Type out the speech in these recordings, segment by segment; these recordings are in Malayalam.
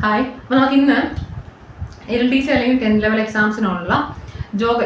ഹായ്. അപ്പോൾ നമുക്ക് ഇന്ന് LDC അല്ലെങ്കിൽ 10th ലെവൽ എക്സാംസിനുള്ള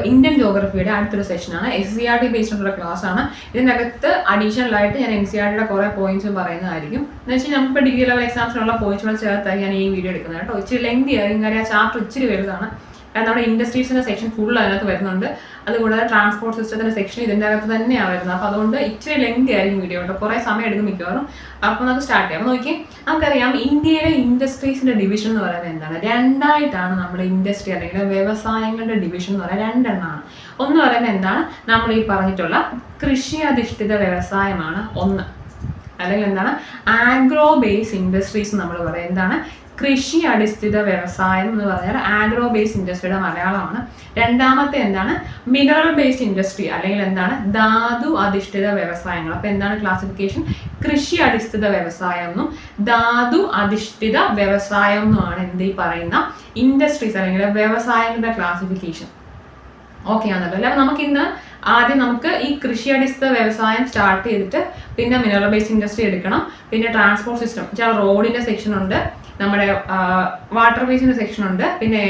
ഇന്ത്യൻ ജോഗ്രഫിയുടെ അടുത്തൊരു സെഷനാണ്. SCRT ബേസ്ഡ് ആയിട്ടുള്ള ക്ലാസ് ആണ്. ഇതിനകത്ത് അഡീഷണൽ ആയിട്ട് ഞാൻ NCERTയുടെ കുറേ പോയിന്റ്സ് പറയുന്നതായിരിക്കും. എന്ന് വെച്ചാൽ നമുക്ക് ഡിഗ്രി ലെവൽ എക്സാംസിനുള്ള പോയിന്റ്സുകൾ ചേർത്താണ് ഞാൻ ഈ വീഡിയോ എടുക്കുന്നത് കേട്ടോ. ഇച്ചിരി ലെങ്തി ആയിരിക്കും, കാര്യം ആ ചാപ്റ്റർ ഇച്ചിരി വലുതാണ്. കാരണം നമ്മുടെ ഇൻഡസ്ട്രീസിന്റെ സെക്ഷൻ ഫുൾ അതിനകത്ത് വരുന്നുണ്ട്. അതുകൂടാതെ ട്രാൻസ്പോർട്ട് സിസ്റ്റത്തിന്റെ സെക്ഷൻ ഇതിൻ്റെ അകത്ത് തന്നെയാണ് വരുന്നത്. അപ്പോൾ അതുകൊണ്ട് ഇച്ചിരി ലെങ്തി ആയിരിക്കും വീഡിയോ കേട്ടോ, കുറേ സമയം എടുക്കും മിക്കവാറും. അപ്പോൾ നമുക്ക് സ്റ്റാർട്ട് ചെയ്യാം. നോക്കി, നമുക്കറിയാം ഇന്ത്യയിലെ ഇൻഡസ്ട്രീസിന്റെ ഡിവിഷൻ എന്ന് പറയുന്നത് എന്താണ്? രണ്ടായിട്ടാണ് നമ്മുടെ ഇൻഡസ്ട്രി അല്ലെങ്കിൽ വ്യവസായങ്ങളുടെ ഡിവിഷൻ എന്ന് പറയുന്നത് രണ്ടെണ്ണമാണ്. ഒന്ന് പറയുന്നത് എന്താണ്? നമ്മൾ ഈ പറഞ്ഞിട്ടുള്ള കൃഷി അധിഷ്ഠിത വ്യവസായമാണ് ഒന്ന്, അല്ലെങ്കിൽ എന്താണ് ആഗ്രോ ബേസ് ഇൻഡസ്ട്രീസ് നമ്മൾ പറയും. എന്താണ് കൃഷി അടിസ്ഥിത വ്യവസായം എന്ന് പറഞ്ഞാൽ ആഗ്രോ ബേസ് ഇൻഡസ്ട്രിയുടെ മലയാളമാണ്. രണ്ടാമത്തെ എന്താണ് മിനറൽ ബേസ്ഡ് ഇൻഡസ്ട്രി അല്ലെങ്കിൽ എന്താണ് ധാതു അധിഷ്ഠിത വ്യവസായങ്ങൾ. അപ്പൊ എന്താണ് ക്ലാസിഫിക്കേഷൻ? കൃഷി അടിസ്ഥിത വ്യവസായം എന്നും ധാതു അധിഷ്ഠിത വ്യവസായം എന്നുമാണ് എന്ത് ഈ പറയുന്ന ഇൻഡസ്ട്രീസ് അല്ലെങ്കിൽ വ്യവസായങ്ങളുടെ ക്ലാസിഫിക്കേഷൻ. ഓക്കെ ആണല്ലോ. അപ്പൊ നമുക്കിന്ന് ആദ്യം നമുക്ക് ഈ കൃഷി അടിസ്ഥിത വ്യവസായം സ്റ്റാർട്ട് ചെയ്തിട്ട് പിന്നെ മിനറൽ ബേസ്ഡ് ഇൻഡസ്ട്രി എടുക്കണം, പിന്നെ ട്രാൻസ്പോർട്ട് സിസ്റ്റം റോഡിന്റെ സെക്ഷൻ ഉണ്ട്, നമ്മുടെ വാട്ടർ വേസിന്റെ സെക്ഷൻ ഉണ്ട്, പിന്നെ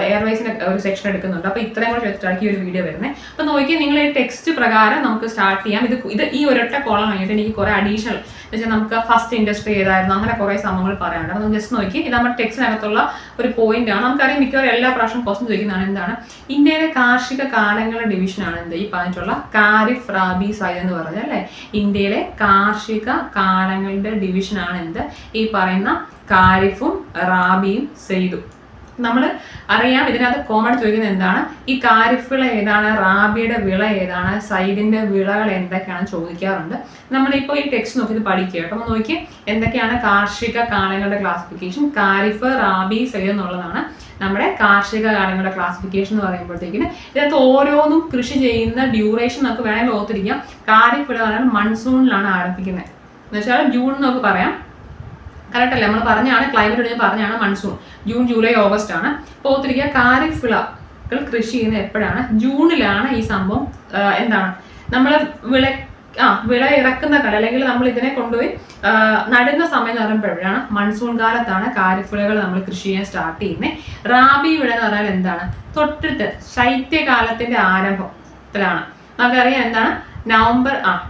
എയർവേസിന്റെ ഒരു സെക്ഷൻ എടുക്കുന്നുണ്ട്. അപ്പോൾ ഇത്രയും കൂടെ ചേർത്തിട്ടാണ് ഈ ഒരു വീഡിയോ വരുന്നത്. അപ്പോൾ നോക്കിയാൽ നിങ്ങൾ ഈ ടെക്സ്റ്റ് പ്രകാരം നമുക്ക് സ്റ്റാർട്ട് ചെയ്യാം. ഇത് ഈ ഒരൊറ്റ കോളം കഴിഞ്ഞിട്ട് എനിക്ക് കുറേ അഡീഷണൽ എന്ന് വെച്ചാൽ നമുക്ക് ഫസ്റ്റ് ഇൻഡസ്ട്രി ഏതായിരുന്നു അങ്ങനെ കുറേ സംഭവങ്ങൾ പറയാനുണ്ട്. അപ്പോൾ ജസ്റ്റ് നോക്കി, ഇത് നമ്മുടെ ടെക്സ്റ്റിനകത്തുള്ള ഒരു പോയിന്റ് ആണ്. നമുക്കറിയാം മിക്കവാറും എല്ലാ പ്രാവശ്യം ക്വസ്റ്റ്യൻ ചോദിക്കുന്നതാണ് എന്താണ് ഇന്ത്യയിലെ കാർഷിക കാലങ്ങളുടെ ഡിവിഷനാണ് എന്ത് ഈ പറഞ്ഞിട്ടുള്ള ഖാരിഫ് റാബി സൈദ് എന്ന് പറഞ്ഞത് അല്ലേ. ഇന്ത്യയിലെ കാർഷിക കാലങ്ങളുടെ ഡിവിഷനാണ് എന്ത് ഈ പറയുന്ന ഖാരിഫും റാബിയും സെയ്ദും. നമ്മൾ അറിയാം ഇതിനകത്ത് കോമൺ ചോദിക്കുന്നത് എന്താണ് ഈ ഖാരിഫ് വിള ഏതാണ്, റാബിയുടെ വിള ഏതാണ്, സൈദിന്റെ വിളകൾ എന്തൊക്കെയാണ് ചോദിക്കാറുണ്ട്. നമ്മളിപ്പോൾ ഈ ടെക്സ്റ്റ് നോക്കി ഇത് പഠിക്കുക കേട്ടോ. അപ്പോൾ നോക്കി എന്തൊക്കെയാണ് കാർഷിക കാലങ്ങളുടെ ക്ലാസിഫിക്കേഷൻ. ഖാരിഫ് റാബി സൈദ് എന്നുള്ളതാണ് നമ്മുടെ കാർഷിക കാലങ്ങളുടെ ക്ലാസിഫിക്കേഷൻ എന്ന് പറയുമ്പോഴത്തേക്കിന് ഇതിനകത്ത് ഓരോന്നും കൃഷി ചെയ്യുന്ന ഡ്യൂറേഷൻ നമുക്ക് വേണമെങ്കിൽ ഓർത്തിരിക്കാം. ഖാരിഫ് വിള പറഞ്ഞാൽ മൺസൂണിലാണ് ആരംഭിക്കുന്നത് എന്ന് വെച്ചാൽ ജൂൺ നമുക്ക് പറയാം. കറക്റ്റ് അല്ലേ? നമ്മൾ പറഞ്ഞാണ് ക്ലൈമറ്റ് പറഞ്ഞാണ് മൺസൂൺ ജൂൺ ജൂലൈ ഓഗസ്റ്റ് ആണ്. അപ്പോൾ ഓർത്തിരിക്കുക ഖാരിഫ് വിളകൾ കൃഷി ചെയ്യുന്നത് എപ്പോഴാണ്? ജൂണിലാണ് ഈ സംഭവം എന്താണ് നമ്മൾ വിള ഇറക്കുന്ന കാലം അല്ലെങ്കിൽ നമ്മൾ ഇതിനെ കൊണ്ടുപോയി നടുന്ന സമയം എന്ന് പറയുമ്പോഴാണ് മൺസൂൺ കാലത്താണ് ഖാരിഫ് വിളകൾ നമ്മൾ കൃഷി ചെയ്യാൻ സ്റ്റാർട്ട് ചെയ്യുന്നത്. റാബി വിള എന്ന് പറഞ്ഞാൽ എന്താണ്? തൊട്ടിട്ട് ശൈത്യകാലത്തിന്റെ ആരംഭത്തിലാണ്. നമുക്കറിയാം എന്താണ്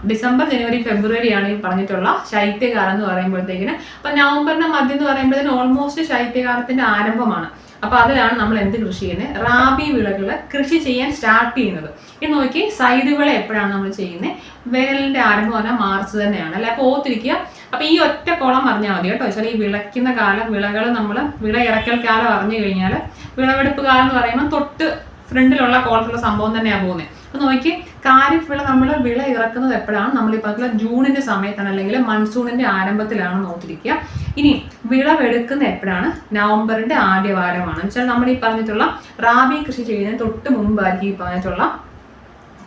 ഡിസംബർ ജനുവരി ഫെബ്രുവരി ആണ് ഈ പറഞ്ഞിട്ടുള്ള ശൈത്യകാലം എന്ന് പറയുമ്പോഴത്തേക്കിന്. അപ്പൊ നവംബറിന്റെ മധ്യം എന്ന് പറയുമ്പോഴത്തേന് ഓൾമോസ്റ്റ് ശൈത്യകാലത്തിന്റെ ആരംഭമാണ്. അപ്പൊ അതിലാണ് നമ്മൾ എന്ത് കൃഷി ചെയ്യുന്നത്? റാബി വിളകൾ കൃഷി ചെയ്യാൻ സ്റ്റാർട്ട് ചെയ്യുന്നത്. ഇത് നോക്കി സൈദ് വിള എപ്പോഴാണ് നമ്മൾ ചെയ്യുന്നത്? വേനലിന്റെ ആരംഭം പറഞ്ഞാൽ മാർച്ച് തന്നെയാണ് അല്ലെ. അപ്പൊ ഓർത്തിരിക്കുക. അപ്പൊ ഈ ഒറ്റ കോളം പറഞ്ഞാൽ മതി കേട്ടോ. വെച്ചാൽ ഈ വിളയ്ക്കുന്ന കാലം വിളകൾ നമ്മൾ വിള ഇറക്കൽ കാലം അറിഞ്ഞു കഴിഞ്ഞാൽ വിളവെടുപ്പ് കാലം എന്ന് പറയുമ്പോൾ തൊട്ട് ഫ്രണ്ടിലുള്ള കോളത്തിലുള്ള സംഭവം തന്നെയാണ് പോകുന്നത്. അപ്പൊ നോക്കി ഖാരിഫ് വിള നമ്മൾ വിള ഇറക്കുന്നത് എപ്പോഴാണ്? നമ്മൾ ഈ പറഞ്ഞ ജൂണിന്റെ സമയത്താണ് അല്ലെങ്കിൽ മൺസൂണിന്റെ ആരംഭത്തിലാണ് നോക്കിയിരിക്കുക. ഇനി വിളവെടുക്കുന്ന എപ്പോഴാണ്? നവംബറിന്റെ ആദ്യ വാരമാണ്. വെച്ചാൽ നമ്മൾ ഈ പറഞ്ഞിട്ടുള്ള റാബി കൃഷി ചെയ്യുന്നതിന് തൊട്ട് മുമ്പായിരിക്കും ഈ പറഞ്ഞിട്ടുള്ള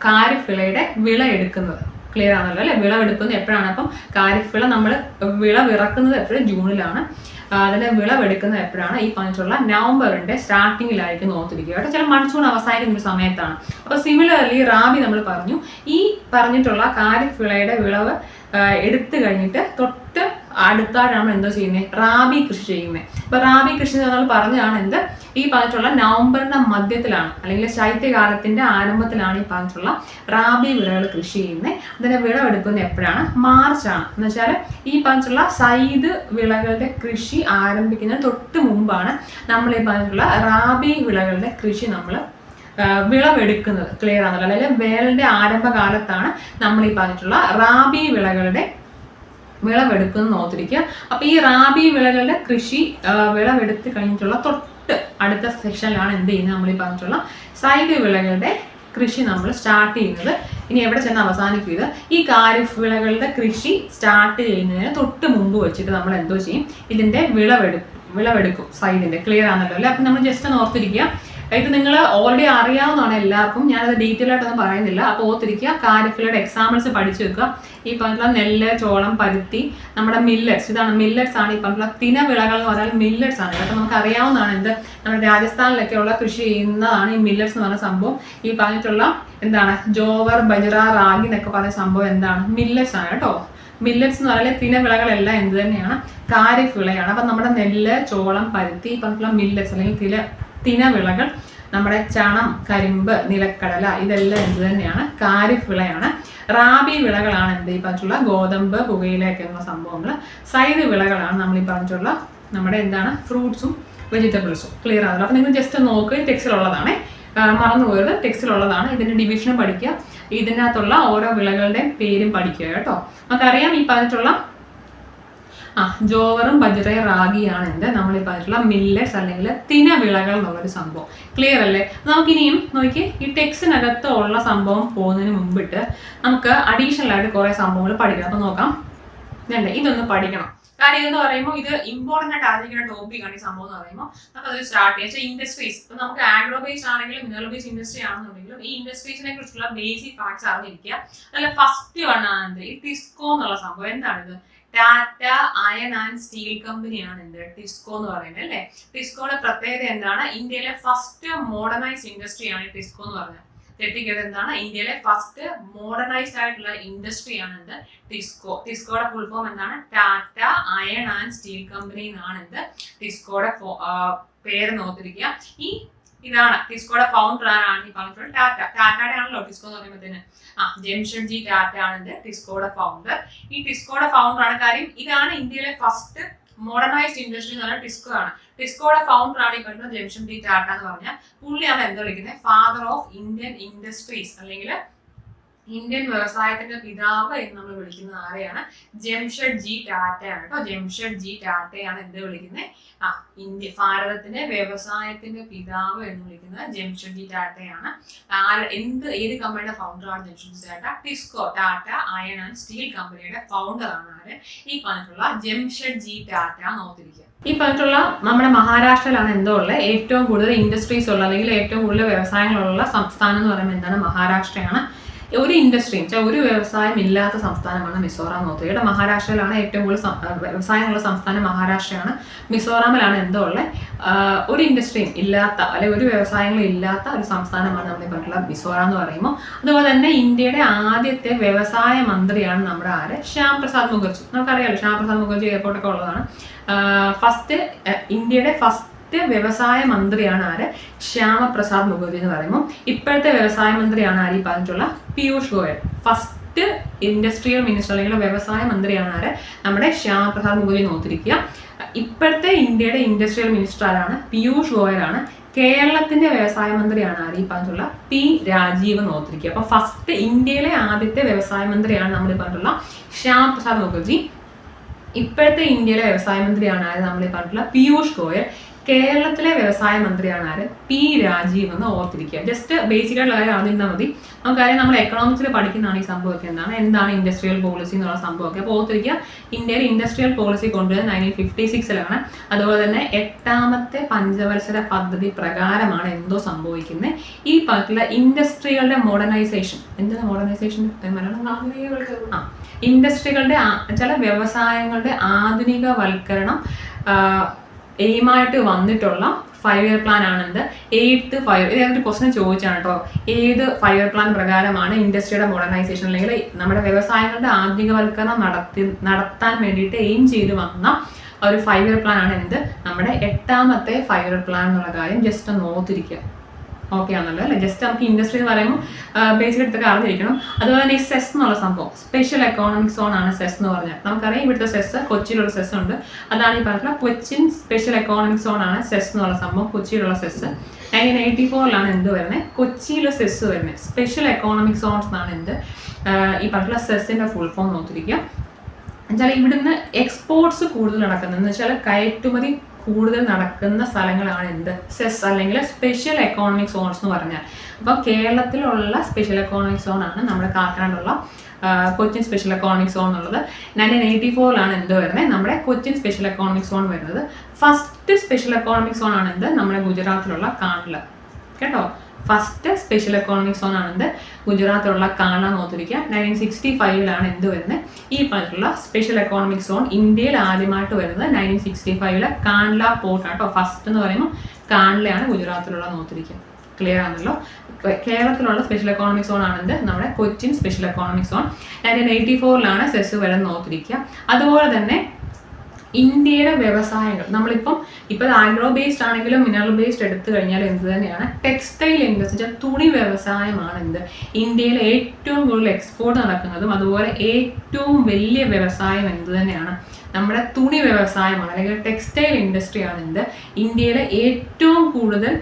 ഖാരിഫ് വിളയുടെ വിള എടുക്കുന്നത്. ക്ലിയർ ആണല്ലോ അല്ലെ? വിളവെടുക്കുന്നത് എപ്പോഴാണ്? അപ്പം ഖാരിഫ് വിള നമ്മൾ വിളവിറക്കുന്നത് എപ്പോഴും ജൂണിലാണ്. അതിന് വിളവെടുക്കുന്നത് എപ്പോഴാണ്? ഈ പറഞ്ഞിട്ടുള്ള നവംബറിന്റെ സ്റ്റാർട്ടിങ്ങിലായിരിക്കും ഓർത്തിരിക്കുക കേട്ടോ. ചില മൺസൂൺ അവസാനിക്കുന്ന ഒരു സമയത്താണ്. അപ്പൊ സിമിലർലി റാബി നമ്മൾ പറഞ്ഞു, ഈ പറഞ്ഞിട്ടുള്ള ഖാരിഫ് വിളയുടെ വിളവ് എടുത്തു കഴിഞ്ഞിട്ട് തൊട്ട് അടുത്തായിട്ടാണ് എന്തോ ചെയ്യുന്നത്? റാബി കൃഷി ചെയ്യുന്നത്. അപ്പൊ റാബി കൃഷി നമ്മൾ പറഞ്ഞതാണ് എന്ത് ഈ പറഞ്ഞിട്ടുള്ള നവംബറിന്റെ മധ്യത്തിലാണ് അല്ലെങ്കിൽ ശൈത്യകാലത്തിന്റെ ആരംഭത്തിലാണ് ഈ പറഞ്ഞിട്ടുള്ള റാബി വിളകൾ കൃഷി ചെയ്യുന്നത്. അതിന്റെ വിളവെടുക്കുന്നത് എപ്പോഴാണ്? മാർച്ചാണ്. എന്ന് വെച്ചാൽ ഈ പറഞ്ഞിട്ടുള്ള സൈദ് വിളകളുടെ കൃഷി ആരംഭിക്കുന്നതിന് തൊട്ട് മുമ്പാണ് നമ്മൾ ഈ പറഞ്ഞിട്ടുള്ള റാബി വിളകളുടെ കൃഷി നമ്മൾ വിളവെടുക്കുന്നത്. ക്ലിയർ ആണല്ലോ? അല്ലെങ്കിൽ വേനലിന്റെ ആരംഭകാലത്താണ് നമ്മൾ ഈ പറഞ്ഞിട്ടുള്ള റാബി വിളകളുടെ വിളവെടുക്കുന്നത് ഓർത്തിരിക്കുക. അപ്പൊ ഈ റാബി വിളകളുടെ കൃഷി വിളവെടുത്ത് കഴിഞ്ഞിട്ടുള്ള തൊട്ട് അടുത്ത സെക്ഷനിലാണ് എന്ത് ചെയ്യുന്നത്? നമ്മൾ ഈ പറഞ്ഞിട്ടുള്ള സൈഡ് വിളകളുടെ കൃഷി നമ്മൾ സ്റ്റാർട്ട് ചെയ്യുന്നത്. ഇനി എവിടെ ചെന്ന് അവസാനിക്കുക? ഈ ഖാരിഫ് വിളകളുടെ കൃഷി സ്റ്റാർട്ട് ചെയ്യുന്നതിന് തൊട്ട് മുമ്പ് വെച്ചിട്ട് നമ്മൾ എന്തോ ചെയ്യും? ഇതിന്റെ വിളവെടുക്കും സൈഡിന്റെ. ക്ലിയർ ആണല്ലോ അല്ലെ? അപ്പൊ നമ്മൾ ജസ്റ്റ് ഒന്ന് ഓർത്തിരിക്കുക. ഇത് നിങ്ങൾ ഓൾറെഡി അറിയാവുന്നതാണ് എല്ലാവർക്കും, ഞാനത് ഡീറ്റെയിൽ ആയിട്ടൊന്നും പറയുന്നില്ല. അപ്പോൾ ഓർത്തിരിക്കുക, ഖാരിഫ് വിളയുടെ എക്സാമ്പിൾസ് പഠിച്ചു വെക്കുക. ഈ പറഞ്ഞിട്ടുള്ള നെല്ല്, ചോളം, പരുത്തി, നമ്മുടെ മില്ലറ്റ്സ്, ഇതാണ് മില്ലറ്റ്സ് ആണ്. ഈ പറഞ്ഞിട്ടുള്ള തിനവിളകൾ എന്ന് പറഞ്ഞാൽ മില്ലറ്റ്സ് ആണ്. അതൊക്കെ നമുക്ക് അറിയാവുന്നതാണ്. എന്ത് നമ്മുടെ രാജസ്ഥാനിലൊക്കെ ഉള്ള കൃഷി ചെയ്യുന്നതാണ് ഈ മില്ലറ്റ്സ് എന്ന് പറഞ്ഞ സംഭവം. ഈ പറഞ്ഞിട്ടുള്ള എന്താണ് ജോവർ, ബജ്റ, റാഗി എന്നൊക്കെ പറഞ്ഞ സംഭവം എന്താണ്? മില്ലറ്റ്സ് ആണ് കേട്ടോ. മില്ലറ്റ്സ് എന്ന് പറഞ്ഞാൽ തിനവിളകളെല്ലാം എന്ത് തന്നെയാണ്? ഖാരിഫ് വിളയാണ്. അപ്പം നമ്മുടെ നെല്ല്, ചോളം, പരുത്തി, പറഞ്ഞിട്ടുള്ള മില്ലറ്റ്സ് അല്ലെങ്കിൽ തിനവിളകൾ, നമ്മുടെ ചണം, കരിമ്പ്, നിലക്കടല ഇതെല്ലാം എന്ത് തന്നെയാണ്? ഖാരിഫ് വിളയാണ്. റാബി വിളകളാണ് എന്ത്? ഈ പറഞ്ഞിട്ടുള്ള ഗോതമ്പ്, പുകയിലൊക്കെയുള്ള സംഭവങ്ങൾ. സൈഡ് വിളകളാണ് നമ്മൾ ഈ പറഞ്ഞിട്ടുള്ള നമ്മുടെ എന്താണ്? ഫ്രൂട്ട്സും വെജിറ്റബിൾസും. ക്ലിയർ ആണല്ലോ? അപ്പം നിങ്ങൾ ജസ്റ്റ് നോക്ക്, ടെക്സ്റ്റിലുള്ളതാണ്, മറന്നുപോയത് ടെക്സ്റ്റിലുള്ളതാണ്. ഇതിൻ്റെ ഡിവിഷനും പഠിക്കുക, ഇതിനകത്തുള്ള ഓരോ വിളകളുടെയും പേരും പഠിക്കുക കേട്ടോ. നമുക്കറിയാം ഈ പറഞ്ഞിട്ടുള്ള ജോവറും ബജ്റയും റാഗിയാണ് എന്ത്? നമ്മൾ ഈ പറഞ്ഞിട്ടുള്ള മില്ലറ്റ്സ് അല്ലെങ്കിൽ തിനവിളകൾ എന്നുള്ളൊരു സംഭവം. ക്ലിയർ അല്ലേ? നമുക്കിനിയും നോക്കി ഈ ടെക്സ്റ്റിനകത്ത് ഉള്ള സംഭവം പോകുന്നതിന് മുമ്പിട്ട് നമുക്ക് അഡീഷണൽ ആയിട്ട് കുറേ സംഭവങ്ങൾ പഠിക്കണം. അപ്പം നോക്കാം, ഇതൊന്ന് പഠിക്കണം. കാരണം ഇതെന്ന് പറയുമ്പോൾ ഇത് ഇമ്പോർട്ടൻ്റ് ആയിട്ട് അറിഞ്ഞിരിക്കുന്ന ടോപ്പിക്കാണ് ഈ സംഭവം എന്ന് പറയുമ്പോൾ. നമുക്കത് സ്റ്റാർട്ട് ചെയ്യാം. ഇൻഡസ്ട്രീസ്, ഇപ്പം നമുക്ക് ആഗ്രോ ബേസ്ഡ് ആണെങ്കിലും മിനറൽ ബേസ്ഡ് ഇൻഡസ്ട്രി ആണെന്നുണ്ടെങ്കിലും ഈ ഇൻഡസ്ട്രീസിനെ കുറിച്ചുള്ള ബേസിക് ഫാക്ട്സ് അറിഞ്ഞിരിക്കുക. അതിൽ ഫസ്റ്റ് വൺ ആണ് ഈ ടിസ്കോ എന്നുള്ള സംഭവം. എന്താണിത്? ടാറ്റ അയൺ ആൻഡ് സ്റ്റീൽ കമ്പനിയാണ് എന്ത്? ടിസ്കോ എന്ന് പറയുന്നത് അല്ലേ? ടിസ്കോയുടെ പ്രത്യേകത എന്താണ്? ഇന്ത്യയിലെ ഫസ്റ്റ് മോഡേണൈസ്ഡ് ഇൻഡസ്ട്രിയാണ് ഈ ടിസ്കോ എന്ന് പറഞ്ഞത്. തെറ്റിക്കത് എന്താണ്? ഇന്ത്യയിലെ ഫസ്റ്റ് മോഡേണൈസ്ഡ് ആയിട്ടുള്ള ഇൻഡസ്ട്രിയാണ് എന്ത്? ടിസ്കോ. ടിസ്കോയുടെ ഫുൾ ഫോം എന്താണ്? Tata iron and steel company എന്നാണ് എന്ത്? ടിസ്കോയുടെ പേര് നോക്കിയിരിക്കുക. ഇതാണ് ടിസ്കോയുടെ ഫൗണ്ടർ ആണ് ഈ പറഞ്ഞിട്ടുള്ള ടാറ്റ. ടാറ്റയുടെ ആണല്ലോ ടിസ്കോ എന്ന് പറയുമ്പോഴത്തേന് ജംഷഡ്ജി ടാറ്റ ആണ് എന്ത്? ടിസ്കോയുടെ ഫൗണ്ടർ. ഈ ടിസ്കോയുടെ ഫൗണ്ടർ ആണ്. കാര്യം ഇതാണ് ഇന്ത്യയിലെ ഫസ്റ്റ് മോഡേണൈസ്ഡ് ഇൻഡസ്ട്രി എന്ന് പറഞ്ഞാൽ ടിസ്കോ ആണ്. ടിസ്കോയുടെ ഫൗണ്ടർ ആണ് ഈ പറഞ്ഞ ജംഷഡ്ജി ടാറ്റ എന്ന് പറഞ്ഞാൽ. പുള്ളിയാണ് എന്താ വിളിക്കുന്നത്? ഫാദർ ഓഫ് ഇന്ത്യൻ ഇൻഡസ്ട്രീസ് അല്ലെങ്കിൽ ഇന്ത്യൻ വ്യവസായത്തിന്റെ പിതാവ് എന്ന് നമ്മൾ വിളിക്കുന്നത് ആരെയാണ്? ജംഷഡ്ജി ടാറ്റയാണ് കേട്ടോ. ജംഷഡ്ജി ടാറ്റയാണ് എന്ത് വിളിക്കുന്നത്? ഭാരതത്തിന്റെ വ്യവസായത്തിന്റെ പിതാവ് എന്ന് വിളിക്കുന്നത് ജംഷഡ്ജി ടാറ്റയാണ്. ഏത് കമ്പനിയുടെ ഫൗണ്ടറാണ് Jamshedji Tata? TISCO, Tata iron and steel കമ്പനിയുടെ ഫൗണ്ടർ ആണ് ആര്? ഈ പറഞ്ഞിട്ടുള്ള ജംഷഡ്ജി ടാറ്റ നോക്കിയിരിക്കുക. ഈ പറഞ്ഞിട്ടുള്ള നമ്മുടെ മഹാരാഷ്ട്രയിലാണ് എന്തോ ഉള്ളത് ഏറ്റവും കൂടുതൽ ഇൻഡസ്ട്രീസ് ഉള്ള അല്ലെങ്കിൽ ഏറ്റവും കൂടുതൽ വ്യവസായങ്ങളുള്ള സംസ്ഥാനം എന്ന് പറയുമ്പോൾ എന്താണ്? മഹാരാഷ്ട്രയാണ്. ഒരു ഇൻഡസ്ട്രിയും ഒരു വ്യവസായം ഇല്ലാത്ത സംസ്ഥാനമാണ് മിസോറാം നോക്കുക. ഇവിടെ മഹാരാഷ്ട്രയിലാണ് ഏറ്റവും കൂടുതൽ വ്യവസായമുള്ള സംസ്ഥാനം മഹാരാഷ്ട്രയാണ്. മിസോറാമിലാണ് എന്തോ ഉള്ളത് ഒരു ഇൻഡസ്ട്രിയും ഇല്ലാത്ത അല്ലെങ്കിൽ ഒരു വ്യവസായങ്ങളും ഇല്ലാത്ത ഒരു സംസ്ഥാനമാണ് നമ്മൾ പറഞ്ഞിട്ടുള്ള മിസോറാം എന്ന് പറയുമ്പോൾ. അതുപോലെ തന്നെ ഇന്ത്യയുടെ ആദ്യത്തെ വ്യവസായ മന്ത്രിയാണ് നമ്മുടെ ആര്? ശ്യാം പ്രസാദ് മുഖർജി. നമുക്കറിയാമല്ലോ ശ്യാം പ്രസാദ് മുഖർജി എയർപോർട്ടൊക്കെ ഉള്ളതാണ്. ഇന്ത്യയുടെ ഫസ്റ്റ് വ്യവസായ മന്ത്രിയാണ് ആര്? ശ്യാമപ്രസാദ് മുഖർജി എന്ന് പറയുമ്പോൾ. ഇപ്പോഴത്തെ വ്യവസായ മന്ത്രിയാണ് ആര്? ഈ പറഞ്ഞിട്ടുള്ള Piyush Goyal. First industrial minister അല്ലെങ്കിൽ വ്യവസായ മന്ത്രിയാണ് ആര്? നമ്മുടെ ശ്യാമപ്രസാദ് മുഖർജി നോക്കിയിരിക്കുക. ഇപ്പോഴത്തെ ഇന്ത്യയുടെ ഇൻഡസ്ട്രിയൽ മിനിസ്റ്റർ ആരാണ്? പീയൂഷ് ഗോയലാണ്. കേരളത്തിന്റെ വ്യവസായ മന്ത്രിയാണ് ആര്? ഈ പറഞ്ഞിട്ടുള്ള പി രാജീവ് നോക്കിയിരിക്കുക. അപ്പൊ ഫസ്റ്റ് ഇന്ത്യയിലെ ആദ്യത്തെ വ്യവസായ മന്ത്രിയാണ് നമ്മൾ പറഞ്ഞിട്ടുള്ള ശ്യാമപ്രസാദ് മുഖർജി. ഇപ്പോഴത്തെ ഇന്ത്യയിലെ വ്യവസായ മന്ത്രിയാണ് ആര്? നമ്മൾ പറഞ്ഞിട്ടുള്ള പീയൂഷ് ഗോയൽ. കേരളത്തിലെ വ്യവസായ മന്ത്രിയാണ് ആര്? പി രാജീവ് എന്ന് ഓർത്തിരിക്കുക. ജസ്റ്റ് ബേസിക് ആയിട്ടുള്ള കാര്യം അറിഞ്ഞിരുന്നാൽ മതി. നമുക്കറിയാം നമ്മൾ എക്കണോമിക്സിൽ പഠിക്കുന്നതാണ് ഈ സംഭവമൊക്കെ. എന്താണ് ഇൻഡസ്ട്രിയൽ പോളിസി എന്നുള്ള സംഭവമൊക്കെ. അപ്പോൾ ഓർത്തിരിക്കുക, ഇന്ത്യയിൽ ഇൻഡസ്ട്രിയൽ പോളിസി കൊണ്ടുവരുന്നത് 1956 അതുപോലെ തന്നെ 8ാമത്തെ പഞ്ചവത്സര പദ്ധതി പ്രകാരമാണ് എന്തോ സംഭവിക്കുന്നത്? ഈ പറഞ്ഞിട്ടുള്ള ഇൻഡസ്ട്രികളുടെ മോഡേണൈസേഷൻ. എന്താണ് മോഡേണൈസേഷൻ? ഇൻഡസ്ട്രികളുടെ ചില വ്യവസായങ്ങളുടെ ആധുനികവൽക്കരണം എയിമായിട്ട് വന്നിട്ടുള്ള 5 year പ്ലാൻ ആണെന്ത്? 8th 5 year. ഇതൊരു ക്വസ്റ്റൻ ചോദിച്ചാണ് കേട്ടോ. ഏത് 5 year പ്ലാൻ പ്രകാരമാണ് ഇൻഡസ്ട്രിയുടെ മോഡേണൈസേഷൻ അല്ലെങ്കിൽ നമ്മുടെ വ്യവസായങ്ങളുടെ ആധുനികവൽക്കരണം നടത്താൻ വേണ്ടിയിട്ട് എയിം ചെയ്ത് വന്ന ഒരു 5 year പ്ലാൻ ആണ് എന്ത്? നമ്മുടെ 8ാമത്തെ 5 year പ്ലാൻ എന്നുള്ള കാര്യം ജസ്റ്റ് ഒന്ന് ഓർത്തിരിക്കുക. ഓക്കെ ആണല്ലോ അല്ലേ? ജസ്റ്റ് നമുക്ക് ഇൻഡസ്ട്രി എന്ന് പറയുമ്പോൾ ബേസിക് എടുത്തൊക്കെ അറിഞ്ഞിരിക്കണം. അതുപോലെ തന്നെ ഈ സെസ് എന്നുള്ള സംഭവം സ്പെഷ്യൽ എക്കോണമിക് സോൺ ആണ് സെസ് എന്ന് പറഞ്ഞാൽ. നമുക്കറിയാം ഇവിടുത്തെ സെസ് കൊച്ചിയിലുള്ള സെസ് ഉണ്ട്. അതാണ് ഈ പറഞ്ഞിട്ടുള്ള കൊച്ചിൻ സ്പെഷ്യൽ എക്കോണമിക് സോൺ ആണ് സെസ് എന്നുള്ള സംഭവം. കൊച്ചിയിലുള്ള സെസ് 1984 എന്ത് വരുന്നത്? കൊച്ചിയിലെ സെസ് വരുന്നത്. സ്പെഷ്യൽ എക്കോണമിക് സോൺസ് എന്നാണ് എന്ത് ഈ പറഞ്ഞിട്ടുള്ള സെസ്സിന്റെ ഫുൾ ഫോം നോക്കിയിരിക്കുക. എന്നുവെച്ചാൽ ഇവിടുന്ന് എക്സ്പോർട്സ് കൂടുതൽ നടക്കുന്നത് എന്ന് വെച്ചാൽ കയറ്റുമതി കൂടുതൽ നടക്കുന്ന സ്ഥലങ്ങളാണ് എന്ത്? സെസ് അല്ലെങ്കിൽ സ്പെഷ്യൽ എക്കോണമിക് സോൺസ് എന്ന് പറഞ്ഞാൽ. അപ്പോൾ കേരളത്തിലുള്ള സ്പെഷ്യൽ എക്കോണമിക് സോൺ ആണ് നമ്മുടെ കാക്കനാടുള്ള കൊച്ചിൻ സ്പെഷ്യൽ എക്കോണമിക് സോൺ എന്നുള്ളത്. 1984 എന്ത് വരുന്നത്? നമ്മുടെ കൊച്ചിൻ സ്പെഷ്യൽ എക്കോണമിക് സോൺ വരുന്നത്. ഫസ്റ്റ് സ്പെഷ്യൽ എക്കോണമിക് സോൺ ആണ് എന്ത്? നമ്മുടെ ഗുജറാത്തിലുള്ള കാണ്ഡല കേട്ടോ. ഫസ്റ്റ് സ്പെഷ്യൽ എക്കോണമിക് സോൺ ആണെന്ത്? ഗുജറാത്തിലുള്ള കാണ്ഡല നോക്കിയിരിക്കുക. 1965 എന്ത് വരുന്നത്? ഈ പറഞ്ഞിട്ടുള്ള സ്പെഷ്യൽ എക്കോണമിക് സോൺ ഇന്ത്യയിൽ ആദ്യമായിട്ട് വരുന്നത് 1965 കാണ്ഡല പോർട്ട് ആട്ടോ. ഫസ്റ്റ് എന്ന് പറയുമ്പോൾ കാണ്ഡലയാണ് ഗുജറാത്തിലുള്ള നോക്കിയിരിക്കുക. ക്ലിയർ ആണല്ലോ. കേരളത്തിലുള്ള സ്പെഷ്യൽ എക്കോണമിക് സോൺ ആണ് നമ്മുടെ Cochin special economic zone. 1984 cess വരുന്ന ഓർത്തിരിക്കുക. അതുപോലെ തന്നെ ഇന്ത്യയുടെ വ്യവസായങ്ങൾ ഇപ്പോൾ ആഗ്രോ ബേസ്ഡ് ആണെങ്കിലും മിനറൽ ബേസ്ഡ് എടുത്തു കഴിഞ്ഞാൽ എന്ത് തന്നെയാണ്, ടെക്സ്റ്റൈൽ ഇൻഡസ്ട്രി, തുണി വ്യവസായമാണ് ഇന്ത്യയിൽ ഏറ്റവും കൂടുതൽ എക്സ്പോർട്ട് നടക്കുന്നതും അതുപോലെ ഏറ്റവും വലിയ വ്യവസായം എന്ത് തന്നെയാണ്, നമ്മുടെ തുണി വ്യവസായമാണ് അല്ലെങ്കിൽ ടെക്സ്റ്റൈൽ ഇൻഡസ്ട്രിയാണ് ഇന്ത്യയിലെ ഏറ്റവും കൂടുതൽ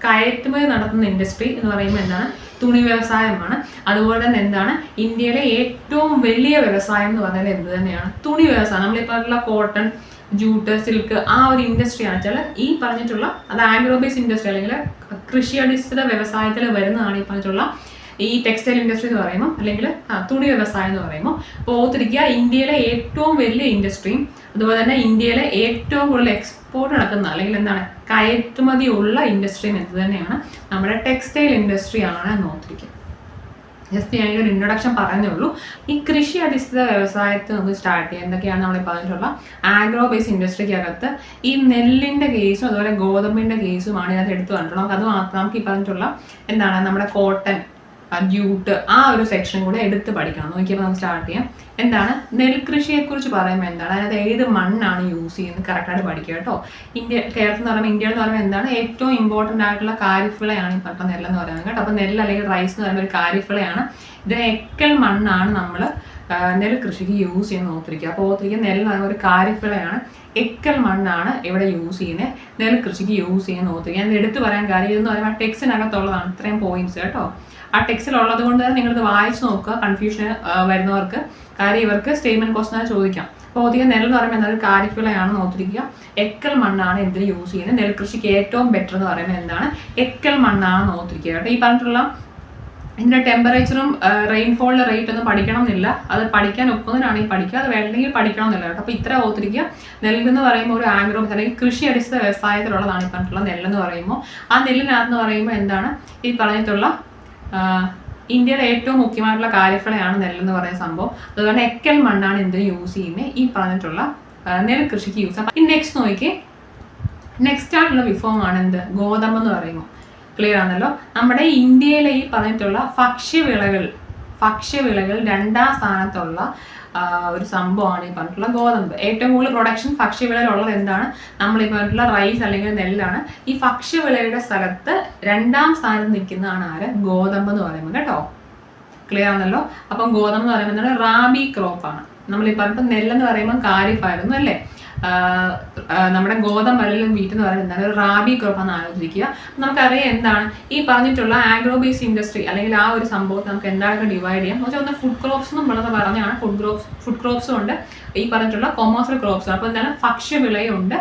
കയറ്റുമതി നടത്തുന്ന ഇൻഡസ്ട്രി എന്ന് പറയുമ്പോൾ എന്താണ്, തുണി വ്യവസായമാണ്. അതുപോലെ തന്നെ എന്താണ്, ഇന്ത്യയിലെ ഏറ്റവും വലിയ വ്യവസായം എന്ന് പറഞ്ഞാൽ എന്ത് തന്നെയാണ്, തുണി വ്യവസായം. നമ്മളിപ്പോൾ കോട്ടൺ, ജൂട്ട്, സിൽക്ക് ആ ഒരു ഇൻഡസ്ട്രിയാണ് വെച്ചാൽ ഈ പറഞ്ഞിട്ടുള്ള അത് ആഗ്രോബേസ് ഇൻഡസ്ട്രി അല്ലെങ്കിൽ കൃഷി അടിസ്ഥിത വ്യവസായത്തിൽ വരുന്നതാണ് ഈ പറഞ്ഞിട്ടുള്ള ഈ ടെക്സ്റ്റൈൽ ഇൻഡസ്ട്രി എന്ന് പറയുമ്പോൾ അല്ലെങ്കിൽ തുണി വ്യവസായം എന്ന് പറയുമ്പോൾ. അപ്പോൾ ഓർത്തിരിക്കുക, ഇന്ത്യയിലെ ഏറ്റവും വലിയ ഇൻഡസ്ട്രിയും അതുപോലെ തന്നെ ഇന്ത്യയിലെ ഏറ്റവും കൂടുതൽ എക്സ്പോർട്ട് നടക്കുന്ന അല്ലെങ്കിൽ എന്താണ് കയറ്റുമതി ഉള്ള ഇൻഡസ്ട്രിയും എന്ത് തന്നെയാണ്, നമ്മുടെ ടെക്സ്റ്റൈൽ ഇൻഡസ്ട്രി ആണ് എന്ന് ഓർത്തിരിക്കുക. ജസ്റ്റ് ഞാൻ ഒരു ഇൻട്രൊഡക്ഷൻ പറഞ്ഞേ ഉള്ളൂ. ഈ കൃഷി അടിസ്ഥിത വ്യവസായത്തിൽ നമുക്ക് സ്റ്റാർട്ട് ചെയ്യാം. എന്തൊക്കെയാണ് നമ്മൾ പറഞ്ഞിട്ടുള്ള ആഗ്രോ ബേസ് ഇൻഡസ്ട്രിക്കകത്ത് ഈ നെല്ലിൻ്റെ കേസും അതുപോലെ ഗോതമ്പിൻ്റെ കേസുമാണ് ഇതിനകത്ത് എടുത്തു പറഞ്ഞിട്ടുള്ളത്. നമുക്ക് ഈ പറഞ്ഞിട്ടുള്ള എന്താണ് നമ്മുടെ കോട്ടൺ, ജൂട്ട് ആ ഒരു സെക്ഷൻ കൂടെ എടുത്ത് പഠിക്കണം. നോക്കിയപ്പോൾ നമുക്ക് സ്റ്റാർട്ട് ചെയ്യാം. എന്താണ് നെൽകൃഷിയെക്കുറിച്ച് പറയുമ്പോൾ എന്താണ്, അതായത് ഏത് മണ്ണാണ് യൂസ് ചെയ്യുന്നത് കറക്റ്റായിട്ട് പഠിക്കുക കേട്ടോ. കേരളത്തിൽ എന്ന് പറയുമ്പോൾ എന്താണ് ഏറ്റവും ഇമ്പോർട്ടൻ്റ് ആയിട്ടുള്ള കാരിഫിളയാണ് ഈ പറഞ്ഞ നെല്ലെന്ന് പറയുന്നത് കേട്ടോ. അപ്പോൾ നെല്ല് അല്ലെങ്കിൽ റൈസ് എന്ന് പറയുമ്പോൾ ഒരു കാരിഫിളയാണ്. ഇതിന് എക്കൽ മണ്ണാണ് നമ്മൾ നെൽകൃഷിക്ക് യൂസ് ചെയ്യുന്നത് ഓർത്തിരിക്കുക. അപ്പോൾ ഓർത്തിരിക്കുക, നെല്ല് എന്ന് പറയുമ്പോൾ ഒരു കാരിഫിളയാണ്, എക്കൽ മണ്ണാണ് ഇവിടെ യൂസ് ചെയ്യുന്നത് നെൽകൃഷിക്ക് യൂസ് ചെയ്യുന്നത് ഓർത്തിരിക്കുക. ഞാൻ എടുത്ത് പറയാൻ കാര്യം ഇതെന്ന് പറയുമ്പോൾ ടെക്സ്റ്റിനകത്തുള്ളതാണ് ഇത്രയും പോയിന്റ്സ് കേട്ടോ. ആ ടെക്സ്റ്റിലുള്ളത് കൊണ്ട് തന്നെ നിങ്ങളിത് വായിച്ച് നോക്കുക, കൺഫ്യൂഷൻ വരുന്നവർക്ക്. കാര്യം ഇവർക്ക് സ്റ്റേറ്റ്മെന്റ് ക്വസ്റ്റൻ ചോദിക്കാം. അപ്പോൾ അധികം നെല്ലെന്ന് പറയുമ്പോൾ എന്താണ് കാരിഫിളയാണെന്ന് ഓർത്തിരിക്കുക. എക്കൽ മണ്ണാണ് എന്തിന് യൂസ് ചെയ്യുന്നത്, നെൽകൃഷിക്ക് ഏറ്റവും ബെറ്റർ എന്ന് പറയുന്നത് എന്താണ്, എക്കൽ മണ്ണാണെന്ന് ഓർത്തിരിക്കുക കേട്ടോ. ഈ പറഞ്ഞിട്ടുള്ള ഇതിൻ്റെ ടെമ്പറേച്ചറും റെയിൻഫോളിൻ്റെ റേറ്റ് ഒന്നും പഠിക്കണം എന്നില്ല, അത് പഠിക്കാൻ ഒക്കുന്നതിനാണെങ്കിൽ പഠിക്കുക, അത് വേണമെങ്കിൽ പഠിക്കണം എന്നില്ല കേട്ടോ. അപ്പോൾ ഇത്ര ഓർത്തിരിക്കുക. നെല്ലെന്ന് പറയുമ്പോൾ ഒരു ആഗ്രോ അല്ലെങ്കിൽ കൃഷി അടിസ്ഥിത വ്യവസായത്തിലുള്ളതാണ് ഈ പറഞ്ഞിട്ടുള്ള നെല്ലെന്ന് പറയുമ്പോൾ. ആ നെല്ലിനകത്ത് പറയുമ്പോൾ എന്താണ് ഈ പറഞ്ഞിട്ടുള്ള ഇന്ത്യയിലെ ഏറ്റവും മുഖ്യമായിട്ടുള്ള കാരിഫിളയാണ് നെല്ലെന്ന് പറയുന്ന സംഭവം. അതുപോലെ എക്കൽ മണ്ണാണ് എന്തിന് യൂസ് ചെയ്യുന്നത് ഈ പറഞ്ഞിട്ടുള്ള നെൽകൃഷിക്ക് യൂസ്. അപ്പം നെക്സ്റ്റ് നോക്കി, നെക്സ്റ്റ് ആയിട്ടുള്ള വിഭവമാണ് ഗോതമ്പ് എന്ന് പറയുമ്പോൾ. ക്ലിയർ ആണല്ലോ. നമ്മുടെ ഇന്ത്യയിലെ ഈ പറഞ്ഞിട്ടുള്ള ഭക്ഷ്യവിളകൾ 2ാം സ്ഥാനത്തുള്ള ഒരു സംഭവമാണ് ഈ പറഞ്ഞിട്ടുള്ള ഗോതമ്പ്. ഏറ്റവും കൂടുതൽ പ്രൊഡക്ഷൻ ഭക്ഷ്യവിളയിലുള്ളത് എന്താണ്, നമ്മൾ ഈ പറഞ്ഞിട്ടുള്ള റൈസ് അല്ലെങ്കിൽ നെല്ലാണ്. ഈ ഭക്ഷ്യവിളയുടെ സ്ഥലത്ത് 2ാം സ്ഥാനത്ത് നിൽക്കുന്നതാണ് ആര്, ഗോതമ്പ് എന്ന് പറയുമ്പോൾ കേട്ടോ. ക്ലിയർ ആണല്ലോ. അപ്പം ഗോതമ്പ് എന്ന് പറയുമ്പോൾ എന്താണ്, റാബി ക്രോപ്പാണ്. നമ്മൾ ഈ പറഞ്ഞിട്ട് നെല്ലെന്ന് പറയുമ്പോൾ കാരിഫ് ആയിരുന്നു അല്ലേ. നമ്മുടെ ഗോതമ്പ് അല്ലെങ്കിൽ വീറ്റ് എന്ന് പറയുന്നത് എന്താണ്, ഒരു റാബി ക്രോപ്പാന്ന് ആലോചിക്കുക. നമുക്കറിയാം എന്താണ് ഈ പറഞ്ഞിട്ടുള്ള ആഗ്രോബേസ് ഇൻഡസ്ട്രി അല്ലെങ്കിൽ ആ ഒരു സംഭവത്തെ നമുക്ക് എന്താണൊക്കെ ഡിവൈഡ് ചെയ്യാം. പക്ഷേ ഒന്ന് ഫുഡ് ക്രോപ്സ് എന്നും വളരെ പറഞ്ഞാണ്. ഫുഡ് ക്രോപ്സും ഉണ്ട്, ഈ പറഞ്ഞിട്ടുള്ള കൊമേഴ്സ്യൽ ക്രോപ്സും. അപ്പോൾ എന്താണ് ഭക്ഷ്യവിളയുണ്ട്,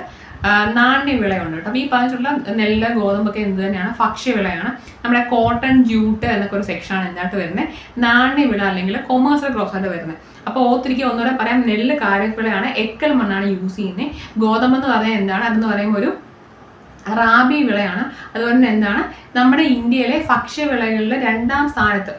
നാണ്യവിളയുണ്ട് കേട്ടോ. അപ്പോൾ ഈ പറഞ്ഞിട്ടുള്ള നെല്ല് ഗോതമ്പൊക്കെ എന്ത് തന്നെയാണ്, ഭക്ഷ്യവിളയാണ്. നമ്മുടെ കോട്ടൺ, ജൂട്ട് എന്നൊക്കെ ഒരു സെക്ഷനാണ് എന്തായിട്ട് വരുന്നത്, നാണ്യവിള അല്ലെങ്കിൽ കൊമേഴ്സ്യൽ ക്രോപ്സ് ആയിട്ട് വരുന്നത്. അപ്പോൾ ഓർത്തിരിക്കുക, ഒന്നുകൂടെ പറയാം, നെല്ല് കാരിഫിളയാണ്, എക്കൽ മണ്ണാണ് യൂസ് ചെയ്യുന്നത്. ഗോതമ്പ് എന്ന് പറഞ്ഞാൽ എന്താണ്, അതെന്ന് പറയുമ്പോൾ ഒരു റാബി വിളയാണ്. അതുപോലെ തന്നെ എന്താണ് നമ്മുടെ ഇന്ത്യയിലെ ഭക്ഷ്യവിളകളിൽ 2ാം സ്ഥാനത്ത്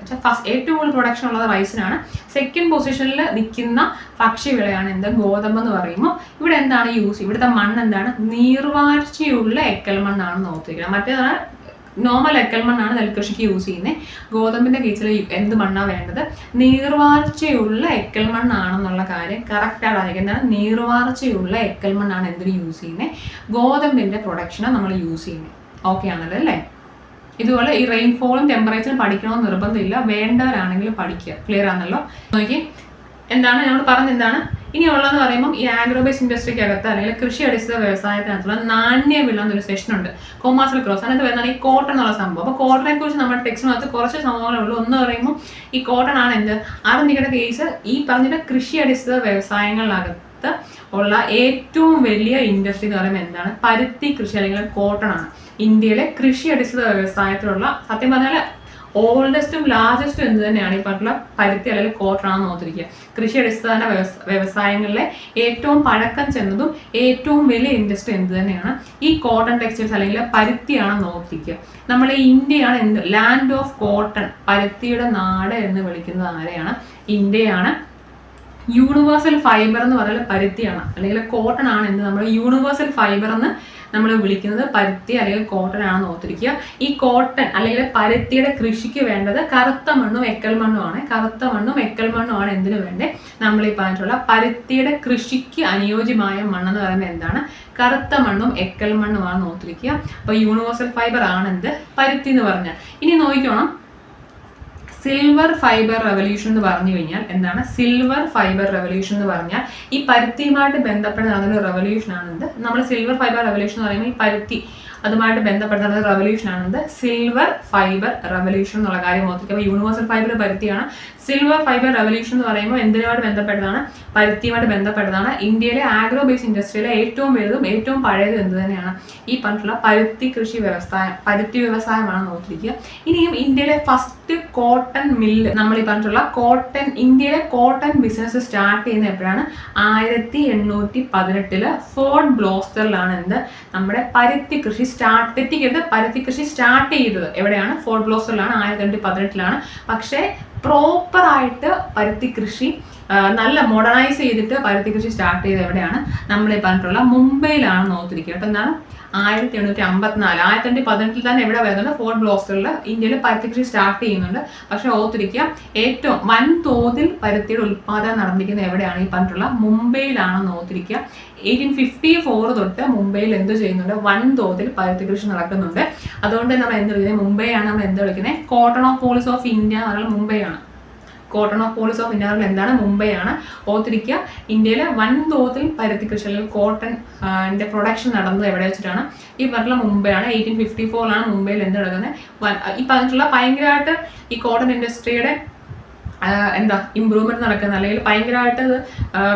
ഏറ്റവും കൂടുതൽ പ്രൊഡക്ഷൻ ഉള്ളത് റൈസിനാണ്. സെക്കൻഡ് പൊസിഷനിൽ നിൽക്കുന്ന ഭക്ഷ്യവിളയാണ് ഗോതമ്പ് എന്ന് പറയുമ്പോൾ. ഇവിടെ എന്താണ് യൂസ്, ഇവിടുത്തെ മണ്ണ് എന്താണ്, നീർവാഴ്ചയുള്ള എക്കൽ മണ്ണാണെന്ന് ഓർത്തിരിക്കണം. മറ്റേതാണ് നോർമൽ എക്കൽ മണ്ണാണ് നെൽകൃഷിക്ക് യൂസ് ചെയ്യുന്നത്. ഗോതമ്പിന്റെ കേസിൽ എന്ത് മണ്ണാണ് വേണ്ടത്, നീർവാർച്ചയുള്ള എക്കൽ മണ്ണാണെന്നുള്ള കാര്യം കറക്റ്റാണ് അറിയിക്കുക. എന്താണ് നീർവാർച്ചയുള്ള എക്കൽ മണ്ണാണ് എന്തിന് യൂസ് ചെയ്യുന്നത്, ഗോതമ്പിന്റെ പ്രൊഡക്ഷനാണ് നമ്മൾ യൂസ് ചെയ്യുന്നത്. ഓക്കെ ആണല്ലോ അല്ലേ. ഇതുപോലെ ഈ റെയിൻഫോളും ടെമ്പറേച്ചറും പഠിക്കണമെന്ന് നിർബന്ധമില്ല, വേണ്ടവരാണെങ്കിലും പഠിക്കുക. ക്ലിയർ ആണല്ലോ. നോക്കി എന്താണ് നമ്മൾ പറഞ്ഞത്, എന്താണ് ഇനിയുള്ളതെന്ന് പറയുമ്പോൾ ഈ ആഗ്രോബേസ് ഇൻഡസ്ട്രിക്കകത്ത് അല്ലെങ്കിൽ കൃഷി അടിസ്ഥിത വ്യവസായത്തിനകത്തുള്ള നാണ്യവിള എന്നൊരു സെഷൻ ഉണ്ട്, കൊമേഴ്സ്യൽ ക്രോപ്സ്. അതിനകത്ത് വരുന്നതാണ് ഈ കോട്ടൺ എന്നുള്ള സംഭവം. അപ്പോൾ കോട്ടനെ കുറിച്ച് നമ്മുടെ ടെക്സ്റ്റിനകത്ത് കുറച്ച് സംഭവങ്ങളേ ഉള്ളൂ. ഒന്ന് പറയുമ്പോൾ ഈ കോട്ടൺ ആണ് ആദ്യം കേസ് ഈ പറഞ്ഞിട്ട് കൃഷി അടിസ്ഥിത വ്യവസായങ്ങളിനകത്ത് ഉള്ള ഏറ്റവും വലിയ ഇൻഡസ്ട്രി എന്ന് പറയുമ്പോൾ എന്താണ്, പരുത്തി കൃഷി അല്ലെങ്കിൽ കോട്ടൺ ആണ്. ഇന്ത്യയിലെ കൃഷി അടിസ്ഥിത വ്യവസായത്തിലുള്ള സത്യം പറഞ്ഞാൽ ഓൾഡസ്റ്റും ലാർജസ്റ്റും എന്ത് തന്നെയാണ് ഈ പറഞ്ഞിട്ടുള്ള പരുത്തി അല്ലെങ്കിൽ കോട്ടൺ ആണെന്ന് ഓർത്തിരിക്കുക. കൃഷി അടിസ്ഥാന വ്യവസായങ്ങളിലെ ഏറ്റവും പഴക്കം ചെന്നതും ഏറ്റവും വലിയ ഇൻഡസ്ട്രി എന്ത് തന്നെയാണ്, ഈ കോട്ടൺ ടെക്സ്റ്റൈൽസ് അല്ലെങ്കിൽ പരുത്തിയാണെന്ന് ഓർത്തിരിക്കുക. നമ്മളെ ഇന്ത്യയാണ് ലാൻഡ് ഓഫ് കോട്ടൺ, പരുത്തിയുടെ നാട് എന്ന് വിളിക്കുന്നത് ആരെയാണ്, ഇന്ത്യയാണ്. യൂണിവേഴ്സൽ ഫൈബർ എന്ന് പറയുന്നത് പരുത്തിയാണ്, അല്ലെങ്കിൽ കോട്ടൺ ആണ് എന്ത് നമ്മൾ യൂണിവേഴ്സൽ ഫൈബർ എന്ന് നമ്മൾ വിളിക്കുന്നത് പരുത്തി അല്ലെങ്കിൽ കോട്ടൺ ആണെന്ന് ഓർത്തിരിക്കുക. ഈ കോട്ടൺ അല്ലെങ്കിൽ പരുത്തിയുടെ കൃഷിക്ക് വേണ്ടത് കറുത്ത മണ്ണും എക്കൽ മണ്ണുമാണ്. കറുത്ത മണ്ണും എക്കൽ മണ്ണുമാണ് എന്തിനു വേണ്ടേ? നമ്മൾ ഈ പറഞ്ഞിട്ടുള്ള പരുത്തിയുടെ കൃഷിക്ക് അനുയോജ്യമായ മണ്ണെന്ന് പറയുന്നത് എന്താണ്? കറുത്ത മണ്ണും എക്കൽ മണ്ണുമാണെന്ന് ഓർത്തിരിക്കുക. അപ്പോൾ യൂണിവേഴ്സൽ ഫൈബർ ആണെന്ത്? പരുത്തി എന്ന് പറഞ്ഞാൽ. ഇനി നോക്കിക്കോണം, സിൽവർ ഫൈബർ റെവല്യൂഷൻ എന്ന് പറഞ്ഞു കഴിഞ്ഞാൽ എന്താണ്? സിൽവർ ഫൈബർ റെവല്യൂഷൻ എന്ന് പറഞ്ഞാൽ ഈ പരുത്തിയുമായിട്ട് ബന്ധപ്പെട്ട് നടന്നൊരു റെവല്യൂഷൻ ആണെന്ത്? നമ്മൾ സിൽവർ ഫൈബർ റെവല്യൂഷൻ എന്ന് പറയുമ്പോൾ ഈ പരുത്തി അതുമായിട്ട് ബന്ധപ്പെട്ട് നടന്ന റെവല്യൂഷൻ ആണെന്ത്? സിൽവർ ഫൈബർ റെവല്യൂഷൻ എന്നുള്ള കാര്യം ഓർത്തിരിക്കുക. അപ്പോൾ യൂണിവേഴ്സൽ ഫൈബർ പരുത്തിയാണ്. സിൽവർ ഫൈബർ റെവല്യൂഷൻ എന്ന് പറയുമ്പോൾ എന്തിനുമായിട്ട് ബന്ധപ്പെട്ടതാണ്? പരുത്തിയുമായിട്ട് ബന്ധപ്പെട്ടതാണ്. ഇന്ത്യയിലെ ആഗ്രോ ബേസ് ഇൻഡസ്ട്രിയിലെ ഏറ്റവും വലുതും ഏറ്റവും പഴയതും എന്ത് തന്നെയാണ്? ഈ പറഞ്ഞിട്ടുള്ള പരുത്തി കൃഷി വ്യവസായം, പരുത്തി വ്യവസായമാണ് നോക്കിയിരിക്കുക. ഇനിയും ഇന്ത്യയിലെ ഫസ്റ്റ് കോട്ടൺ മില്ല്, നമ്മൾ ഈ പറഞ്ഞിട്ടുള്ള കോട്ടൺ, ഇന്ത്യയിലെ കോട്ടൺ ബിസിനസ് സ്റ്റാർട്ട് ചെയ്യുന്ന എപ്പോഴാണ്? 1818 ഫോർട്ട് ബ്ലോസ്റ്ററിലാണ് എന്ത്? നമ്മുടെ പരുത്തി കൃഷി പരുത്തി കൃഷി സ്റ്റാർട്ട് ചെയ്തത് എവിടെയാണ്? ഫോർട്ട് ബ്ലോസ്റ്ററിലാണ്, 1818. പക്ഷേ പ്രോപ്പർ ആയിട്ട് പരുത്തി കൃഷി നല്ല മോഡേണൈസ് ചെയ്തിട്ട് പരുത്തി കൃഷി സ്റ്റാർട്ട് ചെയ്ത് എവിടെയാണ്? നമ്മൾ ഈ പറഞ്ഞിട്ടുള്ള മുംബൈയിലാണെന്ന് ഓർത്തിരിക്കുക കേട്ടോ. എന്താണ്? 1854 1818 തന്നെ എവിടെ വരുന്നുണ്ട്? ഫോർട്ട് ബ്ലോസ്റ്ററിൽ ഇന്ത്യയിൽ പരുത്തി കൃഷി സ്റ്റാർട്ട് ചെയ്യുന്നുണ്ട്. പക്ഷെ ഓർത്തിരിക്കുക, ഏറ്റവും വൻതോതിൽ പരുത്തിയുടെ ഉൽപ്പാദനം നടന്നിരിക്കുന്നത് എവിടെയാണ്? ഈ പറഞ്ഞിട്ടുള്ള മുംബൈയിലാണെന്ന് ഓർത്തിരിക്കുക. 1854 തൊട്ട് മുംബൈയിൽ എന്ത് ചെയ്യുന്നുണ്ട്? വൻതോതിൽ പരുത്തി കൃഷി നടക്കുന്നുണ്ട്. അതുകൊണ്ട് നമ്മൾ എന്ത് വിളിക്കുന്നത്? മുംബൈയാണ് നമ്മൾ എന്ത് വിളിക്കുന്നത്? Cottonopolis of India എന്ന് പറഞ്ഞാൽ മുംബൈയാണ്. Cottonopolis of India എന്താണ്? മുംബൈയാണ്. ഓർത്തിരിക്കുക, ഇന്ത്യയിലെ വൻതോതിൽ പരുത്തി കൃഷി അല്ലെങ്കിൽ കോട്ടൺ പ്രൊഡക്ഷൻ നടന്നത് എവിടെ വെച്ചിട്ടാണ്? ഈ പറഞ്ഞിട്ടുള്ള മുംബൈയാണ്. 1854 മുംബൈയിൽ എന്ത് നടക്കുന്നത്? ഈ പറഞ്ഞിട്ടുള്ള ഭയങ്കരമായിട്ട് ഈ കോട്ടൺ ഇൻഡസ്ട്രിയുടെ ഇമ്പ്രൂവ്മെന്റ് നടക്കുന്നത്, അല്ലെങ്കിൽ ഭയങ്കരമായിട്ട്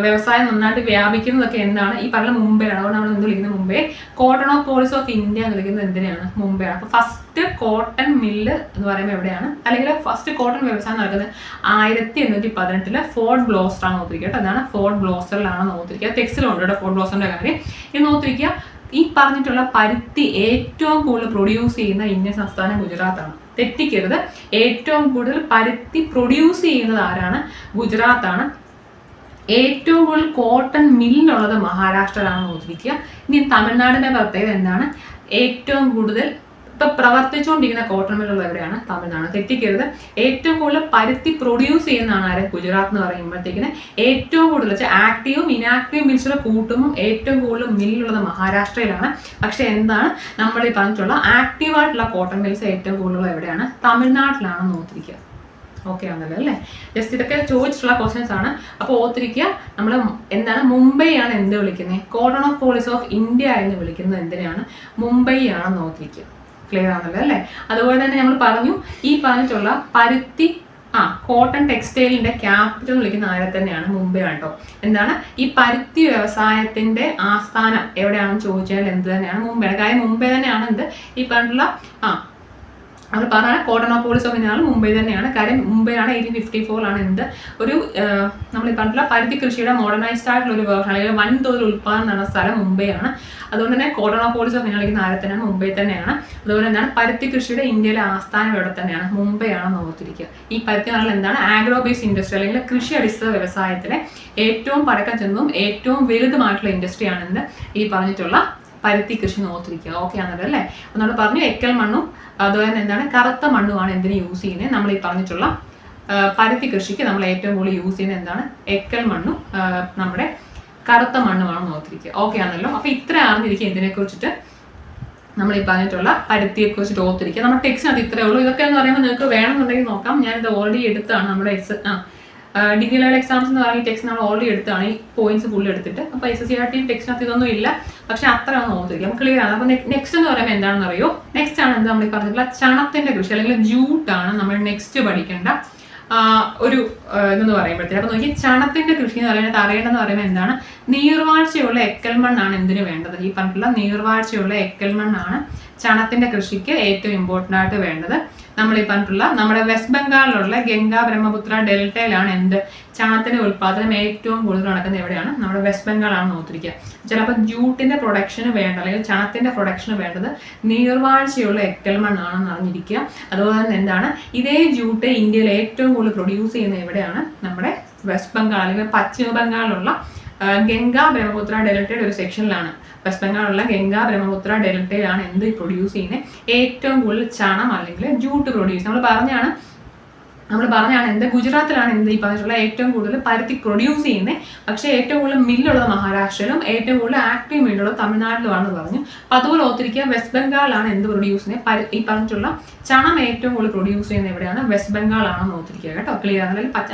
വ്യവസായം നന്നായിട്ട് വ്യാപിക്കുന്നതൊക്കെ എന്താണ്? ഈ പറഞ്ഞ മുംബൈയാണ്. അതുകൊണ്ട് നമ്മൾ എന്ത് വിളിക്കുന്നത്? Mumbai. Cotton of polis of India എന്ന് വിളിക്കുന്നത് എന്തിനാണ്? മുംബൈയാണ്. അപ്പോൾ ഫസ്റ്റ് കോട്ടൺ മില്ല് എന്ന് പറയുമ്പോൾ എവിടെയാണ്? അല്ലെങ്കിൽ ഫസ്റ്റ് കോട്ടൺ വ്യവസായം നടക്കുന്നത് 1818 ഫോർട്ട് ബ്ലോസ്റ്റർ ആണ് നോക്കിയിരിക്കുക. എന്താണ്? ഫോർട്ട് ബ്ലോസ്റ്ററിലാണ് നോക്കിയിരിക്കുക. ടെക്സ്റ്റിലുണ്ട് കേട്ടോ ഫോർട്ട് ബ്ലോസ്റ്ററിന്റെ കാര്യം. ഇത് നോക്കിയിരിക്കുക, ഈ പറഞ്ഞിട്ടുള്ള പരുത്തി ഏറ്റവും കൂടുതൽ പ്രൊഡ്യൂസ് ചെയ്യുന്ന ഇന്ത്യൻ സംസ്ഥാനം ഗുജറാത്താണ്. തെറ്റിക്കരുത്. ഏറ്റവും കൂടുതൽ പരുത്തി പ്രൊഡ്യൂസ് ചെയ്യുന്നത് ആരാണ്? ഗുജറാത്താണ്. ഏറ്റവും കൂടുതൽ കോട്ടൺ മില്ലുള്ളത് മഹാരാഷ്ട്രയിലാണെന്ന് ഓർത്തിരിക്കുക. ഇനി തമിഴ്നാടിന്റെ പ്രത്യേകത എന്താണ്? ഏറ്റവും കൂടുതൽ ഇപ്പൊ പ്രവർത്തിച്ചുകൊണ്ടിരിക്കുന്ന കോട്ടൺ മില്ലുള്ളത് എവിടെയാണ്? തമിഴ്നാട്. തെറ്റിക്കരുത്. ഏറ്റവും കൂടുതൽ പരുത്തി പ്രൊഡ്യൂസ് ചെയ്യുന്നതാണ് ആര്? ഗുജറാത്ത് എന്ന് പറയുമ്പോഴത്തേക്കിന് ഏറ്റവും കൂടുതൽ വെച്ചാൽ ആക്റ്റീവും ഇനാക്റ്റീവ് മിൽസിലെ കൂട്ടുമ്പോൾ ഏറ്റവും കൂടുതൽ മില്ലുള്ളത് മഹാരാഷ്ട്രയിലാണ്. പക്ഷെ എന്താണ്? നമ്മൾ ഈ പറഞ്ഞിട്ടുള്ള ആക്റ്റീവായിട്ടുള്ള കോട്ടൺ മിൽസ് ഏറ്റവും കൂടുതൽ എവിടെയാണ്? തമിഴ്നാട്ടിലാണെന്ന് ഓർത്തിരിക്കുക. ഓക്കെ ആണല്ലോ അല്ലേ? ജസ്റ്റ് ഇതൊക്കെ ചോദിച്ചിട്ടുള്ള ക്വസ്റ്റ്യൻസ് ആണ്. അപ്പോൾ ഓർത്തിരിക്കുക, നമ്മൾ എന്താണ്? മുംബൈ ആണ് എന്ത് വിളിക്കുന്നത്? Cottonopolis of India എന്ന് വിളിക്കുന്നത് എന്തിനാണ്? മുംബൈ ആണെന്ന് ഓർത്തിരിക്കുക. ക്ലിയർ ആണല്ലോ അല്ലേ? അതുപോലെ തന്നെ നമ്മൾ പറഞ്ഞു, ഈ പറഞ്ഞിട്ടുള്ള പരുത്തി കോട്ടൺ ടെക്സ്റ്റൈലിന്റെ ക്യാപിറ്റൽ എന്ന് വിളിക്കുന്ന ആരെ തന്നെയാണ്? മുംബൈ ആണ് കേട്ടോ. എന്താണ്? ഈ പരുത്തി വ്യവസായത്തിന്റെ ആസ്ഥാനം എവിടെയാണെന്ന് ചോദിച്ചാൽ എന്ത് തന്നെയാണ്? മുംബൈയാണ്. കാര്യം മുംബൈ തന്നെയാണ് എന്ത് ഈ പറഞ്ഞിട്ടുള്ള അവർ പറഞ്ഞാൽ cotton of polis of India Mumbai തന്നെയാണ്. കാര്യം മുംബൈയാണ് 1854 എന്ത് ഒരു നമ്മൾ ഈ പറഞ്ഞിട്ടുള്ള പരുത്തി കൃഷിയുടെ മോഡേണൈസ്ഡ് ആയിട്ടുള്ള ഒരു വേർഷൻ അല്ലെങ്കിൽ വൻതോതിൽ ഉൽപ്പാദനം നടന്ന സ്ഥലം മുംബൈയാണ്. അതുകൊണ്ട് തന്നെ cotton of polis of India വിളിക്കുന്ന ആരെ തന്നെയാണ്? മുംബൈ തന്നെയാണ്. അതുപോലെ എന്താണ്? പരുത്തി കൃഷിയുടെ ഇന്ത്യയിലെ ആസ്ഥാനം എവിടെ തന്നെയാണ്? മുംബൈ ആണെന്ന് ഓർത്തിരിക്കുക. ഈ പരുത്തി പറഞ്ഞാൽ എന്താണ്? ആഗ്രോ ബേസ് ഇൻഡസ്ട്രി അല്ലെങ്കിൽ കൃഷി അടിസ്ഥാന വ്യവസായത്തിലെ ഏറ്റവും പഴക്കം ചെന്നതും ഏറ്റവും വലുതുമായിട്ടുള്ള ഇൻഡസ്ട്രിയാണ് എന്ത്? ഈ പറഞ്ഞിട്ടുള്ള പരുത്തി കൃഷി ഓർത്തിരിക്കുക. ഓക്കെ ആണല്ലോ അല്ലേ? അപ്പോൾ നമ്മൾ പറഞ്ഞു എക്കൽ മണ്ണും അതുപോലെ തന്നെ എന്താണ്? കറുത്ത മണ്ണുമാണ് എന്തിന് യൂസ് ചെയ്യുന്നത്? നമ്മൾ ഈ പറഞ്ഞിട്ടുള്ള പരുത്തി കൃഷിക്ക് നമ്മൾ ഏറ്റവും കൂടുതൽ യൂസ് ചെയ്യുന്നത് എന്താണ്? എക്കൽ മണ്ണും നമ്മുടെ കറുത്ത മണ്ണുമാണെന്ന് ഓർത്തിരിക്കുക. ഓക്കെ ആണല്ലോ? അപ്പോൾ ഇത്ര അറിഞ്ഞിരിക്കുക ഇതിനെ കുറിച്ചിട്ട്, നമ്മൾ ഈ പറഞ്ഞിട്ടുള്ള പരുത്തിയെ കുറിച്ചിട്ട് ഓർത്തിരിക്കുക. നമ്മുടെ ടെക്സ്റ്റിനകത്ത് ഇത്രയേ ഉള്ളൂ. ഇതൊക്കെ എന്ന് പറയുമ്പോൾ നിങ്ങൾക്ക് വേണമെന്നുണ്ടെങ്കിൽ നോക്കാം. ഞാനിത് ഓൾറെഡി എടുത്താണ്. നമ്മുടെ ഡിഗ്രി ലെവൽ എക്സാംസ് എന്ന് പറയുന്ന ടെക്സ്റ്റ് നമ്മൾ ഓൾറെഡി എടുത്താണ്. ഈ പോയിന്റ്സ് ഫുള്ള് എടുത്തിട്ട്. അപ്പോൾ SSCRT ടെക്സ്റ്റിനകത്ത് ഇതൊന്നും ഇല്ല. പക്ഷെ അത്ര ഒന്ന് ഓർത്തിരിക്കാം. ക്ലിയർ ആണ്. അപ്പോൾ നെക്സ്റ്റ് എന്ന് പറയുമ്പോൾ എന്താണെന്ന് അറിയോ? നെക്സ്റ്റ് ആണ് എന്താ നമ്മൾ പറഞ്ഞിട്ടുള്ള ചണത്തിന്റെ കൃഷി അല്ലെങ്കിൽ ജൂട്ടാണ് നമ്മൾ നെക്സ്റ്റ് പഠിക്കേണ്ട ഒരു ഇതെന്ന് പറയുമ്പോഴത്തേക്ക്. അപ്പോൾ നോക്കി, ചണത്തിന്റെ കൃഷി എന്ന് പറയുന്നത് അറിയേണ്ടതെന്ന് പറയുമ്പോൾ എന്താണ്? നീർവാഴ്ചയുള്ള എക്കൽ മണ്ണാണ് എന്തിനു വേണ്ടത്? ഈ പറഞ്ഞിട്ടുള്ള നീർവാഴ്ചയുള്ള എക്കൽ മണ്ണാണ് ചണത്തിന്റെ കൃഷിക്ക് ഏറ്റവും ഇമ്പോർട്ടൻ്റ് ആയിട്ട് വേണ്ടത്. നമ്മൾ ഈ പറഞ്ഞിട്ടുള്ള നമ്മുടെ വെസ്റ്റ് ബംഗാളിലുള്ള ഗംഗാ ബ്രഹ്മപുത്ര ഡെൽറ്റയിലാണ് എന്ത്? ചണത്തിന്റെ ഉൽപ്പാദനം ഏറ്റവും കൂടുതൽ നടക്കുന്നത് എവിടെയാണ്? നമ്മുടെ വെസ്റ്റ് ബംഗാളാണെന്ന് ഓർത്തിരിക്കുക. ചിലപ്പോൾ ജൂട്ടിന്റെ പ്രൊഡക്ഷന് വേണ്ട അല്ലെങ്കിൽ ചണത്തിന്റെ പ്രൊഡക്ഷന് വേണ്ടത് നീർവാഴ്ചയുള്ള എക്കൽ മണ്ണാണെന്ന് അറിഞ്ഞിരിക്കുക. അതുപോലെ തന്നെ എന്താണ്? ഇതേ ജൂട്ട് ഇന്ത്യയിൽ ഏറ്റവും കൂടുതൽ പ്രൊഡ്യൂസ് ചെയ്യുന്നത് എവിടെയാണ്? നമ്മുടെ വെസ്റ്റ് ബംഗാൾ അല്ലെങ്കിൽ പശ്ചിമ ബംഗാളിലുള്ള ഗംഗ ബ്രഹ്മപുത്ര ഡെൽറ്റയുടെ ഒരു സെക്ഷനിലാണ്. വെസ്റ്റ് ബംഗാളിലുള്ള ഗംഗ ബ്രഹ്മപുത്ര ഡെൽറ്റയിലാണ് എന്ത് പ്രൊഡ്യൂസ് ചെയ്യുന്നത്, ഏറ്റവും കൂടുതൽ ചണം അല്ലെങ്കിൽ ജൂട്ട് പ്രൊഡ്യൂസ്. നമ്മൾ പറഞ്ഞാണ് എന്ത് ഗുജറാത്തിലാണ് എന്ത് ഈ പറഞ്ഞിട്ടുള്ള ഏറ്റവും കൂടുതൽ പരുത്തി പ്രൊഡ്യൂസ് ചെയ്യുന്നത്. പക്ഷേ ഏറ്റവും കൂടുതൽ മില്ലുള്ളത് മഹാരാഷ്ട്രയിലും ഏറ്റവും കൂടുതൽ ആക്റ്റീവ് മില്ലുള്ളത് തമിഴ്നാട്ടിലുമാണെന്ന് പറഞ്ഞു. അപ്പോൾ അതുപോലെ ഓർത്തിരിക്കുക, വെസ്റ്റ് ബംഗാളാണ് എന്ത് പ്രൊഡ്യൂസ് ചെയ്യുന്നത്, ഈ പറഞ്ഞിട്ടുള്ള ചണം ഏറ്റവും കൂടുതൽ പ്രൊഡ്യൂസ് ചെയ്യുന്നത് എവിടെയാണ്, വെസ്റ്റ് ബംഗാളാണെന്ന് ഓർത്തിരിക്കുക കേട്ടോ. ക്ലിയർ ആണെങ്കിൽ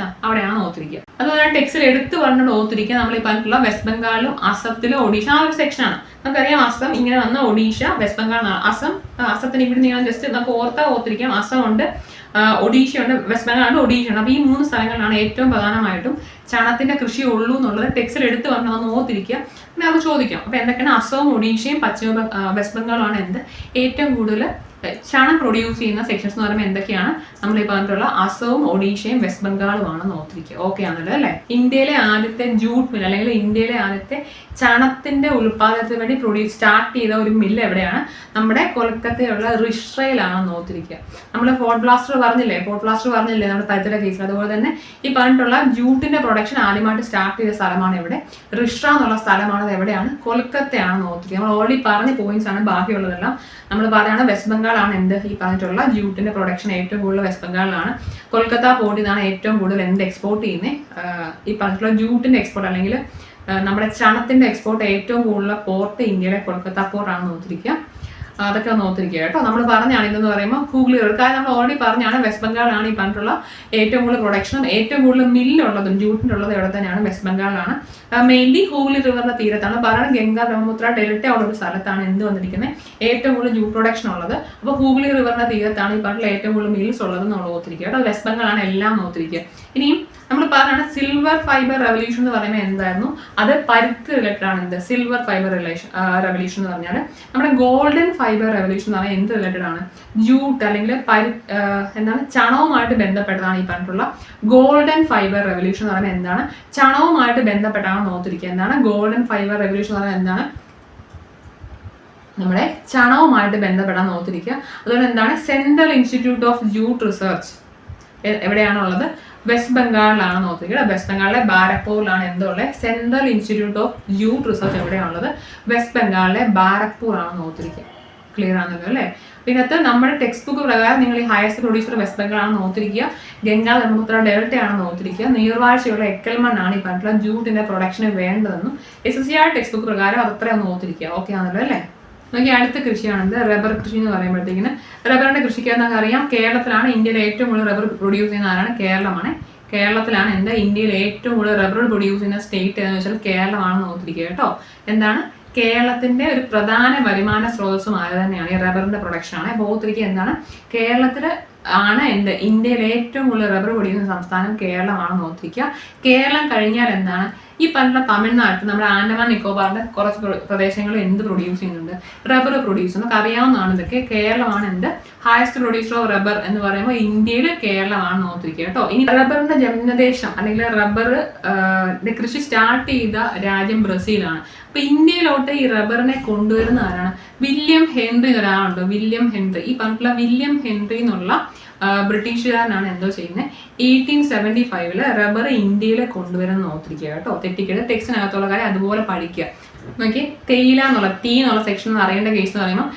അവിടെയാണെന്ന് ഓർത്തിരിക്കുക. അതുപോലെ ടെക്സ്റ്റിൽ എടുത്ത് പറഞ്ഞിട്ട് ഓർത്തിരിക്കുക, നമ്മൾ ഈ പറഞ്ഞിട്ടുള്ള വെസ്റ്റ് ബംഗാളിലും അസത്തിലും ഒഡീഷ ആ ഒരു സെക്ഷനാണ്. നമുക്കറിയാം അസം ഇങ്ങനെ വന്ന ഒഡീഷ, വെസ്റ്റ് ബംഗാൾ, അസത്തിന് ഇവിടെ നിങ്ങൾ ജസ്റ്റ് നമുക്ക് ഓർത്തിരിക്കാം. അസം ഉണ്ട്, ഒഡീഷയുണ്ട്, വെസ്റ്റ് ബംഗാളുണ്ട്, ഒഡീഷയുണ്ട്. അപ്പോൾ ഈ 3 സ്ഥലങ്ങളിലാണ് ഏറ്റവും പ്രധാനമായിട്ടും ചണത്തിന്റെ കൃഷി ഉള്ളൂ എന്നുള്ളത് ടെക്സ്റ്റിൽ എടുത്ത് പറഞ്ഞാൽ ഒന്ന് ഓർത്തിരിക്കുക. പിന്നെ അത് ചോദിക്കാം. അപ്പോൾ എന്തൊക്കെയാണ് അസവും ഒഡീഷയും വെസ്റ്റ് ബംഗാളുമാണ് എന്ത് ഏറ്റവും കൂടുതൽ ചണം പ്രൊഡ്യൂസ് ചെയ്യുന്ന സെക്ഷൻസ് എന്ന് പറയുമ്പോൾ എന്തൊക്കെയാണ്, നമ്മൾ ഈ പറഞ്ഞിട്ടുള്ള അസവും ഒഡീഷയും വെസ്റ്റ് ബംഗാളുമാണെന്ന് ഓർത്തിരിക്കുക. ഓക്കെ ആണല്ലോ അല്ലേ. ഇന്ത്യയിലെ ആദ്യത്തെ ജൂട്ട് മിൽ അല്ലെങ്കിൽ ഇന്ത്യയിലെ ആദ്യത്തെ ചണത്തിന്റെ ഉൽപാദനത്തിന് വേണ്ടി സ്റ്റാർട്ട് ചെയ്ത ഒരു മില്ല് എവിടെയാണ്, നമ്മുടെ കൊൽക്കത്തയിലുള്ള റിഷ്റയിലാണെന്ന് ഓർത്തിരിക്കുക. നമ്മൾ ഫോർട്ട് ബ്ലാസ്റ്റർ പറഞ്ഞില്ലേ നമ്മുടെ തരത്തിലെ കേസിൽ. അതുപോലെ തന്നെ ഈ പറഞ്ഞിട്ടുള്ള ജൂട്ടിന്റെ പ്രൊഡക്ഷൻ ആദ്യമായിട്ട് സ്റ്റാർട്ട് ചെയ്ത സ്ഥലമാണ് എവിടെ, റിഷ്റ എന്നുള്ള സ്ഥലമാണ്. എവിടെയാണ്, കൊൽക്കത്തയാണെന്ന് ഓർത്തിരിക്കുക. നമ്മൾ ഓൾറെഡി പറഞ്ഞ പോയിന്റ്സ് ആണ്, ബാക്കിയുള്ളതെല്ലാം നമ്മൾ പറയുകയാണ് വെസ്റ്റ് ബംഗാളാണ് എന്ത് ഈ പറഞ്ഞിട്ടുള്ള ജൂട്ടിന്റെ പ്രൊഡക്ഷൻ ഏറ്റവും കൂടുതൽ വെസ്റ്റ് ബംഗാളിലാണ്. കൊൽക്കത്ത പോർട്ടിൽ നിന്നാണ് ഏറ്റവും കൂടുതൽ എന്ത് എക്സ്പോർട്ട് ചെയ്യുന്നത്, ഈ പറഞ്ഞിട്ടുള്ള ജൂട്ടിന്റെ എക്സ്പോർട്ട് അല്ലെങ്കിൽ നമ്മുടെ ചണത്തിന്റെ എക്സ്പോർട്ട് ഏറ്റവും കൂടുതൽ പോർട്ട് ഇന്ത്യയിലെ കൊൽക്കത്ത പോർട്ടാണെന്ന് ഓർത്തിരിക്കുക. അതൊക്കെ ഒന്ന് ഓർത്തിരിക്കുക കേട്ടോ. നമ്മൾ പറഞ്ഞാണ് ഇതെന്ന് പറയുമ്പോൾ ഗൂഗിൾ ചെയ്ത്, കാരണം നമ്മൾ ഓൾറെഡി പറഞ്ഞാണ് വെസ്റ്റ് ബംഗാളാണ് ഈ പറഞ്ഞിട്ടുള്ള ഏറ്റവും കൂടുതൽ പ്രൊഡക്ഷനും ഏറ്റവും കൂടുതൽ മില്ലുള്ളതും ജൂട്ടിനുള്ളത് എവിടെ തന്നെയാണ്, വെസ്റ്റ് ബംഗാളിലാണ്. മെയിൻലി ഹൂഗ്ലി റിവറിന്റെ തീരത്താണ്. പറയുന്നത് ഗംഗ ബ്രഹ്മപുത്ര ഡെൽറ്റ ഉള്ള ഒരു സ്ഥലത്താണ് എന്ത് വന്നിരിക്കുന്നത്, ഏറ്റവും കൂടുതൽ ജൂട്ട് പ്രൊഡക്ഷൻ ഉള്ളത്. അപ്പോൾ ഹൂഗ്ലി റിവറിന്റെ തീരത്താണ് ഈ പറഞ്ഞിട്ടുള്ള ഏറ്റവും കൂടുതൽ മിൽസ് ഉള്ളത് നമ്മൾ ഓർത്തിരിക്കുക കേട്ടോ. വെസ്റ്റ് ബംഗാളാണ് എല്ലാം ഓർത്തിരിക്കുക. ഇനിയും നമ്മൾ പറയുന്നത് സിൽവർ ഫൈബർ റെവല്യൂഷൻ എന്ന് പറയുമ്പോൾ എന്തായിരുന്നു, അത് പരുത്തി റിലേറ്റഡ് ആണ്. എന്ത് സിൽവർ ഫൈബർ റെവല്യൂഷൻ എന്ന് പറഞ്ഞാൽ നമ്മുടെ ഗോൾഡൻ ഫൈബർ റെവല്യൂഷൻ എന്ന് പറഞ്ഞാൽ എന്ത് റിലേറ്റഡ് ആണ്, ജൂട്ട് അല്ലെങ്കിൽ എന്താണ് ചണവുമായിട്ട് ബന്ധപ്പെട്ടതാണ്. ഈ പറഞ്ഞിട്ടുള്ള ഗോൾഡൻ ഫൈബർ റെവല്യൂഷൻ എന്ന് പറയുന്നത് എന്താണ്, ചണവുമായിട്ട് ബന്ധപ്പെട്ടാണ് ഓർത്തിരിക്കുക. എന്താണ് ഗോൾഡൻ ഫൈബർ റെവല്യൂഷൻ എന്ന് പറയുന്നത് എന്താണ്, നമ്മുടെ ചണവുമായിട്ട് ബന്ധപ്പെടാൻ ഓർത്തിരിക്കുക. അതുപോലെ എന്താണ് central institute of jute research എവിടെയാണുള്ളത്, വെസ്റ്റ് ബംഗാളിലാണ് നോക്കിയത്. വെസ്റ്റ് ബംഗാളിലെ ബാരക്പൂരിലാണ് എന്തുള്ളത്, central institute of jute research എവിടെയാണുള്ളത്, വെസ്റ്റ് ബംഗാളിലെ ബാരക്പൂർ ആണ് നോക്കിയിരിക്കുക. ക്ലിയർ ആണല്ലോ അല്ലേ. ഇതിനകത്ത് നമ്മുടെ ടെക്സ്റ്റ് ബുക്ക് പ്രകാരം നിങ്ങൾ ഈ ഹയസ്റ്റ് പ്രൊഡ്യൂസർ വെസ്റ്റ് ബംഗാളാണ് നോക്കിയിരിക്കുക, ഗംഗാ ബ്രഹ്മപുത്ര ഡെൽറ്റയാണ് നോക്കിയിരിക്കുക. നീർവാഴ്ചയുള്ള എക്കൽമൺ ആണ് ഈ പറഞ്ഞിട്ടുള്ള ജൂട്ടിന്റെ പ്രൊഡക്ഷന് വേണ്ടതെന്നും SSCR ടെക്സ്റ്റ് ബുക്ക് പ്രകാരം അത്രയൊന്ന് നോക്കിയിരിക്കുക. ഓക്കെ ആണല്ലോ അല്ലേ. നോക്കി അടുത്ത കൃഷിയാണെന്ത് റബ്ബർ കൃഷി എന്ന് പറയുമ്പോഴത്തേക്കിന് റബ്ബറിന്റെ കൃഷിക്ക് നമുക്ക് അറിയാം കേരളത്തിലാണ് ഇന്ത്യയിലെ ഏറ്റവും കൂടുതൽ റബ്ബർ പ്രൊഡ്യൂസ് ചെയ്യുന്ന ആരാണ്, കേരളമാണ്. കേരളത്തിലാണ് ഇന്ത്യയിൽ ഏറ്റവും കൂടുതൽ റബ്ബർ പ്രൊഡ്യൂസ് ചെയ്യുന്ന സ്റ്റേറ്റ് എന്ന് വെച്ചാൽ കേരളമാണെന്ന് ഓർത്തിരിക്കുക കേട്ടോ. എന്താണ് കേരളത്തിന്റെ ഒരു പ്രധാന വരുമാന സ്രോതസ്സും ആയത് തന്നെയാണ് ഈ റബ്ബറിന്റെ പ്രൊഡക്ഷൻ ആണ്. അപ്പോൾ ഓർത്തിരിക്കുക എന്താണ് കേരളത്തിൽ ആണ് ഇന്ത്യയിലെ ഏറ്റവും കൂടുതൽ റബ്ബർ പ്രൊഡ്യൂസ് ചെയ്യുന്ന സംസ്ഥാനം കേരളമാണെന്ന് ഓർത്തിരിക്കുക. കേരളം കഴിഞ്ഞാൽ എന്താണ് ഈ പറഞ്ഞ തമിഴ്നാട്ടിൽ നമ്മുടെ ആൻഡമാൻ നിക്കോബാറിന്റെ കുറച്ച് പ്രദേശങ്ങൾ എന്ത് പ്രൊഡ്യൂസ് ചെയ്യുന്നുണ്ട്, റബ്ബർ പ്രൊഡ്യൂസ് നമുക്ക് അറിയാവുന്നതാണ്. ഇതൊക്കെ കേരളമാണ് ഹയസ്റ്റ് പ്രൊഡ്യൂസർ ഓഫ് റബ്ബർ എന്ന് പറയുമ്പോൾ ഇന്ത്യയിൽ കേരളമാണെന്ന് ഓർത്തിരിക്കുക കേട്ടോ. ഇനി റബ്ബറിന്റെ ജന്മദേശം അല്ലെങ്കിൽ റബ്ബർ കൃഷി സ്റ്റാർട്ട് ചെയ്ത രാജ്യം ബ്രസീലാണ്. അപ്പൊ ഇന്ത്യയിലോട്ട് ഈ റബ്ബറിനെ കൊണ്ടുവരുന്ന ആരാണ്, വില്യം ഹെൻറി ഒരാളുണ്ട്. വില്യം ഹെൻറി ഈ പറഞ്ഞിട്ടുള്ള വില്യം ഹെൻറി എന്നുള്ള ബ്രിട്ടീഷുകാരനാണ് എന്തോ ചെയ്യുന്നത് 1875 റബ്ബർ ഇന്ത്യയിൽ കൊണ്ടുവരുന്ന ഓർത്തിരിക്കുക കേട്ടോ. തെറ്റിക്കരുത്, ടെക്സ്റ്റിനകത്തുള്ള കാര്യം അതുപോലെ പഠിക്കുക. നോക്കി തേയില എന്നുള്ള ടീ എന്നുള്ള സെക്ഷൻ അറിയേണ്ട കേസ് എന്ന് പറയുമ്പോൾ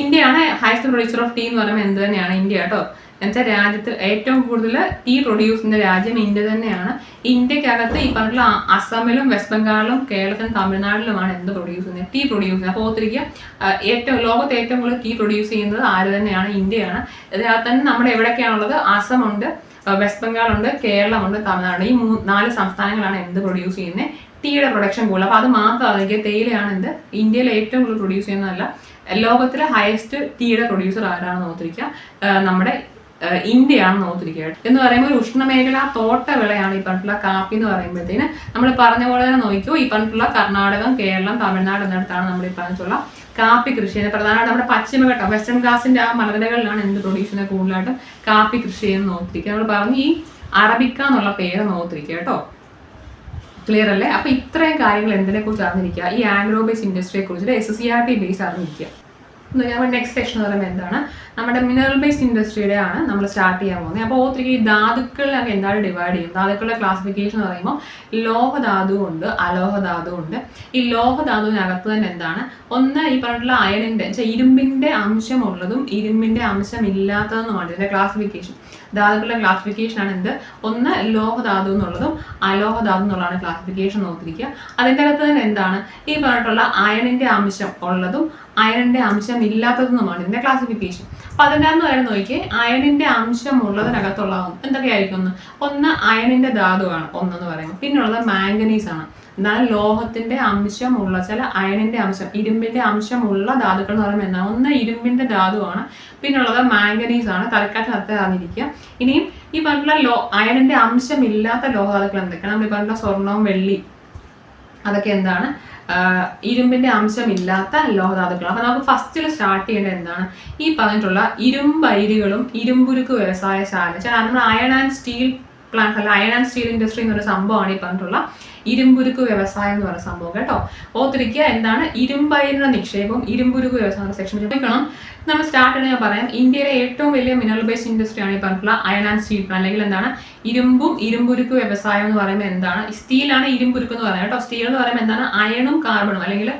ഇന്ത്യയാണ് ഹയസ്റ്റ് പ്രൊഡ്യൂസർ ഓഫ് ടീ എന്ന് പറയുമ്പോൾ എന്ത് തന്നെയാണ് ഇന്ത്യ കേട്ടോ. എന്നുവെച്ചാൽ രാജ്യത്ത് ഏറ്റവും കൂടുതൽ ടീ പ്രൊഡ്യൂസ് ചെയ്യുന്ന രാജ്യം ഇന്ത്യ തന്നെയാണ്. ഇന്ത്യക്കകത്ത് ഈ പറഞ്ഞിട്ടുള്ള അസമിലും വെസ്റ്റ് ബംഗാളിലും കേരളത്തിലും തമിഴ്നാട്ടിലുമാണ് എന്ത് പ്രൊഡ്യൂസ് ചെയ്യുന്നത്, ടീ പ്രൊഡ്യൂസ് ചെയ്യുന്നത്. അപ്പോൾ ഓർത്തിരിക്കുക ലോകത്ത് ഏറ്റവും കൂടുതൽ ടീ പ്രൊഡ്യൂസ് ചെയ്യുന്നത് ആര് തന്നെയാണ്, ഇന്ത്യയാണ്. ഇതിനകത്ത് തന്നെ നമ്മുടെ എവിടെയൊക്കെയാണുള്ളത്, അസമുണ്ട്, വെസ്റ്റ് ബംഗാളുണ്ട്, കേരളമുണ്ട്, തമിഴ്നാട്. ഈ 4 സംസ്ഥാനങ്ങളാണ് എന്ത് പ്രൊഡ്യൂസ് ചെയ്യുന്നത്, ടീയുടെ പ്രൊഡക്ഷൻ കൂടുതൽ. അപ്പോൾ അത് മാത്രം തേയിലയാണ് ഇന്ത്യയിൽ ഏറ്റവും കൂടുതൽ പ്രൊഡ്യൂസ് ചെയ്യുന്നതല്ല, ലോകത്തിലെ ഹയസ്റ്റ് ടീയുടെ പ്രൊഡ്യൂസർ ആരാണെന്ന് ഓർത്തിരിക്കുക, നമ്മുടെ ഇന്ത്യയാണെന്ന് ഓർത്തിരിക്കുക. എന്ന് പറയുമ്പോൾ ഒരു ഉഷ്ണമേഖല തോട്ട വിളയാണ് ഈ പറഞ്ഞിട്ടുള്ള കാപ്പി എന്ന് പറയുമ്പോഴത്തേന് നമ്മൾ പറഞ്ഞ പോലെ തന്നെ നോക്കിയോ ഈ പറഞ്ഞിട്ടുള്ള കർണാടകം, കേരളം, തമിഴ്നാട് എന്നിടത്താണ് നമ്മൾ ഈ പറഞ്ഞിട്ടുള്ള കാപ്പി കൃഷി ചെയ്യുന്നത്. പ്രധാനമായിട്ട് നമ്മുടെ പശ്ചിമഘട്ടം വെസ്റ്റേൺ ഘാട്സിന്റെ ആ മലനിരകളിലാണ് എന്ത് പ്രൊഡ്യൂസ് ചെയ്യുന്നത്, കൂടുതലായിട്ടും കാപ്പി കൃഷി ചെയ്യുന്നത് നോക്കിയിരിക്കുക. നമ്മൾ പറഞ്ഞു ഈ അറബിക്ക എന്നുള്ള പേര് നോക്കിയിരിക്കുക കേട്ടോ. ക്ലിയർ അല്ലേ. അപ്പൊ ഇത്രയും കാര്യങ്ങൾ എന്തിനെ കുറിച്ച് അറിഞ്ഞിരിക്കുക, ഈ ആഗ്രോ ബേസ് ഇൻഡസ്ട്രിയെ കുറിച്ചിട്ട് SSCRT ബേസ് അറിഞ്ഞിരിക്കുക. നെക്സ്റ്റ് സെക്ഷൻ എന്ന് പറയുമ്പോൾ എന്താണ്, നമ്മുടെ മിനറൽ ബേസ്ഡ് ഇൻഡസ്ട്രിയുടെ ആണ് നമ്മൾ സ്റ്റാർട്ട് ചെയ്യാൻ പോകുന്നത്. അപ്പോൾ ഓർത്തിരിക്കും ഈ ധാതുക്കളിലൊക്കെ എന്താണ് ഡിവൈഡ് ചെയ്യും. ധാതുക്കളുടെ ക്ലാസിഫിക്കേഷൻ എന്ന് പറയുമ്പോൾ ലോഹധാതു ഉണ്ട്, അലോഹധാതു ഉണ്ട്. ഈ ലോഹധാതുവിനകത്ത് തന്നെ എന്താണ്, ഒന്ന് ഈ പറഞ്ഞിട്ടുള്ള അയണിന്റെ ഇരുമ്പിന്റെ അംശമുള്ളതും ഇരുമ്പിന്റെ അംശം ഇല്ലാത്തതെന്നുമാണ് ഇതിന്റെ ക്ലാസിഫിക്കേഷൻ. ധാതുക്കളുടെ ക്ലാസിഫിക്കേഷൻ ആണ് എന്ത്, ഒന്ന് ലോഹധാതു എന്നുള്ളതും അലോഹധാതു എന്നുള്ളതാണ് ക്ലാസിഫിക്കേഷൻ നോക്കിയിരിക്കുക. അതിൻ്റെ അകത്ത് തന്നെ എന്താണ് ഈ പറഞ്ഞിട്ടുള്ള അയണിന്റെ അംശം ഉള്ളതും അയണിന്റെ അംശം ഇല്ലാത്തതെന്നുമാണ് ഇതിന്റെ ക്ലാസിഫിക്കേഷൻ. അപ്പൊ അതിൻ്റെ അകത്ത് വരെ നോക്കി അയണിന്റെ അംശം ഉള്ളതിനകത്തുള്ള എന്തൊക്കെയായിരിക്കും, ഒന്ന് അയണിന്റെ ധാതുവാണ് ഒന്നെന്ന് പറയുമ്പോൾ, പിന്നുള്ളത് മാംഗനീസ് ആണ്. എന്താണ് ലോഹത്തിന്റെ അംശമുള്ള ചില അയണിന്റെ അംശം ഇരുമ്പിന്റെ അംശമുള്ള ധാതുക്കൾ എന്ന് പറയുമ്പോൾ എന്താണ്, ഒന്ന് ഇരുമ്പിന്റെ ധാതുവാണ്, പിന്നുള്ളത് മാംഗനീസ് ആണ്. തൽക്കാലത്ത് അറിഞ്ഞിരിക്കുക. ഇനിയും ഈ പറഞ്ഞിട്ടുള്ള അയണിന്റെ അംശമില്ലാത്ത ലോഹധാതുക്കൾ എന്തൊക്കെയാണ്, നമ്മൾ ഈ പറഞ്ഞിട്ടുള്ള സ്വർണം, വെള്ളി, അതൊക്കെ എന്താണ് ഇരുമ്പിന്റെ അംശമില്ലാത്ത ലോഹധാതുക്കൾ. അപ്പൊ നമുക്ക് ഫസ്റ്റിൽ സ്റ്റാർട്ട് ചെയ്യേണ്ടത് എന്താണ്, ഈ പറഞ്ഞിട്ടുള്ള ഇരുമ്പയിരികളും ഇരുമ്പുരുക്ക് വ്യവസായശാല. നമ്മൾ അയൺ ആൻഡ് സ്റ്റീൽ പ്ലാന്റ് അല്ല, അയൺ ആൻഡ് സ്റ്റീൽ ഇൻഡസ്ട്രി എന്നൊരു സംഭവമാണ് ഈ പറഞ്ഞിട്ടുള്ള ഇരുമ്പുരുക്ക് വ്യവസായം എന്ന് പറയുന്ന സംഭവം കേട്ടോ. ഓർത്തിരിക്കുക എന്താണ് ഇരുമ്പയിരിയുടെ നിക്ഷേപം, ഇരുമ്പുരുക്ക് വ്യവസായ സെക്ഷൻ ചോദിക്കണം. നമ്മൾ സ്റ്റാർട്ട് ചെയ്ത് ഞാൻ പറയാം. ഇന്ത്യയിലെ ഏറ്റവും വലിയ മിനറൽ ബേസ്ഡ് ഇൻഡസ്ട്രിയാണ് ഈ പറഞ്ഞിട്ടുള്ള അയൺ ആൻഡ് സ്റ്റീൽ പ്ലാന്റ്, അല്ലെങ്കിൽ എന്താണ് ഇരുമ്പും ഇരുമ്പുരുക്ക് വ്യവസായം എന്ന് പറയുമ്പോൾ എന്താണ്, സ്റ്റീലാണ് ഇരുമ്പുരുക്ക് എന്ന് പറയുന്നത് കേട്ടോ. സ്റ്റീൽ എന്ന് പറയുമ്പോൾ എന്താണ് അയണും കാർബണും, അല്ലെങ്കിൽ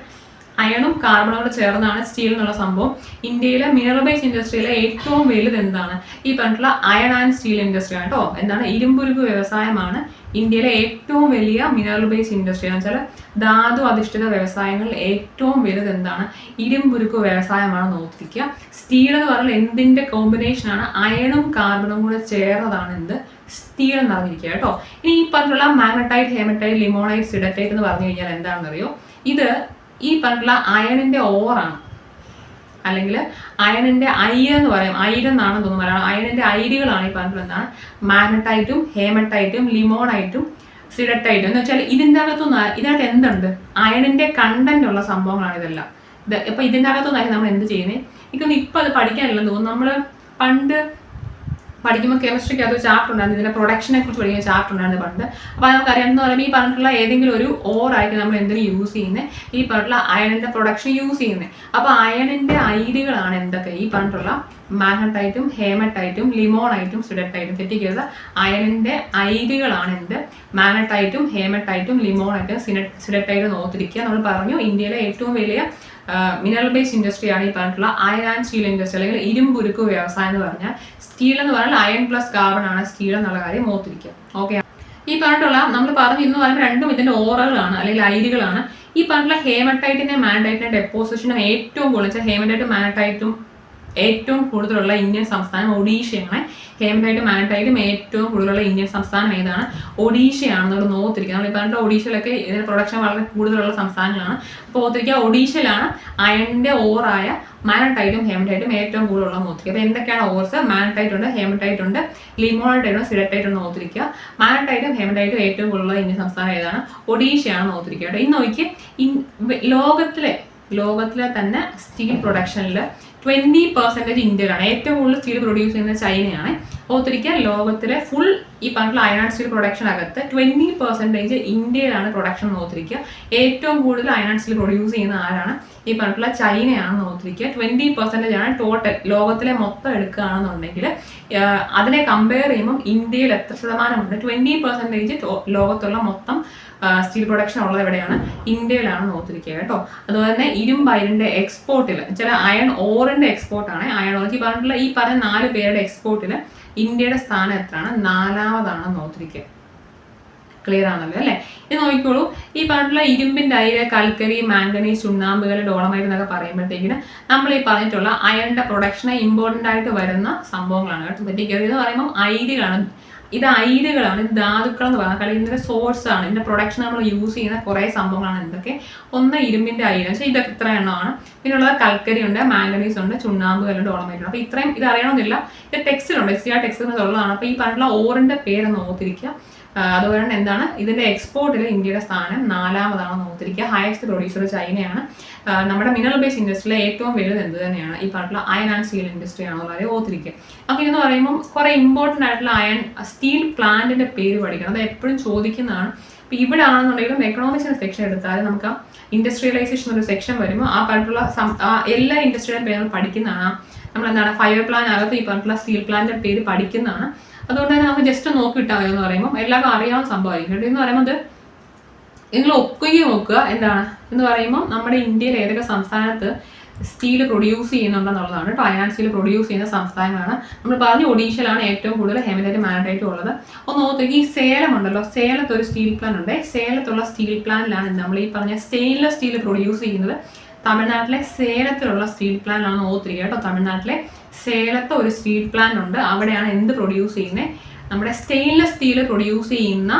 അയണും കാർബണോട് ചേർന്നാണ് സ്റ്റീൽ എന്നുള്ള സംഭവം. ഇന്ത്യയിലെ മിനറൽ ബേസ്ഡ് ഇൻഡസ്ട്രിയിലെ ഏറ്റവും വലുത് എന്താണ്, ഈ പറഞ്ഞിട്ടുള്ള അയൺ ആൻഡ് സ്റ്റീൽ ഇൻഡസ്ട്രി ആണ് കേട്ടോ. എന്താണ് ഇരുമ്പുരുക്ക് വ്യവസായമാണ് ഇന്ത്യയിലെ ഏറ്റവും വലിയ മിനറൽ ബേസ്ഡ് ഇൻഡസ്ട്രി. എന്ന് വെച്ചാൽ ധാതു അധിഷ്ഠിത വ്യവസായങ്ങളിൽ ഏറ്റവും വലുത് എന്താണ്, ഇരുമ്പുരുക്ക് വ്യവസായമാണ് നോക്കിയിരിക്കുക. സ്റ്റീൽ എന്ന് പറഞ്ഞാൽ എന്തിന്റെ കോമ്പിനേഷൻ ആണ്, അയണും കാർബണും കൂടെ ചേർന്നതാണ് എന്ത്, സ്റ്റീൽ എന്ന് അറിഞ്ഞിരിക്കുക കേട്ടോ. ഇനി ഈ പറഞ്ഞിട്ടുള്ള മാഗ്നറ്റൈറ്റ്, ഹേമറ്റൈറ്റ്, ലിമോണൈറ്റ്, സിഡറ്റൈറ്റ് എന്ന് പറഞ്ഞു കഴിഞ്ഞാൽ എന്താണെന്ന് അറിയോ, ഇത് ഈ പറഞ്ഞിട്ടുള്ള അയണിന്റെ ഓറാണ്, അല്ലെങ്കിൽ അയണിന്റെ എന്ന് പറയും, അയിരെന്നാണ് തോന്നുന്നു മലയാളം. അയണിന്റെ അയിരുകളാണ് ഈ പറഞ്ഞിട്ടുള്ള എന്താണ് മാഗ്നറ്റൈറ്റും ഹേമറ്റൈറ്റും ലിമോണൈറ്റും സിഡറ്റൈറ്റും. എന്ന് വെച്ചാൽ ഇതിനകത്ത് എന്തുണ്ട്, അയണിന്റെ കണ്ടന്റ് ഉള്ള സംഭവങ്ങളാണ് ഇതെല്ലാം. ഇപ്പൊ ഇതിൻ്റെ അകത്തുനിന്നായി നമ്മൾ എന്ത് ചെയ്യുന്നത്, എനിക്കൊന്നും ഇപ്പൊ അത് പഠിക്കാനില്ലെന്ന് തോന്നുന്നു. നമ്മൾ പണ്ട് പഠിക്കുമ്പോൾ കെമിസ്ട്രിക്ക് അത് ചാപ്റ്റർ ഉണ്ടായിരുന്നു, ഇതിന്റെ പ്രൊഡക്ഷനെ കുറിച്ച് പഠിക്കുന്ന ചാപ്റ്റർ ഉണ്ടായിരുന്നു പണ്ട്. അപ്പോൾ നമുക്കറിയാം എന്ന് പറയുമ്പോൾ ഈ പറഞ്ഞിട്ടുള്ള ഏതെങ്കിലും ഒരു ഓറായിട്ട് നമ്മൾ എന്തിനും യൂസ് ചെയ്യുന്നത്, ഈ പറഞ്ഞിട്ടുള്ള അയണിന്റെ പ്രൊഡക്ഷൻ യൂസ് ചെയ്യുന്നത്. അപ്പോൾ അയണിന്റെ അയിരുകളാണ് എന്തൊക്കെ, ഈ പറഞ്ഞിട്ടുള്ള മാഗ്നറ്റൈറ്റും ഹേമറ്റൈറ്റും ലിമോണൈറ്റും സിഡറ്റൈറ്റും. തെറ്റിക്കരുത്, അയണിന്റെ അയിരുകളാണ് എന്ത്, മാഗ്നറ്റൈറ്റും ഹേമറ്റൈറ്റും ലിമോണൈറ്റും സിഡറ്റൈറ്റും ഓർത്തിരിക്കുക. നമ്മൾ പറഞ്ഞു ഇന്ത്യയിലെ ഏറ്റവും വലിയ മിനറൽ ബേസ്ഡ് ഇൻഡസ്ട്രിയാണ് ഈ പറഞ്ഞിട്ടുള്ള അയൺ ആൻഡ് സ്റ്റീൽ ഇൻഡസ്ട്രി, അല്ലെങ്കിൽ ഇരുമ്പുരുക്ക് വ്യവസായം എന്ന് പറഞ്ഞാൽ. സ്റ്റീൽ എന്ന് പറഞ്ഞാൽ അയൺ പ്ലസ് കാർബൺ ആണ് സ്റ്റീൽ എന്നുള്ള കാര്യം ഓർത്തിരിക്കുക. ഓക്കെ, ഈ പറഞ്ഞിട്ടുള്ള നമ്മൾ പറഞ്ഞു ഇന്ന് പറയുമ്പോൾ രണ്ടും ഇതിന്റെ ഓറകളാണ് അല്ലെങ്കിൽ അയിരുകളാണ്. ഈ പറഞ്ഞിട്ടുള്ള ഹേമറ്റൈറ്റിന്റെ മാഗ്നറ്റൈറ്റിന്റെ ഡെപ്പോസിഷനും ഏറ്റവും കൂടുതൽ ഹേമറ്റൈറ്റും മാഗ്നറ്റൈറ്റും ഏറ്റവും കൂടുതലുള്ള ഇന്ത്യൻ സംസ്ഥാനം ഒഡീഷയാണ്. ഹേമറ്റൈറ്റും മാഗ്നറ്റൈറ്റും ഏറ്റവും കൂടുതലുള്ള ഇന്ത്യൻ സംസ്ഥാനം ഏതാണ്, ഒഡീഷയാണെന്നുള്ള നോത്തിരിക്കുക. നമ്മൾ ഈ പറഞ്ഞിട്ട് ഒഡീഷയിലൊക്കെ ഇതിന്റെ പ്രൊഡക്ഷൻ വളരെ കൂടുതലുള്ള സംസ്ഥാനങ്ങളാണ്. അപ്പോൾ ഓർത്തിരിക്കുക ഒഡീഷയിലാണ് അയണിന്റെ ഓറായ മാഗ്നറ്റൈറ്റും ഹേമറ്റൈറ്റും ഏറ്റവും കൂടുതലുള്ള നോത്തിരിക്കുക. അപ്പോൾ എന്തൊക്കെയാണ് ഓർസ്, മാഗ്നറ്റൈറ്റ് ഉണ്ട്, ഹേമറ്റൈറ്റ് ഉണ്ട്, ലിമോണൈറ്റ് ഉണ്ട്, സിഡറ്റൈറ്റ് ഉണ്ട് നോത്തിരിക്കുക. മാഗ്നറ്റൈറ്റും ഹേമറ്റൈറ്റും ഏറ്റവും കൂടുതലുള്ള ഇന്ത്യൻ സംസ്ഥാനം ഏതാണ്, ഒഡീഷയാണ് നോത്തിരിക്കുക കേട്ടോ. ഇന്ന് നോക്കി ലോകത്തിലെ തന്നെ സ്റ്റീൽ പ്രൊഡക്ഷനിൽ 20% ഇന്ത്യയിലാണ്. ഏറ്റവും കൂടുതൽ സ്റ്റീൽ പ്രൊഡ്യൂസ് ചെയ്യുന്നത് ചൈനയാണ്. ഓർത്തിരിക്കുക ലോകത്തിലെ ഫുൾ ഈ പറഞ്ഞിട്ടുള്ള അയൺ ആൻഡ് സ്റ്റീൽ പ്രൊഡക്ഷൻ അകത്ത് 20% ഇന്ത്യയിലാണ് പ്രൊഡക്ഷൻ നോത്തിരിക്കുക. ഏറ്റവും കൂടുതൽ അയൺ ആൻഡ് സ്റ്റീൽ പ്രൊഡ്യൂസ് ചെയ്യുന്ന ആരാണ്, ഈ പറഞ്ഞിട്ടുള്ള ചൈനയാണെന്ന് ഓർത്തിരിക്കുക. 20% ആണ് ടോട്ടൽ ലോകത്തിലെ മൊത്തം എടുക്കുകയാണെന്നുണ്ടെങ്കിൽ അതിനെ കമ്പയർ ചെയ്യുമ്പോൾ ഇന്ത്യയിൽ എത്ര ശതമാനമുണ്ട്, 20% ലോകത്തുള്ള മൊത്തം സ്റ്റീൽ പ്രൊഡക്ഷൻ ഉള്ളത് എവിടെയാണ്, ഇന്ത്യയിലാണ് നോത്തിരിക്കുക കേട്ടോ. അതുപോലെ തന്നെ ഇരുമ്പയിരിന്റെ എക്സ്പോർട്ടിൽ ചില അയൺ ഓറിന്റെ എക്സ്പോർട്ടാണ്. അയൺ ഓർ ഈ പറഞ്ഞിട്ടുള്ള ഈ പറഞ്ഞ 4 പേരുടെ എക്സ്പോർട്ടിൽ ഇന്ത്യയുടെ സ്ഥാനം എത്രയാണ്, 4ാമതാണെന്ന് നോത്തിരിക്കുക. ക്ലിയർ ആണല്ലോ അല്ലേ. ഇത് നോക്കിക്കോളൂ, ഈ പറഞ്ഞിട്ടുള്ള ഇരുമ്പിന്റെ അയിര്, കൽക്കരി, മാംഗനീസ്, ചുണ്ണാമ്പുകൾ, ഡോളമൈറ്റ് എന്നൊക്കെ പറയുമ്പോഴത്തേക്കിന് നമ്മൾ ഈ പറഞ്ഞിട്ടുള്ള അയണിന്റെ പ്രൊഡക്ഷന് ഇമ്പോർട്ടന്റ് ആയിട്ട് വരുന്ന സംഭവങ്ങളാണ് കേട്ടോ. തെറ്റിക്കരുത്, ഇത് പറയുമ്പോൾ അയിരുകളാണ്, ഇത് അയിരുകളാണ്, ഇത് ധാതുക്കൾ എന്ന് പറയുന്നത്. കാരണം ഇതിന്റെ സോഴ്സ് ആണ്, ഇതിന്റെ പ്രൊഡക്ഷൻ നമ്മൾ യൂസ് ചെയ്യുന്ന കുറേ സംഭവങ്ങളാണ് എന്തൊക്കെ, ഒന്ന് ഇരുമ്പിന്റെ അയിര്, പക്ഷേ ഇതൊക്കെ ഇത്ര എണ്ണമാണ്. പിന്നുള്ളത് കൽക്കരി ഉണ്ട്, മാംഗനീസ് ഉണ്ട്, ചുണ്ണാമ്പുകളുണ്ട്, ഡോളമൈറ്റ് ഉണ്ട്. അപ്പോൾ ഇത്രയും ഇത് അറിയണമെന്നില്ല, ഇത് ടെക്സ്റ്റിലുണ്ട്, SCR ടെക്സ്റ്റിൽ ഉള്ളതാണ്. അപ്പോൾ ഈ പറഞ്ഞിട്ടുള്ള ഓറിന്റെ പേരൊന്ന് ഓർത്തിരിക്കുക. അതുപോലെ തന്നെ എന്താണ് ഇതിന്റെ എക്സ്പോർട്ടിൽ ഇന്ത്യയുടെ സ്ഥാനം 4ാമതാണെന്ന് ഓർത്തിരിക്കുക. ഹയസ്റ്റ് പ്രൊഡ്യൂസർ ചൈനയാണ്. നമ്മുടെ മിനറൽ ബേസ് ഇൻഡസ്ട്രിയിലെ ഏറ്റവും വലുത് എന്ത് തന്നെയാണ്, ഈ പറഞ്ഞിട്ടുള്ള അയൺ ആൻഡ് സ്റ്റീൽ ഇൻഡസ്ട്രി ആണെന്ന് വളരെ ഓർത്തിരിക്കുക. അപ്പോൾ ഇതെന്ന് പറയുമ്പോൾ കുറെ ഇമ്പോർട്ടൻ്റ് ആയിട്ടുള്ള അയൺ സ്റ്റീൽ പ്ലാന്റിന്റെ പേര് പഠിക്കണം, അത് എപ്പോഴും ചോദിക്കുന്നതാണ്. ഇപ്പം ഇവിടെ ആണെന്നുണ്ടെങ്കിലും എക്കണോമിക്സിന്റെ സെക്ഷൻ എടുത്താൽ നമുക്ക് ഇൻഡസ്ട്രിയലൈസേഷൻ ഒരു സെക്ഷൻ വരുമ്പോൾ ആ പറഞ്ഞിട്ടുള്ള എല്ലാ ഇൻഡസ്ട്രിയുടെ പേര് പഠിക്കുന്നതാണ്. നമ്മൾ എന്താണ് ഫയർ പ്ലാൻ അകത്ത് ഈ പറഞ്ഞിട്ടുള്ള സ്റ്റീൽ പ്ലാന്റിന്റെ പേര് പഠിക്കുന്നതാണ്. അതുകൊണ്ട് തന്നെ നമുക്ക് ജസ്റ്റ് നോക്കിയിട്ടാൽ മതി എന്ന് പറയുമ്പോൾ എല്ലാവർക്കും അറിയാവുന്ന സംഭവമായിരിക്കും. എന്ന് പറയുമ്പോൾ അത് നിങ്ങൾ ഒക്കുകയും നോക്കുക എന്താണ് എന്ന് പറയുമ്പോൾ നമ്മുടെ ഇന്ത്യയിൽ ഏതൊക്കെ സംസ്ഥാനത്ത് സ്റ്റീൽ പ്രൊഡ്യൂസ് ചെയ്യുന്നുണ്ടെന്നുള്ളതാണ് കേട്ടോ. അയൺ സ്റ്റീൽ പ്രൊഡ്യൂസ് ചെയ്യുന്ന സംസ്ഥാനങ്ങളാണ് നമ്മൾ പറഞ്ഞു. ഒഡീഷയിലാണ് ഏറ്റവും കൂടുതൽ ഹെമറ്റൈറ്റും മാഗ്നറ്റൈറ്റും ഉള്ളത്. ഒന്ന് നോക്കി, ഈ സേലം ഉണ്ടല്ലോ, സേലത്ത് ഒരു സ്റ്റീൽ പ്ലാന്റ് ഉണ്ട്. സേലത്തുള്ള സ്റ്റീൽ പ്ലാന്റിലാണ് നമ്മൾ ഈ പറഞ്ഞ സ്റ്റെയിൻലെസ് സ്റ്റീൽ പ്രൊഡ്യൂസ് ചെയ്യുന്നത്. തമിഴ്നാട്ടിലെ സേലത്തിലുള്ള സ്റ്റീൽ പ്ലാന്റ് ആണ് ഓർത്തിരിക്കുക കേട്ടോ. തമിഴ്നാട്ടിലെ സേലത്ത് ഒരു സ്റ്റീൽ പ്ലാന്റ് ഉണ്ട്. അവിടെയാണ് എന്ത് പ്രൊഡ്യൂസ് ചെയ്യുന്നത്? നമ്മുടെ സ്റ്റെയിൻലെസ് സ്റ്റീൽ പ്രൊഡ്യൂസ് ചെയ്യുന്ന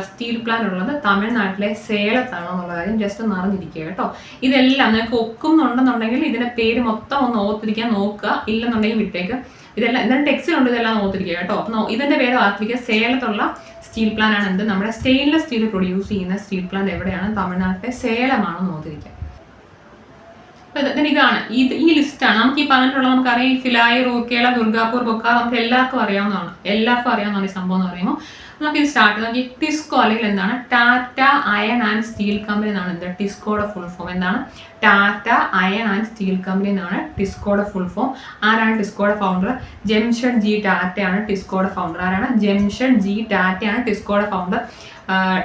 സ്റ്റീൽ പ്ലാന്റ് ഉള്ളത് തമിഴ്നാട്ടിലെ സേലത്താണെന്നുള്ള കാര്യം ജസ്റ്റ് ഒന്ന് അറിഞ്ഞിരിക്കുക കേട്ടോ. ഇതെല്ലാം നിങ്ങൾക്ക് ഒക്കുന്നുണ്ടെന്നുണ്ടെങ്കിൽ ഇതിന്റെ പേര് മൊത്തം ഒന്ന് ഓർത്തിരിക്കാൻ നോക്കുക. ഇല്ലെന്നുണ്ടെങ്കിൽ വിട്ടേക്ക്. ഇതെല്ലാം ഇതിന്റെ ടെക്സ്റ്റിലുണ്ട്, ഇതെല്ലാം ഓർത്തിരിക്കുക കേട്ടോ. അപ്പം ഇതിന്റെ പേര് ഓർത്തിരിക്കുക. സേലത്തുള്ള സ്റ്റീൽ പ്ലാന്റ് ആണ് എന്ത്? നമ്മുടെ സ്റ്റെയിൻലെസ് സ്റ്റീൽ പ്രൊഡ്യൂസ് ചെയ്യുന്ന സ്റ്റീൽ പ്ലാന്റ് എവിടെയാണ്? തമിഴ്നാട്ടിലെ സേലമാണെന്ന് ഓർത്തിരിക്കുക. ഇതാണ് ഈ ലിസ്റ്റാണ്. നമുക്ക് ഈ പറഞ്ഞിട്ടുള്ളത് നമുക്കറിയാം. ഫിലായി, റൂർക്കേല, ദുർഗാപൂർ, ബൊക്കാർ നമുക്ക് എല്ലാവർക്കും അറിയാവുന്നതാണ് ഈ സംഭവം എന്ന് പറയുമ്പോൾ. നമുക്ക് ഇത് സ്റ്റാർട്ട് നോക്കി. ടിസ്കോ അല്ലെങ്കിൽ എന്താണ്? Tata iron and steel company എന്നാണ് എന്ത്? ടിസ്കോയുടെ ഫുൾ ഫോം എന്താണ്? Tata iron and steel company എന്നാണ് ടിസ്കോയുടെ ഫുൾ ഫോം. ആരാണ് ടിസ്കോയുടെ ഫൗണ്ടർ? ജംഷഡ്ജി ടാറ്റയാണ് ടിസ്കോയുടെ ഫൗണ്ടർ. ആരാണ്? ജംഷഡ്ജി ടാറ്റയാണ് ടിസ്കോയുടെ ഫൗണ്ടർ.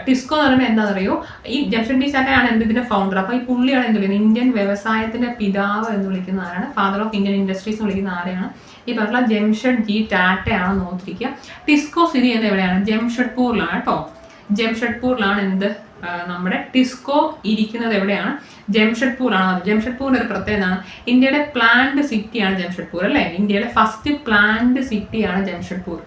ടിസ്കോ എന്ന് പറയുമ്പോൾ എന്താ പറയുക, ഈ ജംഷഡ്ജി ടാറ്റയാണ് ഇതിന്റെ ഫൗണ്ടർ. അപ്പൊ ഈ പുള്ളിയാണ് എന്ത് വിളിക്കുന്നത്? ഇന്ത്യൻ വ്യവസായത്തിന്റെ പിതാവ് എന്ന് വിളിക്കുന്ന ആരാണ്? ഫാദർ ഓഫ് ഇന്ത്യൻ ഇൻഡസ്ട്രീസ് എന്ന് വിളിക്കുന്ന ആരെയാണ്? ഈ പറഞ്ഞ ജംഷഡ്ജി ടാറ്റയാണെന്ന് ഓർത്തിരിക്കുക. ടിസ്കോ സ്ഥിതി ചെയ്യുന്നത് എവിടെയാണ്? ജംഷഡ്പൂരിലാണ് കേട്ടോ. ജംഷഡ്പൂരിലാണ് എന്ത്? നമ്മുടെ ടിസ്കോ ഇരിക്കുന്നത് എവിടെയാണ്? ജംഷഡ്പൂറാണ്. ജംഷഡ്പൂരിന്റെ ഒരു പ്രത്യേകത എന്താണ്? ഇന്ത്യയുടെ പ്ലാന്റ് സിറ്റിയാണ് ജംഷഡ്പൂർ അല്ലേ. ഇന്ത്യയുടെ ഫസ്റ്റ് പ്ലാന്റ് സിറ്റിയാണ് ജംഷഡ്പൂർ.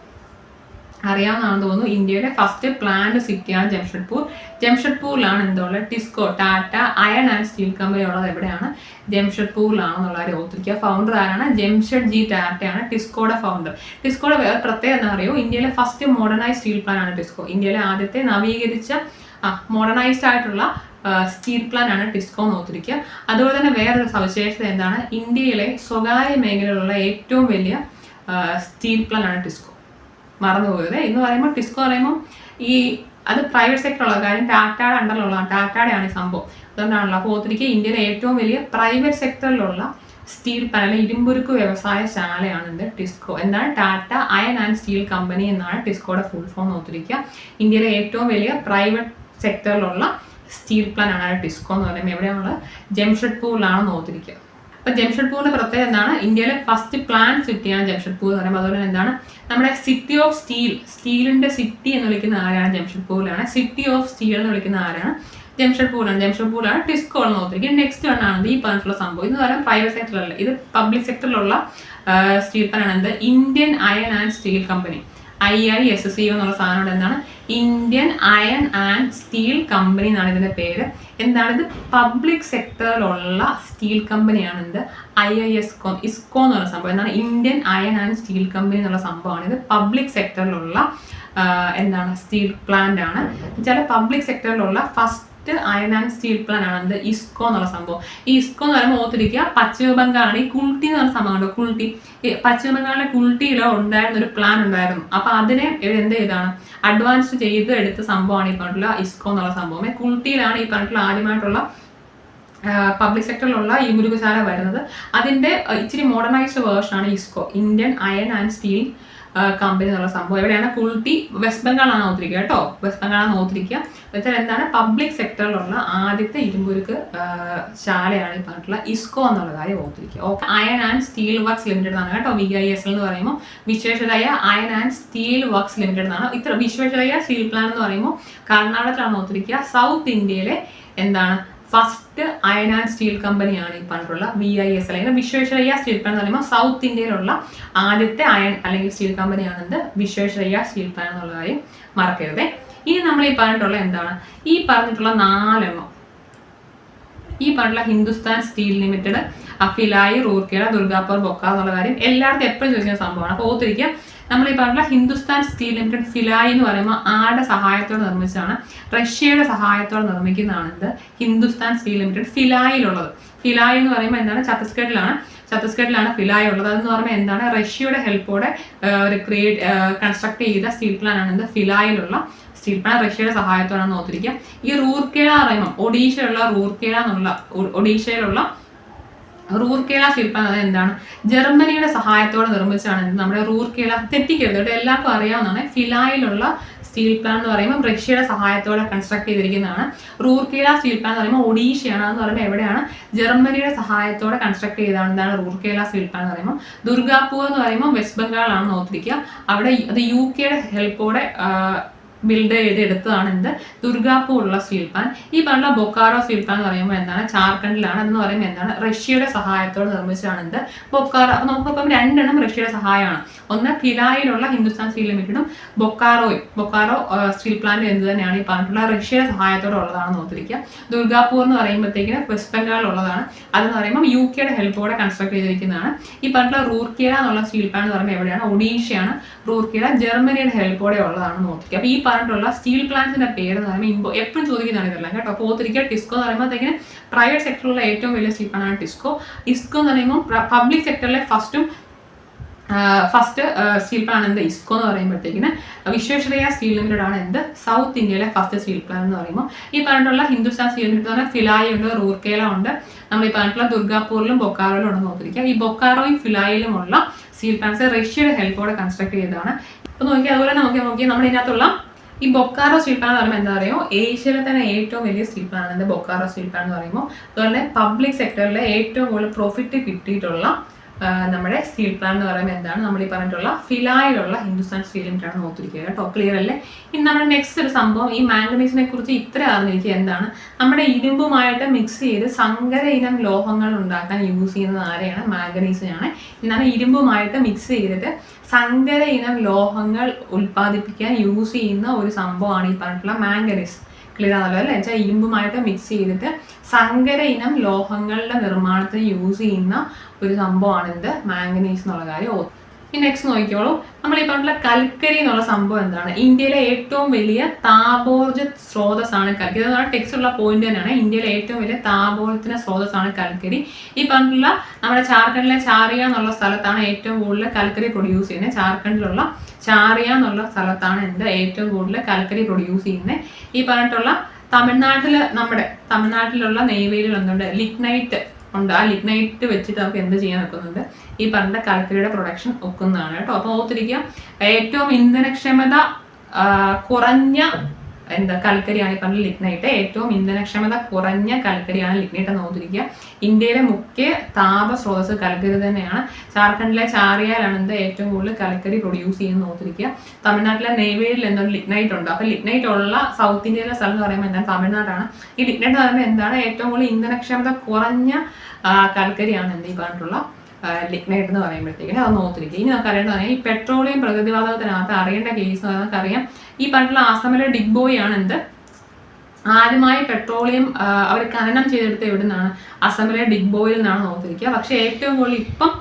അറിയാവുന്നതാണെന്ന് തോന്നുന്നു. ഇന്ത്യയുടെ ഫസ്റ്റ് പ്ലാന്റ് സിറ്റിയാണ് ജംഷഡ്പൂർ. ജംഷഡ്പൂരിലാണ് എന്തുള്ളത്? TISCO Tata iron and steel company ഉള്ളത് എവിടെയാണ്? ജംഷഡ്പൂരിലാണെന്നുള്ള കാര്യം ഓർത്തിരിക്കുക. ഫൗണ്ടർ ആരാണ്? ജംഷഡ്ജി ടാറ്റയാണ് ടിസ്കോയുടെ ഫൗണ്ടർ. ടിസ്കോയുടെ വേറെ പ്രത്യേകത എന്താ അറിയോ? ഇന്ത്യയിലെ ഫസ്റ്റ് മോഡേണൈസ് സ്റ്റീൽ പ്ലാന്റ് ആണ് ടിസ്കോ. ഇന്ത്യയിലെ ആദ്യത്തെ നവീകരിച്ച മോഡേണൈസ്ഡ് ആയിട്ടുള്ള സ്റ്റീൽ പ്ലാന്റ് ആണ് ടിസ്കോ എന്ന് ഓർത്തിരിക്കുക. അതുപോലെ തന്നെ വേറൊരു സവിശേഷത എന്താണ്? ഇന്ത്യയിലെ സ്വകാര്യ മേഖലയിലുള്ള ഏറ്റവും വലിയ സ്റ്റീൽ പ്ലാന്റ് ആണ് ടിസ്കോ. മറന്നുപോയത് എന്ന് പറയുമ്പോൾ ടിസ്കോ പറയുമ്പോൾ അത് പ്രൈവറ്റ് സെക്ടറുള്ള കാര്യം ടാറ്റയുടെ അണ്ടറിലുള്ള ടാറ്റയുടെയാണ് ഈ സംഭവം. അതുകൊണ്ടാണല്ലോ. അപ്പോൾ ഓർത്തിരിക്കുക, ഇന്ത്യയിലെ ഏറ്റവും വലിയ പ്രൈവറ്റ് സെക്ടറിലുള്ള സ്റ്റീൽ പ്ലാന്റ് ഇരുമ്പുരുക്ക് വ്യവസായശാലയാണ് എന്ത്? ടിസ്കോ. എന്താണ്? Tata iron and steel company എന്നാണ് ടിസ്കോയുടെ ഫുൾ ഫോം ഓർത്തിരിക്കുക. ഇന്ത്യയിലെ ഏറ്റവും വലിയ പ്രൈവറ്റ് സെക്ടറിലുള്ള സ്റ്റീൽ പ്ലാന്റ് ആണ് ടിസ്കോ എന്ന് പറയുമ്പോൾ എവിടെയാണുള്ളത്? ജംഷഡ്പൂരിലാണെന്ന് ഓർത്തിരിക്കുക. അപ്പൊ ജംഷഡ്പൂരിന്റെ പ്രത്യേകത എന്താണ്? ഇന്ത്യയിലെ ഫസ്റ്റ് പ്ലാന്റ് സിറ്റിയാണ് ജംഷഡ്പൂർ എന്ന് പറയുമ്പോൾ. അതുപോലെ എന്താണ്? നമ്മുടെ സിറ്റി ഓഫ് സ്റ്റീൽ, സ്റ്റീലിന്റെ സിറ്റി എന്ന് വിളിക്കുന്ന ആരാണ്? ജംഷഡ്പൂരിലാണ്. സിറ്റി ഓഫ് സ്റ്റീൽ എന്ന് വിളിക്കുന്ന ആരാണ്? ജംഷഡ്പൂരാണ്. ജംഷഡ്പൂരാണ് ടിസ്കോ എന്ന് നോക്കിയിരിക്കും. നെക്സ്റ്റ് വൺ ആണ് ഈ പറഞ്ഞിട്ടുള്ള സംഭവം. ഇത് പറയുന്നത് പ്രൈവറ്റ് സെക്ടറിലല്ല, ഇത് പബ്ലിക് സെക്ടറിലുള്ള സ്റ്റീൽ പ്ലാന്റ് ആണ് എന്ത്? Indian iron and steel company. IISCO എന്നുള്ള സാധനം എന്താണ്? Indian iron and steel company എന്നാണ് ഇതിന്റെ പേര്. എന്താണ്? ഇത് പബ്ലിക് സെക്ടറിലുള്ള സ്റ്റീൽ കമ്പനിയാണ് എന്ത്? IISCO എന്ന് പറഞ്ഞ സംഭവം. എന്താണ്? Indian iron and steel company എന്നുള്ള സംഭവമാണ്. ഇത് പബ്ലിക് സെക്ടറിലുള്ള എന്താണ്? സ്റ്റീൽ പ്ലാന്റ് ആണ്. ചില പബ്ലിക് സെക്ടറിലുള്ള first iron and steel plant ആണ് എന്ത്? ISCO എന്നുള്ള സംഭവം. ഈ ISCO എന്ന് പറയുമ്പോൾ ഓർത്തിരിക്കുക, പശ്ചിമ ബംഗാളിൽ ഈ കുൾട്ടി എന്ന് പറഞ്ഞ സംഭവം ഉണ്ടോ? കുൾട്ടി, പശ്ചിമ ബംഗാളിലെ കുൾട്ടിയിലോ ഉണ്ടായിരുന്ന ഒരു പ്ലാൻ ഉണ്ടായിരുന്നു. അപ്പൊ അതിനെ എന്ത് ചെയ്താണ്? അഡ്വാൻസ് ചെയ്ത് എടുത്ത സംഭവമാണ് ഈ പറഞ്ഞിട്ടുള്ള ISCO എന്നുള്ള സംഭവം. കുൾട്ടിയിലാണ് ഈ പറഞ്ഞിട്ടുള്ള ആദ്യമായിട്ടുള്ള പബ്ലിക് സെക്ടറിലുള്ള ഈ മുരുകശാല വരുന്നത്. അതിന്റെ ഇച്ചിരി മോഡേണൈസ്ഡ് വേർഷൻ ആണ് ISCO, Indian iron and steel company എന്നുള്ള സംഭവം. എവിടെയാണ്? കുൾട്ടി, വെസ്റ്റ് ബംഗാളാണ് ഓർത്തിരിക്കുക കേട്ടോ. വെസ്റ്റ് ബംഗാളാണ് ഓർത്തിരിക്കുക. വെച്ചാൽ എന്താണ്? പബ്ലിക് സെക്ടറിലുള്ള ആദ്യത്തെ ഇരുമ്പുരുക്ക് ശാലയാണ് ഈ പറഞ്ഞിട്ടുള്ള ISCO എന്നുള്ള കാര്യം ഓർത്തിരിക്കുക. Okay. Iron and steel works limited ആണ് കേട്ടോ. VISL എന്ന് പറയുമ്പോൾ Visvesvaraya iron and steel works limited എന്നാണ്. ഇത്ര വിശ്വേശ്വരയ്യ സ്റ്റീൽ പ്ലാന്റ് എന്ന് പറയുമ്പോൾ കർണാടകത്തിലാണ് ഓർത്തിരിക്കുക. സൗത്ത് ഇന്ത്യയിലെ എന്താണ്? ഫസ്റ്റ് അയൺ ആൻഡ് സ്റ്റീൽ കമ്പനിയാണ് ഈ പറഞ്ഞിട്ടുള്ള VISL അല്ലെങ്കിൽ വിശ്വേശ്വരയ്യ സ്റ്റീൽ പ്ലാന്റ് എന്ന് പറയുമ്പോൾ സൗത്ത് ഇന്ത്യയിലുള്ള ആദ്യത്തെ അയൺ അല്ലെങ്കിൽ സ്റ്റീൽ കമ്പനിയാണെന്ത്? വിശ്വേശ്വരയ്യ സ്റ്റീൽ പ്ലാന്റ് എന്നുള്ള കാര്യം മറക്കരുതേ. ഇനി നമ്മൾ ഈ പറഞ്ഞിട്ടുള്ള എന്താണ്? ഈ പറഞ്ഞിട്ടുള്ള 4 എണ്ണം, ഈ പറഞ്ഞിട്ടുള്ള ഹിന്ദുസ്ഥാൻ സ്റ്റീൽ ലിമിറ്റഡ്, ഫിലായി, റൂർക്കേല, ദുർഗാപൂർ, ബൊക്ക എന്നുള്ള കാര്യം എല്ലായിടത്തും എപ്പോഴും ചോദിക്കുന്ന സംഭവമാണ്. അപ്പോൾ ഓർത്തിരിക്കുക, നമ്മൾ ഈ പറഞ്ഞ ഹിന്ദുസ്ഥാൻ സ്റ്റീൽ ലിമിറ്റഡ് ഫിലായി എന്ന് പറയുമ്പോൾ ആരുടെ സഹായത്തോടെ നിർമ്മിച്ചതാണ്? റഷ്യയുടെ സഹായത്തോടെ നിർമ്മിക്കുന്നതാണ് എന്ത്? ഹിന്ദുസ്ഥാൻ സ്റ്റീൽ ലിമിറ്റഡ് ഫിലായിലുള്ളത്. ഫിലായി എന്ന് പറയുമ്പോൾ എന്താണ്? ഛത്തീസ്ഗഡിലാണ് ഫിലായി ഉള്ളത്. അതെന്ന് പറയുമ്പോൾ എന്താണ്? റഷ്യയുടെ ഹെൽപ്പോടെ കൺസ്ട്രക്ട് ചെയ്ത സ്റ്റീൽ പ്ലാന്റ് ആണ് എന്ത്? ഫിലായിലുള്ള സ്റ്റീൽ പ്ലാൻ റഷ്യയുടെ സഹായത്തോടാണ് ഓർത്തിരിക്കുക. ഈ റൂർക്കേല പറയുമ്പോൾ ഒഡീഷയിലുള്ള റൂർക്കേല സ്റ്റീൽ പ്ലാൻ അത് എന്താണ്, ജർമ്മനിയുടെ സഹായത്തോടെ നിർമ്മിച്ചാണ് നമ്മുടെ റൂർക്കേല. തെറ്റിക്കരുത്, എല്ലാവർക്കും അറിയാവുന്നതാണ്. ഫിലായിലുള്ള സ്റ്റീൽ പ്ലാൻ എന്ന് പറയുമ്പോൾ റഷ്യയുടെ സഹായത്തോടെ കൺസ്ട്രക്ട് ചെയ്തിരിക്കുന്നതാണ്. റൂർക്കേല സ്റ്റീൽ പ്ലാൻ എന്ന് പറയുമ്പോൾ ഒഡീഷയാണ്, എന്ന് പറയുമ്പോൾ എവിടെയാണ്, ജർമ്മനിയുടെ സഹായത്തോടെ കൺസ്ട്രക്ട് ചെയ്തതാണ് എന്താണ് റൂർക്കേല സ്റ്റീൽ പ്ലാൻ എന്ന് പറയുമ്പോൾ. ദുർഗാപൂർ എന്ന് പറയുമ്പോൾ വെസ്റ്റ് ബംഗാളാണെന്ന് ഓർത്തിരിക്കുക. അവിടെ അത് UK ഹെൽപ്പോടെ ബിൽഡ് ചെയ്തെടുത്തതാണ് എന്ത്, ദുർഗാപൂറുള്ള സ്റ്റീൽ പ്ലാൻ. ഈ പറഞ്ഞ ബൊക്കാറോ സ്റ്റീൽ പ്ലാൻ എന്ന് പറയുമ്പോൾ എന്താണ്, ജാർഖണ്ഡിലാണ്. അതെന്ന് പറയുമ്പോൾ എന്താണ്, റഷ്യയുടെ സഹായത്തോടെ നിർമ്മിച്ചതാണ് എന്ത്, ബൊക്കാറോ. അപ്പൊ നമുക്കിപ്പം 2 എണ്ണം റഷ്യയുടെ സഹായമാണ്. ഒന്ന് ഫിലായിലുള്ള ഹിന്ദുസ്ഥാൻ സ്റ്റീൽ ലിമിറ്റഡും ബൊക്കാറോ സ്റ്റീൽ പ്ലാന്റും എന്ത് തന്നെയാണ് ഈ പറഞ്ഞിട്ടുള്ള റഷ്യയുടെ സഹായത്തോടെ ഉള്ളതാണെന്ന് ഓർത്തിരിക്കുക. ദുർഗാപൂർ എന്ന് പറയുമ്പോഴത്തേക്കിന് വെസ്റ്റ് ബംഗാളിലുള്ളതാണ്. അതെന്ന് പറയുമ്പോൾ UK ഹെൽപ്പോടെ കൺസ്ട്രക്ട് ചെയ്തിരിക്കുന്നതാണ്. ഈ പറഞ്ഞിട്ടുള്ള റൂർക്കേല എന്നുള്ള സ്റ്റീൽ പ്ലാൻ എന്ന് പറയുമ്പോൾ എവിടെയാണ്, ഒഡീഷയാണ്. റൂർക്കേല ജർമ്മനിയുടെ ഹെൽപ്പോടെ ഉള്ളതാണെന്ന് ഓർത്തിരിക്കുക. അപ്പൊ ഈ പറഞ്ഞിട്ടുള്ള സ്റ്റീൽ പ്ലാന്റ്സിന്റെ പേര് എന്ന് പറയുമ്പോൾ എപ്പോഴും ചോദിക്കുന്നതാണ് ഇതെല്ലാം കേട്ടോ. അപ്പോൾ ഓർത്തിരിക്കുക, ടിസ്കോ എന്ന് പറയുമ്പോഴത്തേക്കിന് പ്രൈവറ്റ് സെക്ടറിലുള്ള ഏറ്റവും വലിയ സ്റ്റീൽ പ്ലാന്റാണ് ടിസ്കോ. ഇസ്കോ എന്ന് പറയുമ്പോൾ പബ്ലിക് സെക്ടറിലെ ഫസ്റ്റ് സ്റ്റീൽ പ്ലാൻ എന്ത്, ഇസ്കോ എന്ന് പറയുമ്പോഴത്തേക്കിന് വിശ്വേശ്വരയ്യ സ്റ്റീൽ ലിമിറ്റഡ് ആണ് എന്ത്, സൗത്ത് ഇന്ത്യയിലെ ഫസ്റ്റ് സ്റ്റീൽ പ്ലാൻ എന്ന് പറയുമ്പോൾ. ഈ പറഞ്ഞിട്ടുള്ള ഹിന്ദുസ്ഥാൻ സ്റ്റീൽ ലിമിറ്റഡ് എന്ന് പറഞ്ഞാൽ ഫിലായി ഉണ്ട്, റൂർക്കേല ഉണ്ട്, നമ്മൾ ഈ പറഞ്ഞിട്ടുള്ള ദുർഗാപൂരിലും ബൊക്കാറോയിലും ഉണ്ടെന്ന് നോക്കിയിരിക്കുക. ഈ ബൊക്കാറോയും ഫിലായിലുമുള്ള സ്റ്റീൽ പ്ലാന്റ്സ് റഷ്യയുടെ ഹെൽപ്പോടെ കൺസ്ട്രക്ട് ചെയ്തതാണ്. അപ്പൊ നോക്കിയാൽ അതുപോലെ നോക്കി നമ്മുടെ ഇതിനകത്തുള്ള ഈ ബൊക്കാറോ സ്റ്റീൽ പ്ലാൻ എന്ന് പറയുമ്പോൾ എന്താ പറയുക, ഏഷ്യയിലെ തന്നെ ഏറ്റവും വലിയ സ്റ്റീൽ പ്ലാൻ ആണ് ബൊക്കാറോ സ്റ്റീൽ പ്ലാൻ എന്ന് പറയുമ്പോൾ. അതുപോലെ പബ്ലിക് സെക്ടറിലെ ഏറ്റവും കൂടുതൽ പ്രോഫിറ്റ് കിട്ടിയിട്ടുള്ള നമ്മുടെ സ്റ്റീൽ പ്ലാൻ എന്ന് പറയുമ്പോൾ എന്താണ്, നമ്മൾ ഈ പറഞ്ഞിട്ടുള്ള ഫിലായിലുള്ള ഹിന്ദുസ്ഥാൻ സ്റ്റീൽ ലിമിറ്റഡ് ആണ് നോക്കിയിരിക്കുക കേട്ടോ. ക്ലിയർ അല്ലേ? ഇനി നമ്മുടെ നെക്സ്റ്റ് ഒരു സംഭവം, ഈ മാംഗനീസിനെ കുറിച്ച് ഇത്ര അറിഞ്ഞിരിക്കുക എന്താണ്, നമ്മുടെ ഇരുമ്പുമായിട്ട് മിക്സ് ചെയ്ത് സങ്കര ഇനം ലോഹങ്ങൾ ഉണ്ടാക്കാൻ യൂസ് ചെയ്യുന്നത് ആരെയാണ്, മാംഗനീസിനെയാണ്. എന്നാൽ ഇരുമ്പുമായിട്ട് മിക്സ് ചെയ്തിട്ട് സങ്കര ഇനം ലോഹങ്ങൾ ഉൽപ്പാദിപ്പിക്കാൻ യൂസ് ചെയ്യുന്ന ഒരു സംഭവമാണ് ഈ പറഞ്ഞിട്ടുള്ള മാംഗനീസ്. ക്ലിയർ ആണല്ലോ അല്ലേ? വെച്ചാൽ ഇരുമ്പുമായിട്ട് മിക്സ് ചെയ്തിട്ട് സങ്കര ഇനം ലോഹങ്ങളുടെ നിർമ്മാണത്തിന് യൂസ് ചെയ്യുന്ന ഒരു സംഭവമാണ് എന്ത്, മാംഗനീസ് എന്നുള്ള കാര്യം. ഇനി നെക്സ്റ്റ് നോക്കിക്കോളൂ, നമ്മൾ ഈ പറഞ്ഞിട്ടുള്ള കൽക്കരി എന്നുള്ള സംഭവം എന്താണ്, ഇന്ത്യയിലെ ഏറ്റവും വലിയ താപോർജ സ്രോതസ്സാണ് കൽക്കരി. അതാണ് ടെക്സ്റ്റ് ഉള്ള പോയിന്റ് തന്നെയാണ്. ഇന്ത്യയിലെ ഏറ്റവും വലിയ താപോർജത്തിന്റെ സ്രോതസ്സാണ് കൽക്കരി. ഈ പറഞ്ഞിട്ടുള്ള നമ്മുടെ ജാർഖണ്ഡിലെ ചാറിയ എന്നുള്ള സ്ഥലത്താണ് ഏറ്റവും കൂടുതൽ കൽക്കരി പ്രൊഡ്യൂസ് ചെയ്യുന്നത്. ജാർഖണ്ഡിലുള്ള ചാറിയ എന്നുള്ള സ്ഥലത്താണ് എന്ത്, ഏറ്റവും കൂടുതൽ കൽക്കരി പ്രൊഡ്യൂസ് ചെയ്യുന്നത്. ഈ പറഞ്ഞിട്ടുള്ള തമിഴ്നാട്ടിലുള്ള നെയ്വേലിയിൽ എന്തുണ്ട്, ലിഗ്നൈറ്റ് ഉണ്ട്. ആ ലിഗ്നൈറ്റ് വെച്ചിട്ട് നമുക്ക് എന്ത് ചെയ്യാൻ വെക്കുന്നുണ്ട്, ഈ പറഞ്ഞ കൽക്കരിയുടെ പ്രൊഡക്ഷൻ ഒക്കുന്നതാണ് കേട്ടോ. അപ്പോൾ ഓർത്തിരിക്കുക, ഏറ്റവും ഇന്ധനക്ഷമത കുറഞ്ഞ കൽക്കരിയാണ് ഈ പറഞ്ഞ ലിഗ്നൈറ്റ്. ഏറ്റവും ഇന്ധനക്ഷമത കുറഞ്ഞ കൽക്കരിയാണ് ലിഗ്നൈറ്റ് എന്ന് ഓർത്തിരിക്കുക. ഇന്ത്യയിലെ മുഖ്യ താപ സ്രോതസ് കൽക്കരി തന്നെയാണ്. ജാർഖണ്ഡിലെ ചാറിയയിലാണ് ഏറ്റവും കൂടുതൽ കൽക്കരി പ്രൊഡ്യൂസ് ചെയ്യുന്നത് ഓർത്തിരിക്കുക. തമിഴ്നാട്ടിലെ നെയ്വേലിയിൽ എന്താണ് ലിഗ്നൈറ്റ് ഉണ്ട്. അപ്പോൾ ലിഗ്നൈറ്റ് ഉള്ള സൗത്ത് ഇന്ത്യയിലെ സ്ഥലം എന്ന് പറയുമ്പോൾ എന്താണ്, തമിഴ്നാടാണ്. ഈ ലിഗ്നൈറ്റ് എന്ന് പറയുമ്പോൾ എന്താണ്, ഏറ്റവും കൂടുതൽ ഇന്ധനക്ഷമത കുറഞ്ഞ കൽക്കരിയാണ് ഈ പറഞ്ഞിട്ടുള്ള ലിഗ്നൈറ്റ് എന്ന് പറയുമ്പോഴത്തേക്കിന് അത് നോക്കിയിരിക്കുക. ഇനി നമുക്ക് അറിയേണ്ടത് ഈ പെട്രോളിയം പ്രകൃതിവാതകത്തിനകത്ത് അറിയേണ്ട കേസ് നമുക്കറിയാം. ഈ പറഞ്ഞിട്ടുള്ള ആസാമിലെ ഡിഗ്ബോയ് ആണ് ആദ്യമായി പെട്രോളിയം അവർ ഖനനം ചെയ്തെടുത്ത് എവിടെ നിന്നാണ്, അസമിലെ ഡിഗ്ബോയിൽ നിന്നാണ് നോക്കിയിരിക്കുക. പക്ഷെ ഏറ്റവും കൂടുതൽ ഇപ്പം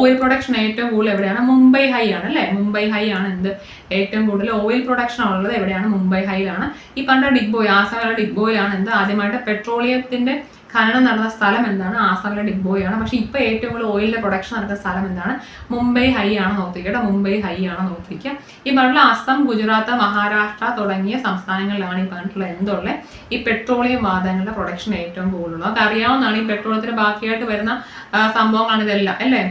ഓയിൽ പ്രൊഡക്ഷൻ ഏറ്റവും കൂടുതൽ എവിടെയാണ്, മുംബൈ ഹൈ ആണ് അല്ലേ. മുംബൈ ഹൈ ആണ് ഏറ്റവും കൂടുതൽ ഓയിൽ പ്രൊഡക്ഷൻ ഉള്ളത് എവിടെയാണ്, മുംബൈ ഹൈയിലാണ്. ഈ പറഞ്ഞ ഡിഗ്ബോയ്, ആസാമിലെ ഡിഗ്ബോയിലാണ് ആദ്യമായിട്ട് പെട്രോളിയത്തിന്റെ ഖനനം നടന്ന സ്ഥലം എന്താണ്, ആസാമിലെ ഡിഗ്ബോയ് ആണ്. പക്ഷെ ഇപ്പൊ ഏറ്റവും കൂടുതൽ ഓയിലിന്റെ പ്രൊഡക്ഷൻ നടക്കുന്ന സ്ഥലം എന്താണ്, മുംബൈ ഹൈ ആണ് നോക്കിയിരിക്കുക. മുംബൈ ഹൈ ആണ് നോക്കിയിരിക്കുക. ഈ പറഞ്ഞിട്ടുള്ള അസം, ഗുജറാത്ത്, മഹാരാഷ്ട്ര തുടങ്ങിയ സംസ്ഥാനങ്ങളിലാണ് ഈ പറഞ്ഞിട്ടുള്ള എന്തുള്ള ഈ പെട്രോളിയം വാതകങ്ങളുടെ പ്രൊഡക്ഷൻ ഏറ്റവും കൂടുതലുള്ളത്. നമുക്ക് അറിയാവുന്നതാണ് ഈ പെട്രോളിയത്തിന് ബാക്കിയായിട്ട് വരുന്ന സംഭവങ്ങളാണ് ഇതെല്ലാം അല്ലേ.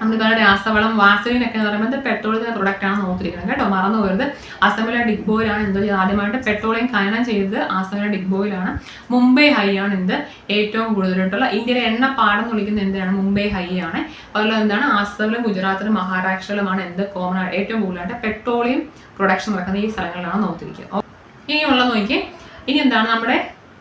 നമ്മളിപ്പോൾ രാസവളം, വാസലിനൊക്കെ എന്ന് പറയുമ്പോൾ പെട്രോളിയത്തിന്റെ പ്രൊഡക്റ്റ് ആണ് നോക്കിയിരിക്കുന്നത് കേട്ടോ, മറന്നു പോകരുത്. അസമിലെ ഡിഗ്ബോയിലാണ് ആദ്യമായിട്ട് പെട്രോളിയം ഖനനം ചെയ്തത്, ആസാമിലെ ഡിഗ്ബോയിലാണ്. മുംബൈ ഹൈ ആണ് ഏറ്റവും കൂടുതലായിട്ടുള്ള ഇന്ത്യയിലെ എണ്ണപ്പാടം എന്ന് വിളിക്കുന്നത് എന്താണ്, മുംബൈ ഹൈ ആണ്. അതുപോലെ എന്താണ്, ആസാമിലും ഗുജറാത്തിലും മഹാരാഷ്ട്രയിലുമാണ് കോമൺ ഏറ്റവും കൂടുതലായിട്ട് പെട്രോളിയം പ്രൊഡക്ഷൻ നടക്കുന്ന ഈ സ്ഥലങ്ങളിലാണ് നോക്കിയിരിക്കുക. ഇനിയുള്ള നോക്കി ഇനി എന്താണ് നമ്മുടെ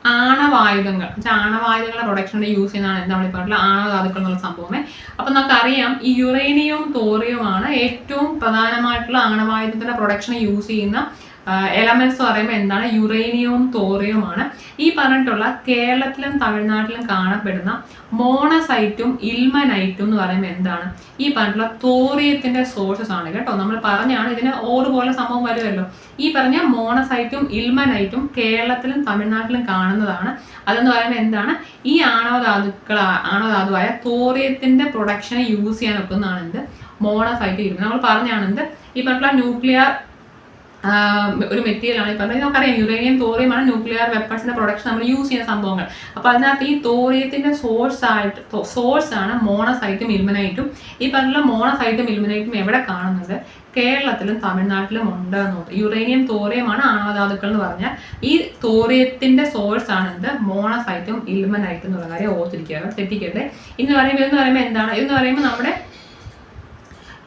ആണവായുധങ്ങൾ. ആണവായുധങ്ങളുടെ പ്രൊഡക്ഷന് യൂസ് ചെയ്യുന്നതാണ് നമ്മൾ ഈ പറഞ്ഞിട്ടുള്ള ആണവധാതുക്കൾ എന്നുള്ള സംഭവമേ. അപ്പൊ നമുക്കറിയാം ഈ യുറേനിയവും തോറിയവുമാണ് ഏറ്റവും പ്രധാനമായിട്ടുള്ള ആണവായുധത്തിന്റെ പ്രൊഡക്ഷന് യൂസ് ചെയ്യുന്ന എലമെന്റ്സ് പറയുമ്പോൾ എന്താണ്, യുറേനിയവും തോറിയവുമാണ്. ഈ പറഞ്ഞിട്ടുള്ള കേരളത്തിലും തമിഴ്നാട്ടിലും കാണപ്പെടുന്ന മോണസൈറ്റും ഇൽമനൈറ്റും എന്ന് പറയുമ്പോൾ എന്താണ്, ഈ പറഞ്ഞിട്ടുള്ള തോറിയത്തിന്റെ സോഴ്സസ് ആണ് കേട്ടോ. നമ്മൾ പറഞ്ഞാണ് ഇതിന് ഓറ് പോലെ സംഭവം വരുമല്ലോ. ഈ പറഞ്ഞ മോണസൈറ്റും ഇൽമനൈറ്റും കേരളത്തിലും തമിഴ്നാട്ടിലും കാണുന്നതാണ്. അതെന്ന് പറയുമ്പോൾ എന്താണ്, ഈ ആണവധാതുവായ തോറിയത്തിന്റെ പ്രൊഡക്ഷനെ യൂസ് ചെയ്യാൻ ഒക്കുന്നതാണ് മോണസൈറ്റ്. നമ്മൾ പറഞ്ഞാണ് ഈ പറഞ്ഞിട്ടുള്ള ന്യൂക്ലിയർ ഒരു മെറ്റീരിയൽ ആണ്. ഇപ്പം നമുക്കറിയാം യുറേനിയം തോറിയമാണ് ന്യൂക്ലിയർ വെപ്പൺസിന്റെ പ്രൊഡക്ഷൻ നമ്മൾ യൂസ് ചെയ്യുന്ന സംഭവങ്ങൾ. അപ്പോൾ അതിനകത്ത് ഈ തോറിയത്തിന്റെ സോഴ്സ് ആണ് മോണസൈറ്റും ഇൽമനൈറ്റും. ഈ പറഞ്ഞ മോണസൈറ്റും ഇൽമനൈറ്റും എവിടെ കാണുന്നുണ്ട്? കേരളത്തിലും തമിഴ്നാട്ടിലും ഉണ്ട് എന്ന്. യുറേനിയം തോറിയമാണ് ആണവധാതുക്കൾ എന്ന് പറഞ്ഞാൽ ഈ തോറിയത്തിന്റെ സോഴ്സ് ആണ് എന്ത്? മോണസൈറ്റും ഇൽമനൈറ്റും എന്നുള്ള കാര്യം ഓർത്തിരിക്കുക, തെറ്റിക്കട്ടെ. ഇതെന്ന് പറയുമ്പോൾ എന്താണ്? ഇതെന്ന് പറയുമ്പോൾ നമ്മുടെ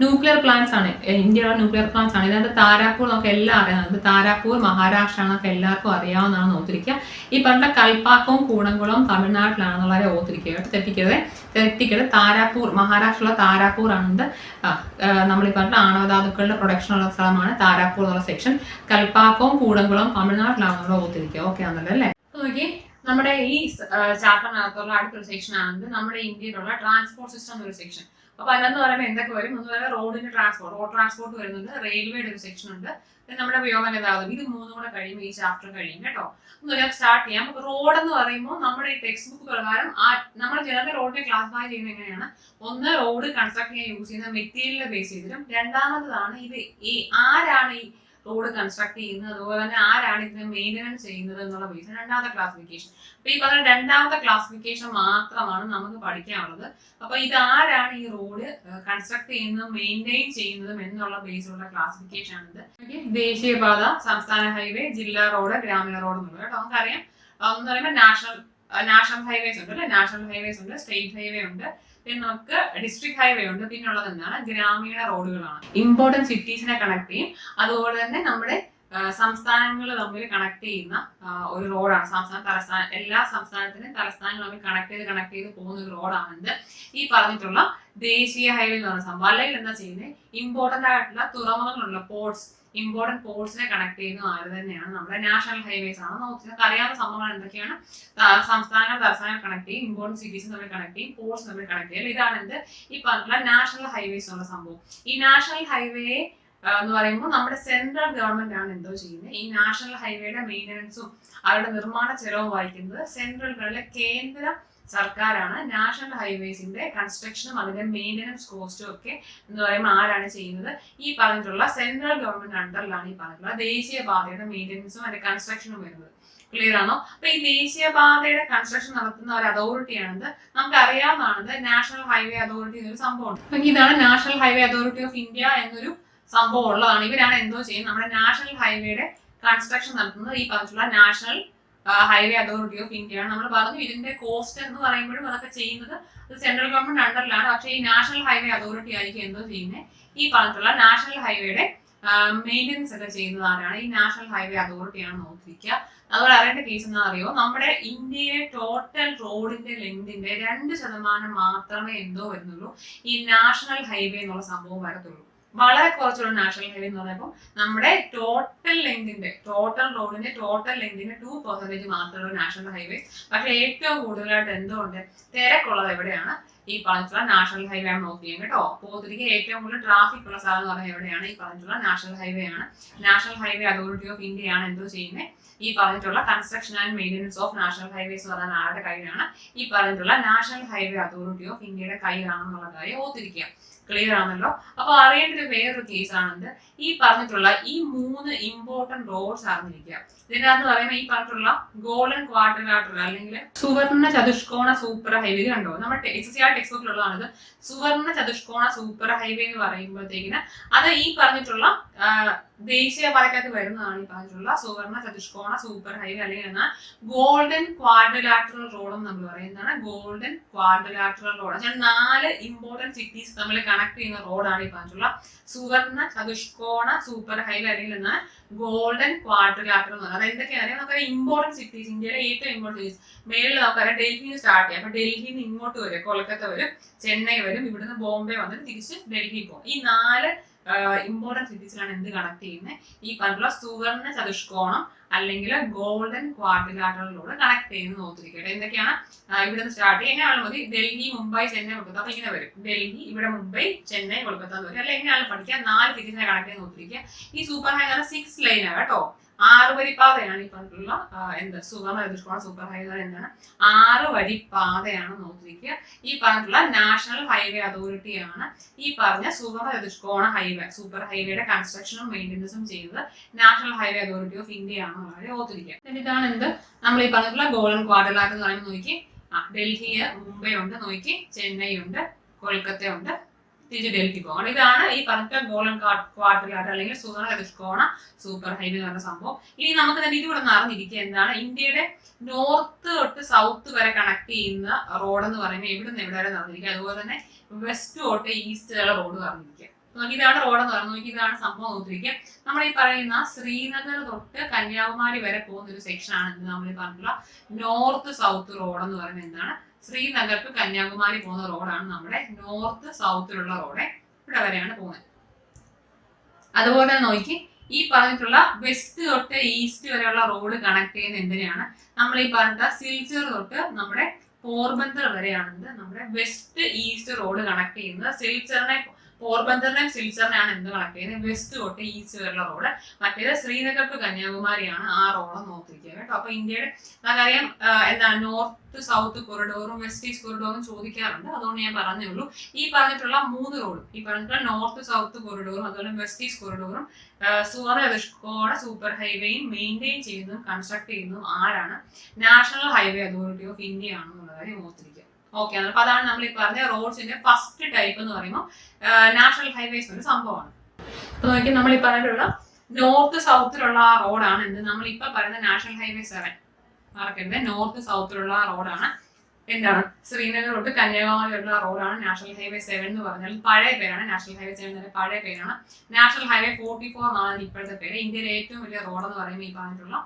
ന്യൂക്ലിയർ പ്ലാന്റ്സ് ആണ്, ഇന്ത്യയിലുള്ള ന്യൂക്ലിയർ പ്ലാന്റ്സ് ആണ്. ഇതിനകത്ത് താരാപൂർ നമുക്ക് എല്ലാം അറിയാവുന്നത്. താരാപൂർ മഹാരാഷ്ട്ര ആണെന്നൊക്കെ എല്ലാവർക്കും അറിയാവുന്നതാണെന്ന് ഓർത്തിരിക്കുക. ഈ പറഞ്ഞ കൽപ്പാക്കവും കൂടംകുളവും തമിഴ്നാട്ടിലാണെന്നുള്ളവരെ ഓർത്തിരിക്കുക, തെറ്റിക്കരുത്. താരാപൂർ മഹാരാഷ്ട്രയിലുള്ള താരാപൂർ ആണെന്ന് നമ്മളീ പറഞ്ഞ ആണവധാതുക്കളുടെ പ്രൊഡക്ഷൻ ഉള്ള സ്ഥലമാണ് താരാപൂർ എന്നുള്ള സെക്ഷൻ. കൽപ്പാക്കവും കൂടംകുളവും തമിഴ്നാട്ടിലാണെന്നുള്ള ഓർത്തിരിക്കുക. ഓക്കെ ആണല്ലോ അല്ലേ? നോക്കി, നമ്മുടെ ഈ ചാപ്റ്ററിനകത്തുള്ള അടുത്തൊരു സെക്ഷൻ ആണ് നമ്മുടെ ഇന്ത്യയിലുള്ള ട്രാൻസ്പോർട്ട് സിസ്റ്റം എന്നൊരു സെക്ഷൻ. അപ്പൊ അതിനകത്ത് പറയുമ്പോൾ എന്തൊക്കെ വരും? ഒന്ന് പറയുന്നത് റോഡ് ട്രാൻസ്പോർട്ട് വരുന്നുണ്ട്, റെയിൽവേയുടെ ഒരു സെക്ഷൻ ഉണ്ട്, നമ്മുടെ വ്യോമഗതാഗതം. ഇത് മൂന്നും കൂടെ കഴിയുമ്പോൾ ഈ ചാപ്റ്റർ കഴിയും കേട്ടോ. ഒന്ന് സ്റ്റാർട്ട് ചെയ്യാം. അപ്പൊ റോഡ് എന്ന് പറയുമ്പോൾ നമ്മുടെ ഈ ടെക്സ്റ്റ് ബുക്ക് പ്രകാരം നമ്മൾ ജനറൽ റോഡിനെ ക്ലാസിഫൈ ചെയ്യുന്നത് എങ്ങനെയാണ്? ഒന്ന്, റോഡ് കൺസ്ട്രക്ട് ചെയ്യാൻ യൂസ് ചെയ്യുന്ന മെറ്റീരിയലിനെ ബേസ് ചെയ്തിട്ടും, രണ്ടാമത്തതാണ് ഇത് ആരാണ് ഈ റോഡ് കൺസ്ട്രക്ട് ചെയ്യുന്നത്, അതുപോലെ തന്നെ ആരാണ് ഇതിനെ മെയിൻ്റനൻസ് ചെയ്യുന്നത് എന്നുള്ള ബേസ് രണ്ടാമത്തെ ക്ലാസിഫിക്കേഷൻ. അപ്പൊ ഈ പറഞ്ഞ രണ്ടാമത്തെ ക്ലാസിഫിക്കേഷൻ മാത്രമാണ് നമുക്ക് പഠിക്കാനുള്ളത്. അപ്പൊ ഇത് ആരാണ് ഈ റോഡ് കൺസ്ട്രക്ട് ചെയ്യുന്നതും മെയിൻറ്റെയിൻ ചെയ്യുന്നതും എന്നുള്ള ബേസിലുള്ള ക്ലാസിഫിക്കേഷൻ ആണ് ഇത്. ദേശീയപാത, സംസ്ഥാന ഹൈവേ, ജില്ലാ റോഡ്, ഗ്രാമീണ റോഡ് എന്നുള്ളത് കേട്ടോ. നമുക്കറിയാം എന്ന് പറയുമ്പോൾ നാഷണൽ ഹൈവേസ് ഉണ്ട് അല്ലെ, നാഷണൽ ഹൈവേസ് ഉണ്ട്, സ്റ്റേറ്റ് ഹൈവേ ഉണ്ട്, പിന്നെ നമുക്ക് ഡിസ്ട്രിക്ട് ഹൈവേ ഉണ്ട്, പിന്നെ ഉള്ളത് എന്താണ്? ഗ്രാമീണ റോഡുകളാണ്. ഇമ്പോർട്ടൻറ്റ് സിറ്റീസിനെ കണക്ട് ചെയ്യും, അതുപോലെ തന്നെ നമ്മുടെ സംസ്ഥാനങ്ങൾ തമ്മിൽ കണക്ട് ചെയ്യുന്ന ഒരു റോഡാണ്. എല്ലാ സംസ്ഥാനത്തിനും തലസ്ഥാനങ്ങൾ തമ്മിൽ കണക്ട് ചെയ്ത് പോകുന്ന ഒരു റോഡാണ് ഈ പറഞ്ഞിട്ടുള്ള ദേശീയ ഹൈവേ എന്ന് പറയുന്ന സംഭവം. അല്ലെങ്കിൽ എന്താ ചെയ്യുന്നത്? ഇമ്പോർട്ടന്റ് ആയിട്ടുള്ള തുറമുഖങ്ങളുള്ള ഇമ്പോർട്ടന്റ് പോർട്സിനെ കണക്ട് ചെയ്യുന്ന ആര് തന്നെയാണ്? നമ്മുടെ നാഷണൽ ഹൈവേസ് ആണ്. നമുക്ക് അറിയാവുന്ന സംഭവങ്ങൾ എന്തൊക്കെയാണ്? സംസ്ഥാനങ്ങൾ തലസ്ഥാനങ്ങൾ കണക്ട് ചെയ്യും, ഇമ്പോർട്ടന്റ് സിറ്റീസ് തമ്മിൽ കണക്ട് ചെയ്യും, പോർട്സ് തമ്മിൽ കണക്ട് ചെയ്യും. ഇതാണ് ഈ പറഞ്ഞിട്ടുള്ള നാഷണൽ ഹൈവേസ് എന്നുള്ള സംഭവം. ഈ നാഷണൽ ഹൈവേ എന്ന് പറയുമ്പോൾ നമ്മുടെ സെൻട്രൽ ഗവൺമെന്റ് ആണ് എന്തോ ചെയ്യുന്നത്? ഈ നാഷണൽ ഹൈവേയുടെ മെയിൻ്റനൻസും അവരുടെ നിർമ്മാണ ചെലവും വഹിക്കുന്നത് സെൻട്രൽ കേന്ദ്ര സർക്കാരാണ്. നാഷണൽ ഹൈവേസിന്റെ കൺസ്ട്രക്ഷനും അതിന്റെ മെയിൻ്റനൻസ് കോസ്റ്റും ഒക്കെ എന്ന് പറയുമ്പോൾ ആരാണ് ചെയ്യുന്നത്? ഈ പറഞ്ഞിട്ടുള്ള സെൻട്രൽ ഗവൺമെന്റ് അണ്ടറിലാണ് ഈ പറഞ്ഞിട്ടുള്ള ദേശീയപാതയുടെ മെയിൻ്റനൻസും അതിന്റെ കൺസ്ട്രക്ഷനും വരുന്നത്. ക്ലിയർ ആണോ? അപ്പൊ ഈ ദേശീയപാതയുടെ കൺസ്ട്രക്ഷൻ നടത്തുന്ന ഒരു അതോറിറ്റിയാണെന്ന് നമുക്ക് അറിയാവുന്നതാണ് നാഷണൽ ഹൈവേ അതോറിറ്റി എന്നൊരു സംഭവം. ഇതാണ് national highway authority of India എന്നൊരു സംഭവം ഉള്ളതാണ്. ഇവരാണ് എന്തോ ചെയ്യുന്നത്? നമ്മുടെ നാഷണൽ ഹൈവേയുടെ കൺസ്ട്രക്ഷൻ നടത്തുന്നത് ഈ പറഞ്ഞിട്ടുള്ള national highway authority of India ആണ്. നമ്മൾ പറഞ്ഞു ഇതിന്റെ കോസ്റ്റ് എന്ന് പറയുമ്പോഴും അതൊക്കെ ചെയ്യുന്നത് സെൻട്രൽ ഗവൺമെന്റ് അണ്ടറിലാണ്. പക്ഷേ ഈ നാഷണൽ ഹൈവേ അതോറിറ്റി ആയിരിക്കും എന്തോ ചെയ്യുന്നത്? ഈ പറഞ്ഞിട്ടുള്ള നാഷണൽ ഹൈവേയുടെ മെയിൻ്റനൻസ് ഒക്കെ ചെയ്യുന്നത് ആരാണ്? ഈ നാഷണൽ ഹൈവേ അതോറിറ്റിയാണ് നോക്കിയിരിക്കുക. അതുപോലെ അറിയേണ്ട കേസ് എന്താ അറിയോ? നമ്മുടെ ഇന്ത്യയിലെ ടോട്ടൽ റോഡിന്റെ ലെങ്തിന്റെ 2% മാത്രമേ എന്തോ വരുന്നുള്ളൂ ഈ നാഷണൽ ഹൈവേ എന്നുള്ള സംഭവം വരത്തുള്ളൂ. വളരെ കുറച്ചുള്ള നാഷണൽ ഹൈവേ എന്ന് പറയുമ്പോൾ നമ്മുടെ ടോട്ടൽ റോഡിന്റെ ടോട്ടൽ ലെങ്തിന്റെ 2% മാത്രമേ നാഷണൽ ഹൈവേ. പക്ഷെ ഏറ്റവും കൂടുതലായിട്ട് എന്തോ ഉണ്ട്? തിരക്കുള്ളത് എവിടെയാണ്? ഈ പറഞ്ഞിട്ടുള്ള നാഷണൽ ഹൈവേ ആണ് നോക്കിയാൽ കേട്ടോ. പോത്തിരിക്ക് ഏറ്റവും കൂടുതൽ ട്രാഫിക് ഉള്ള സ്ഥലം എന്ന് പറഞ്ഞാൽ എവിടെയാണ്? ഈ പറഞ്ഞിട്ടുള്ള നാഷണൽ ഹൈവേ ആണ്. National highway authority of India ആണ് എന്തോ ചെയ്യുന്നത്? ഈ പറഞ്ഞിട്ടുള്ള construction and maintenance of national highways എന്ന് പറഞ്ഞാൽ ആരുടെ കയ്യിലാണ്? ഈ പറഞ്ഞിട്ടുള്ള നാഷണൽ ഹൈവേ അതോറിറ്റി ഓഫ് ഇന്ത്യയുടെ കയ്യിലാണെന്നുള്ള കാര്യം ഓർത്തിരിക്കുക. ക്ലിയർ ആണല്ലോ? അപ്പൊ അറിയേണ്ട വേറൊരു കേസ് ആണെന്ന് ഈ പറഞ്ഞിട്ടുള്ള ഈ 3 ഇമ്പോർട്ടന്റ് റോഡ്സ് അറിഞ്ഞിരിക്കുക. ഇതിനകത്ത് പറയുമ്പോൾ ഈ പറഞ്ഞിട്ടുള്ള ഗോൾഡൻ ക്വാഡ്രിലാറ്ററൽ അല്ലെങ്കിൽ സുവർണ ചതുഷ്കോണ സൂപ്പർ ഹൈവേ കണ്ടോ? നമ്മുടെ SSCR ടെക്സ്റ്റ് ബുക്കിലുള്ളതാണിത്. സുവർണ ചതുഷ്കോണ സൂപ്പർ ഹൈവേ എന്ന് പറയുമ്പോഴത്തേക്കിന് അത് ഈ പറഞ്ഞിട്ടുള്ള ദേശീയപാതക്കകത്ത് വരുന്നതാണ്. ഈ പറഞ്ഞിട്ടുള്ള സുവർണ ചതുഷ്കോണ സൂപ്പർ ഹൈവേ അല്ലെങ്കിൽ എന്നാൽ ഗോൾഡൻ ക്വാഡ്രിലാറ്ററൽ റോഡ് എന്ന് നമ്മൾ പറയുന്നതാണ്. Golden quadrilateral road 4 important cities തമ്മിൽ കണക്ട് ചെയ്യുന്ന റോഡാണ് ഈ പറഞ്ഞിട്ടുള്ള സുവർണ ചതുഷ്കോണ സൂപ്പർ ഹൈവേ അല്ലെങ്കിൽ എന്നാൽ ഗോൾഡൻ ക്വാഡ്രിലാറ്ററൽ എന്ന് പറയുന്നത്. അത് എന്തൊക്കെയാണ്? നമുക്കറിയാം ഇമ്പോർട്ടന്റ് സിറ്റീസ്, ഇന്ത്യയിലെ ഏറ്റവും ഇമ്പോർട്ടന്റ് സിറ്റീസ്. മേളിൽ നമുക്കറിയാം ഡൽഹിയിൽ സ്റ്റാർട്ട് ചെയ്യാം. അപ്പൊ ഡൽഹിയിൽ നിന്ന് ഇങ്ങോട്ട് വരും, കൊൽക്കത്ത വരും, ചെന്നൈ വരും, ഇവിടുന്ന് ബോംബെ വന്നിട്ട് തിരിച്ച് ഡൽഹി പോകും. ഈ 4 ഇമ്പോർട്ടന്റ് സിറ്റീസിലാണ് എന്ത് കണക്ട് ചെയ്യുന്നത്? ഈ പറഞ്ഞിട്ടുള്ള സുവർണ ചതുഷ്കോണം അല്ലെങ്കിൽ ഗോൾഡൻ ക്വാഡ്രിലാറ്ററലിലൂടെ കണക്ട് ചെയ്യുന്നത് നോക്കിയിരിക്കട്ടെ. എന്തൊക്കെയാണ്? ഇവിടുന്ന് സ്റ്റാർട്ട് ചെയ്യാൻ എങ്ങനെയാണ് മതി? ഡൽഹി, മുംബൈ, ചെന്നൈ, കൊൽക്കത്ത. അപ്പൊ ഇങ്ങനെ വരും. ഡൽഹി, ഇവിടെ മുംബൈ, ചെന്നൈ, കൊൽക്കത്ത എന്ന് വരും. അല്ല എങ്ങനെയാണ് പഠിക്കുക? 4 സിറ്റീസിനെ കണക്ട് ചെയ്ത് നോക്കിയിരിക്കുക. ഈ സൂപ്പർ ഹൈ എന്ന് പറഞ്ഞാൽ 6 ലൈനാണ് കേട്ടോ. 6 വരി പാതയാണ് ഈ പറഞ്ഞിട്ടുള്ള സുഗമ ചതുഷ്കോണ സൂപ്പർ ഹൈവേ എന്താണ് 6 വരി പാതയാണ് നോക്കിയിരിക്കുക. ഈ പറഞ്ഞിട്ടുള്ള നാഷണൽ ഹൈവേ അതോറിറ്റിയാണ് ഈ പറഞ്ഞ സുഗമ ചതുഷ്കോണ ഹൈവേ സൂപ്പർ ഹൈവേയുടെ കൺസ്ട്രക്ഷനും മെയിൻ്റനൻസും ചെയ്യുന്നത് national highway authority of India ആണെന്നുള്ളത് ഓർത്തിരിക്കുക. ഇതാണ് നമ്മൾ ഈ പറഞ്ഞിട്ടുള്ള ഗോൾഡൻ ക്വാഡ്രിലാറ്ററൽ എന്ന് പറയുമ്പോൾ നോക്കി ഡൽഹി, മുംബൈ ഉണ്ട്, നോക്കി ചെന്നൈ ഉണ്ട്, കൊൽക്കത്ത ഉണ്ട്, തിരിച്ച് ഡൽഹി പോകണം. ഇതാണ് ഈ പറഞ്ഞ ഗോൾഡൻ ക്വാഡ്രിലാറ്ററൽ അല്ലെങ്കിൽ സുഗമ ചതുഷ്കോണ സൂപ്പർ ഹൈവേ എന്ന് പറഞ്ഞ സംഭവം. ഇനി നമുക്ക് തന്നെ ഇതിലൂടെ അറിഞ്ഞിരിക്കുക എന്താണ് ഇന്ത്യയുടെ നോർത്ത് തൊട്ട് സൗത്ത് വരെ കണക്ട് ചെയ്യുന്ന റോഡ് എന്ന് പറയുമ്പോൾ എവിടെ നിന്ന് എവിടെ വരെ നടന്നിരിക്കുക. അതുപോലെ തന്നെ വെസ്റ്റ് തൊട്ട് ഈസ്റ്റ് വരെ റോഡ് പറഞ്ഞിരിക്കുക. ഇതാണ് റോഡ് എന്ന് പറയുന്നത്. ഇതാണ് സംഭവം നോക്കിയിരിക്കുക. നമ്മൾ ഈ പറയുന്ന ശ്രീനഗർ തൊട്ട് കന്യാകുമാരി വരെ പോകുന്ന ഒരു സെക്ഷൻ ആണ് നമ്മൾ ഈ പറഞ്ഞിട്ടുള്ള നോർത്ത് സൗത്ത് റോഡ് എന്ന് പറയുന്നത്. എന്താണ് ശ്രീനഗർ ടു കന്യാകുമാരി പോകുന്ന റോഡാണ് നമ്മുടെ നോർത്ത് സൗത്തിലുള്ള റോഡ്. ഇവിടെ വരെയാണ് പോകുന്നത്. അതുപോലെ നോക്കി ഈ പറഞ്ഞിട്ടുള്ള വെസ്റ്റ് തൊട്ട് ഈസ്റ്റ് വരെയുള്ള റോഡ് കണക്ട് ചെയ്യുന്ന എന്തിനാണ് നമ്മൾ ഈ പറഞ്ഞ സിൽച്ചർ തൊട്ട് നമ്മുടെ പോർബന്ദർ വരെയാണ് നമ്മുടെ വെസ്റ്റ് ഈസ്റ്റ് റോഡ് കണക്ട് ചെയ്യുന്നത്. പോർബന്ദറിനെയും സിൽച്ചറിനെയാണ് എന്ത് കണക്ട് ചെയ്യുന്നത് വെസ്റ്റ് തൊട്ട് ഈസ്റ്റ് വരെയുള്ള റോഡ്. മറ്റേത് ശ്രീനഗർ ടു കന്യാകുമാരിയാണ് ആ റോഡ് നോക്കിയിരിക്കുക കേട്ടോ. അപ്പൊ ഇന്ത്യയുടെ നമുക്കറിയാം എന്താണ് നോർത്ത് സൗത്ത് കൊറിഡോറും വെസ്റ്റ് ഈസ്റ്റ് കൊറിഡോറും ചോദിക്കാറുണ്ട്. അതുകൊണ്ട് ഞാൻ പറഞ്ഞുള്ളൂ ഈ പറഞ്ഞിട്ടുള്ള 3 റോഡും ഈ പറഞ്ഞിട്ടുള്ള നോർത്ത് സൗത്ത് കൊറിഡോറും അതുപോലെ വെസ്റ്റ് ഈസ്റ്റ് കൊറിഡോറും സുഗമ ചതുഷ്കോണ സൂപ്പർ ഹൈവേയും മെയിൻറ്റെയിൻ ചെയ്യുന്നതും കൺസ്ട്രക്ട് ചെയ്യുന്നതും ആരാണ് national highway authority of India ആണെന്നുള്ള കാര്യം ഓർത്തിരിക്കുക. ഓക്കെ, അപ്പൊ അതാണ് നമ്മൾ ഈ പറഞ്ഞ റോഡ്സിന്റെ ഫസ്റ്റ് ടൈപ്പ് എന്ന് പറയുമ്പോൾ നാഷണൽ ഹൈവേസ് ഒരു സംഭവമാണ്. അപ്പൊ നോക്കി നമ്മൾ ഈ പറഞ്ഞിട്ടുള്ള നോർത്ത് സൗത്തിലുള്ള ആ റോഡാണ് നമ്മൾ ഇപ്പൊ പറയുന്ന നാഷണൽ ഹൈവേ 7. മറക്കരുത്, നോർത്ത് സൗത്തിലുള്ള ആ റോഡാണ് എന്താണ് ശ്രീനഗർ തൊട്ട് കന്യാകുമാരിയുള്ള റോഡാണ് നാഷണൽ ഹൈവേ 7 എന്ന് പറഞ്ഞാൽ പഴയ പേരാണ്. നാഷണൽ ഹൈവേ 7 എന്ന പഴയ പേരാണ്. നാഷണൽ ഹൈവേ 44 എന്നാണ് ഇപ്പോഴത്തെ പേര്. ഇന്ത്യയിലെ ഏറ്റവും വലിയ റോഡ് എന്ന് പറയുമ്പോൾ ഈ പറഞ്ഞിട്ടുള്ള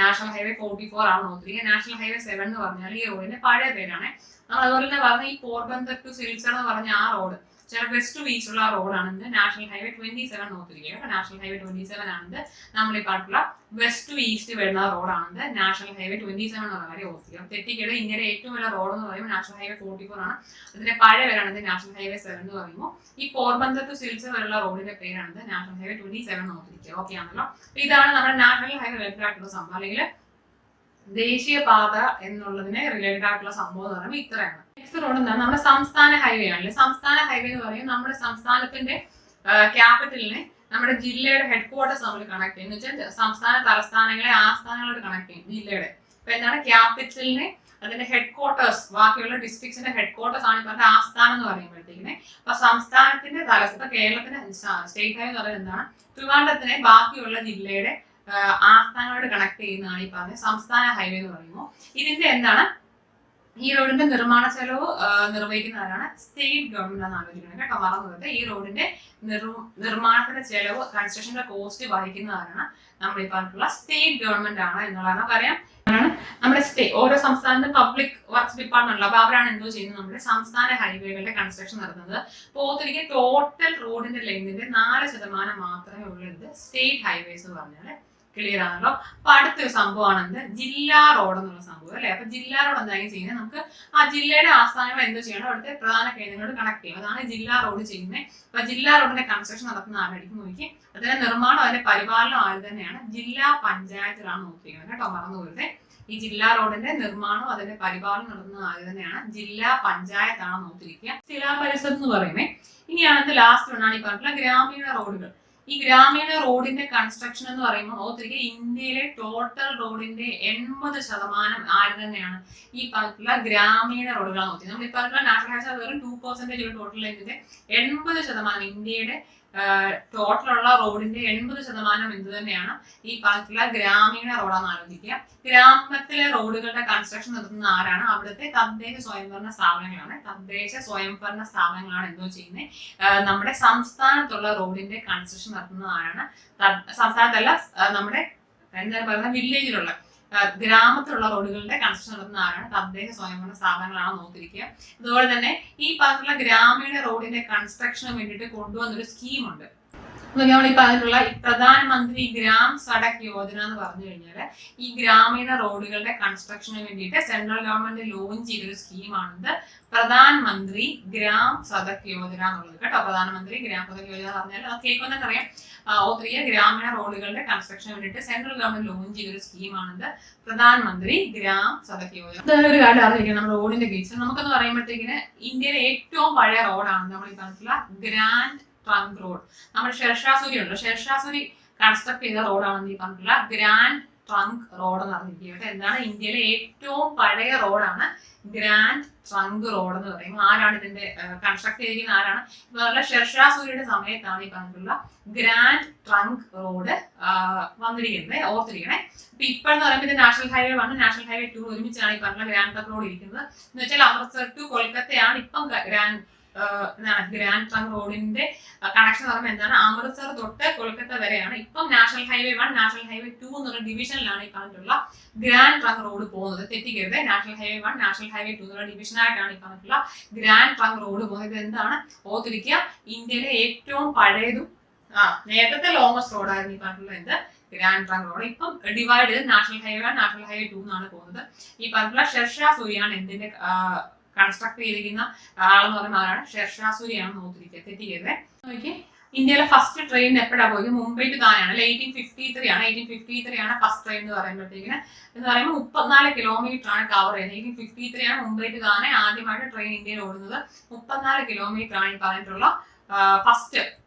നാഷണൽ ഹൈവേ 44 ആണ് നോക്കിയിരിക്കുക. നാഷണൽ ഹൈവേ 7 എന്ന് പറഞ്ഞാൽ ഈ റോഡിന്റെ പഴയ പേരാണ്. അതുപോലെ തന്നെ പറഞ്ഞ ഈ പോർബന്ദർ ടു സിൽച്ചർ എന്ന് പറഞ്ഞ ആ റോഡ് ചില വെസ്റ്റ് ടു ഈസ്റ്റ് ഉള്ള റോഡാണ് നാഷണൽ ഹൈവേ 27 നോക്കിയിരിക്കുക. നാഷണൽ ഹൈവേ 27 ആണ് നമ്മൾ ഈ പാട്ടുള്ള വെസ്റ്റ് ടു ഈസ്റ്റ് വരുന്ന റോഡാണ് നാഷണൽ ഹൈവേ 27 എന്നുള്ള കാര്യം ഓർത്തിക്കുക. തെറ്റിക്കയുടെ ഇന്ത്യയിലെ ഏറ്റവും വലിയ റോഡ് എന്ന് പറയുമ്പോൾ നാഷണൽ ഹൈവേ 44 ആണ്. അതിന്റെ പഴയ പേരാണ് നാഷണൽ ഹൈവേ 7 എന്ന് പറയുമ്പോൾ ഈ പോർബന്ദർ ടു സിൽച്ചർ വരെയുള്ള റോഡിന്റെ പേരാണ് നാഷണൽ ഹൈവേ 27 നോക്കിയിരിക്കുക. ഓക്കെ ആണല്ലോ. ഇതാണ് നമ്മുടെ നാഷണൽ ഹൈവേ റിലേറ്റഡ് ആയിട്ടുള്ള സംഭവം അല്ലെങ്കിൽ ദേശീയപാത എന്നുള്ളതിനെ റിലേറ്റഡ് ആയിട്ടുള്ള സംഭവം എന്ന് പറയുമ്പോൾ ഇത്രയാണ്. നെക്സ്റ്റ് റോഡ് എന്താണ് നമ്മുടെ സംസ്ഥാന ഹൈവേ ആണല്ലേ. സംസ്ഥാന ഹൈവേ എന്ന് പറയുമ്പോൾ നമ്മുടെ സംസ്ഥാനത്തിന്റെ ക്യാപിറ്റലിനെ നമ്മുടെ ജില്ലയുടെ ഹെഡ് ക്വാർട്ടേഴ്സ് നമ്മൾ കണക്ട് ചെയ്യും. എന്ന് വെച്ചാൽ സംസ്ഥാന തലസ്ഥാനങ്ങളെ ആസ്ഥാനങ്ങളോട് കണക്ട് ചെയ്യും ജില്ലയുടെ. അപ്പൊ എന്താണ് ക്യാപിറ്റലിനെ അതിന്റെ ഹെഡ് ക്വാർട്ടേഴ്സ് ബാക്കിയുള്ള ഡിസ്ട്രിക്ട്സിന്റെ ഹെഡ് ക്വാർട്ടേഴ്സ് ആണ് പറഞ്ഞ ആസ്ഥാനം എന്ന് പറയുമ്പോഴത്തേക്കിനെ. അപ്പൊ സംസ്ഥാനത്തിന്റെ തലസ്ഥാന കേരളത്തിന്റെ സ്റ്റേറ്റ് ഹൈവേ എന്ന് പറയുന്നത് എന്താണ് ട്രിവാൻഡ്രത്തിനെ ബാക്കിയുള്ള ജില്ലയുടെ ആസ്ഥാനങ്ങളോട് കണക്ട് ചെയ്യുന്നതാണ് ഈ പറഞ്ഞ സംസ്ഥാന ഹൈവേ എന്ന് പറയുമ്പോൾ. ഇതിന്റെ എന്താണ് ഈ റോഡിന്റെ നിർമ്മാണ ചെലവ് നിർവഹിക്കുന്നവരാണ് സ്റ്റേറ്റ് ഗവൺമെന്റ് എന്ന് ആലോചിക്കുന്നത് കേട്ടോ. മറന്നു ഈ റോഡിന്റെ നിർമ്മാണത്തിന്റെ ചെലവ് കൺസ്ട്രക്ഷന്റെ കോസ്റ്റ് വഹിക്കുന്നവരാണ് നമ്മൾ ഈ പറഞ്ഞിട്ടുള്ള സ്റ്റേറ്റ് ഗവൺമെന്റ് ആണ് എന്നുള്ളതാണ് പറയാം. നമ്മുടെ ഓരോ സംസ്ഥാനത്തും പബ്ലിക് വർക്ക്സ് ഡിപ്പാർട്ട്മെന്റ് ഉള്ള അപ്പൊ അവരാണ് എന്തോ ചെയ്യുന്നത് നമ്മുടെ സംസ്ഥാന ഹൈവേകളുടെ കൺസ്ട്രക്ഷൻ നടത്തുന്നത്. പോത്തിരിക്കും ടോട്ടൽ റോഡിന്റെ ലെങ്തിന്റെ 4% മാത്രമേ ഉള്ളത് സ്റ്റേറ്റ് ഹൈവേസ് എന്ന് പറഞ്ഞാൽ ക്ലിയർ ആണല്ലോ. അപ്പൊ അടുത്തൊരു സംഭവമാണ് ജില്ലാ റോഡ് എന്നുള്ള സംഭവം അല്ലെ. അപ്പൊ ജില്ലാ റോഡ് എന്തായാലും ചെയ്യുന്നത് നമുക്ക് ആ ജില്ലയുടെ ആസ്ഥാനങ്ങൾ എന്തോ ചെയ്യണം അവിടുത്തെ പ്രധാന കേന്ദ്രങ്ങളോട് കണക്ട് ചെയ്യും. അതാണ് ജില്ലാ റോഡ് ചെയ്യുന്നത്. അപ്പൊ ജില്ലാ റോഡിന്റെ കൺസ്ട്രക്ഷൻ നടത്തുന്ന ആരായിരിക്കും നോക്കി അതിന്റെ നിർമ്മാണം അതിന്റെ പരിപാലനം ആര് തന്നെയാണ് ജില്ലാ പഞ്ചായത്തിലാണ് നോക്കിയിരിക്കുന്നത് കേട്ടോ. മറന്നുപോയത് ഈ ജില്ലാ റോഡിന്റെ നിർമ്മാണം അതിന്റെ പരിപാലനം നടത്തുന്ന ആര് തന്നെയാണ് ജില്ലാ പഞ്ചായത്താണ് നോക്കിയിരിക്കുക. ജില്ലാ പരിഷത്ത് എന്ന് പറയുന്നത് ഇനിയാണ് ലാസ്റ്റ് ഒന്നാണ് ഈ പറഞ്ഞിട്ടുള്ള ഗ്രാമീണ റോഡുകൾ. ഈ ഗ്രാമീണ റോഡിന്റെ കൺസ്ട്രക്ഷൻ എന്ന് പറയുമ്പോൾ ഓർത്തിരിക്കുക ഇന്ത്യയിലെ ടോട്ടൽ റോഡിന്റെ 80% ആര് തന്നെയാണ് ഈ പറഞ്ഞിട്ടുള്ള ഗ്രാമീണ റോഡുകളാണ് നോക്കി. നമ്മൾ ഈ പറഞ്ഞിട്ടുള്ള നാഷണൽ ഹൈവേ വെറും 2% ടോട്ടൽ ഇതിന്റെ 80% ഇന്ത്യയുടെ ടോട്ടലുള്ള റോഡിന്റെ 80% എന്ത് തന്നെയാണ് ഈ പറഞ്ഞിട്ടുള്ള ഗ്രാമീണ റോഡാന്ന് ആലോചിക്കുക. ഗ്രാമത്തിലെ റോഡുകളുടെ കൺസ്ട്രക്ഷൻ നടത്തുന്ന ആരാണ് അവിടുത്തെ തദ്ദേശ സ്വയംഭരണ സ്ഥാപനങ്ങളാണ്. തദ്ദേശ സ്വയംഭരണ സ്ഥാപനങ്ങളാണ് എന്തോ ചെയ്യുന്നത് നമ്മുടെ സംസ്ഥാനത്തുള്ള റോഡിന്റെ കൺസ്ട്രക്ഷൻ നടത്തുന്ന ആരാണ് സംസ്ഥാനത്തല്ല നമ്മുടെ എന്താണ് പറയുന്നത് വില്ലേജിലുള്ള ഗ്രാമത്തിലുള്ള റോഡുകളുടെ കൺസ്ട്രക്ഷൻ നടത്തുന്ന ആരാണ് തദ്ദേശ സ്വയംഭരണ സ്ഥാപനങ്ങളാണ് നോക്കിയിരിക്കുക. അതുപോലെ തന്നെ ഈ പറഞ്ഞിട്ടുള്ള ഗ്രാമീണ റോഡിന്റെ കൺസ്ട്രക്ഷന് വേണ്ടിയിട്ട് കൊണ്ടുവന്നൊരു സ്കീമുണ്ട്. നമ്മൾ ഈ പറഞ്ഞിട്ടുള്ള പ്രധാനമന്ത്രി ഗ്രാം സഡക് യോജന എന്ന് പറഞ്ഞു കഴിഞ്ഞാൽ ഈ ഗ്രാമീണ റോഡുകളുടെ കൺസ്ട്രക്ഷന് വേണ്ടിയിട്ട് സെൻട്രൽ ഗവൺമെന്റ് ലോഞ്ച് ചെയ്തൊരു സ്കീമാണിത് പ്രധാനമന്ത്രി ഗ്രാം സഡക് യോജന എന്നുള്ളത് കേട്ടോ. പ്രധാനമന്ത്രി ഗ്രാം സഡക് യോജന എന്ന് പറഞ്ഞാൽ കേൾക്കുമെന്ന് അറിയാം. ഒത്തിരി ഗ്രാമീണ റോഡുകളുടെ കൺസ്ട്രക്ഷന് വേണ്ടിയിട്ട് സെൻട്രൽ ഗവൺമെന്റ് ലോഞ്ച് ചെയ്തൊരു സ്കീമാണിത് പ്രധാനമന്ത്രി ഗ്രാം സഡക് യോജന. ഒരു കാര്യം അറിയിക്കണം, നമ്മുടെ റോഡിന്റെ കേസ് നമുക്കെന്ന് പറയുമ്പോഴത്തേക്കിന് ഇന്ത്യയിലെ ഏറ്റവും പഴയ റോഡാണ് നമ്മൾ ഈ പറഞ്ഞിട്ടുള്ള ഗ്രാൻഡ് ട്രങ്ക് റോഡ്. നമ്മുടെ ഷെർഷാസൂരി ഉണ്ട്, ഷെർഷാസൂരി കൺസ്ട്രക്ട് ചെയ്ത റോഡാണെന്ന് ഈ പറഞ്ഞിട്ടുള്ള ഗ്രാൻഡ് ട്രങ്ക് റോഡ് എന്ന് പറഞ്ഞിരിക്കുന്നത്. എന്താണ് ഇന്ത്യയിലെ ഏറ്റവും പഴയ റോഡാണ് ഗ്രാൻഡ് ട്രങ്ക് റോഡ് എന്ന് പറയുമ്പോൾ. ആരാണ് ഇതിന്റെ കൺസ്ട്രക്ട് ചെയ്തിരിക്കുന്ന ആരാണ്? ഇപ്പൊ ഷെർഷാസൂരിയുടെ സമയത്താണ് ഈ പറഞ്ഞിട്ടുള്ള ഗ്രാൻഡ് ട്രങ്ക് റോഡ് വന്നിരിക്കുന്നത്. ഓർത്തിരിക്കണേ. അപ്പൊ ഇപ്പോഴെന്ന് പറയുമ്പോൾ ഇത് നാഷണൽ ഹൈവേ 1 നാഷണൽ ഹൈവേ 2 ഒരുമിച്ചാണ് ഈ പറഞ്ഞ ഗ്രാൻഡ് ട്രങ്ക് റോഡ് ഇരിക്കുന്നത്. എന്ന് വെച്ചാൽ അമൃത്സർ ടു കൊൽക്കത്തയാണ് ഇപ്പം ഗ്രാൻഡ് ട്രങ്ക് റോഡിന്റെ കണക്ഷൻ എന്ന് പറയുമ്പോൾ എന്താണ് അമൃത്സർ തൊട്ട് കൊൽക്കത്ത വരെയാണ്. ഇപ്പം നാഷണൽ ഹൈവേ 1 നാഷണൽ ഹൈവേ 2 എന്നുള്ള ഡിവിഷനിലാണ് ഈ പറഞ്ഞിട്ടുള്ള ഗ്രാൻഡ് ട്രങ്ക് റോഡ് പോകുന്നത്. തെറ്റിക്കരുത്. നാഷണൽ ഹൈവേ 1 നാഷണൽ ഹൈവേ 2 എന്നുള്ള ഡിവിഷനായിട്ടാണ് ഈ പറഞ്ഞിട്ടുള്ള ഗ്രാൻഡ് ട്രങ്ക് റോഡ് പോകുന്നത്. ഇത് എന്താണ് ഓർത്തിരിക്കുക, ഇന്ത്യയിലെ ഏറ്റവും പഴയതും നേരത്തെ ലോങ്സ്റ്റ് റോഡായിരുന്നു ഈ പറഞ്ഞിട്ടുള്ള എന്ത് ഗ്രാൻഡ് ട്രങ്ക് റോഡ്. ഇപ്പം ഡിവൈഡ് ചെയ്ത് നാഷണൽ ഹൈവേ 1 നാഷണൽ ഹൈവേ 2 എന്നാണ് പോകുന്നത്. ഈ പറഞ്ഞിട്ടുള്ള ഷെർഷാസൂരിയാണ് എന്തിന്റെ കൺസ്ട്രക്ട് ചെയ്തിരിക്കുന്ന ആളെന്ന് പറയുന്ന ആരാണ്? ഷെർഷാസൂരിയാണെന്ന് ഓർത്തിരിക്കുക, തെറ്റിക്കരുത്. നോക്കി, ഇന്ത്യയിലെ ഫസ്റ്റ് ട്രെയിൻ എപ്പോഴാണ് പോയത്? മുംബൈ ടു താനെയാണ്. 1853 ആണ്. 1853 ആണ് ഫസ്റ്റ് ട്രെയിൻ എന്ന് പറയുമ്പോഴത്തേക്കിന് എന്ന് പറയുമ്പോൾ 34 കിലോമീറ്റർ ആണ് കവർ ചെയ്യുന്നത്. 1853 ആണ് മുംബൈ ടു താനെ ആദ്യമായിട്ട് ട്രെയിൻ ഇന്ത്യയിൽ ഓടുന്നത്. 34 കിലോമീറ്റർ ആണ് ഈ പറഞ്ഞിട്ടുള്ള ഫസ്റ്റ്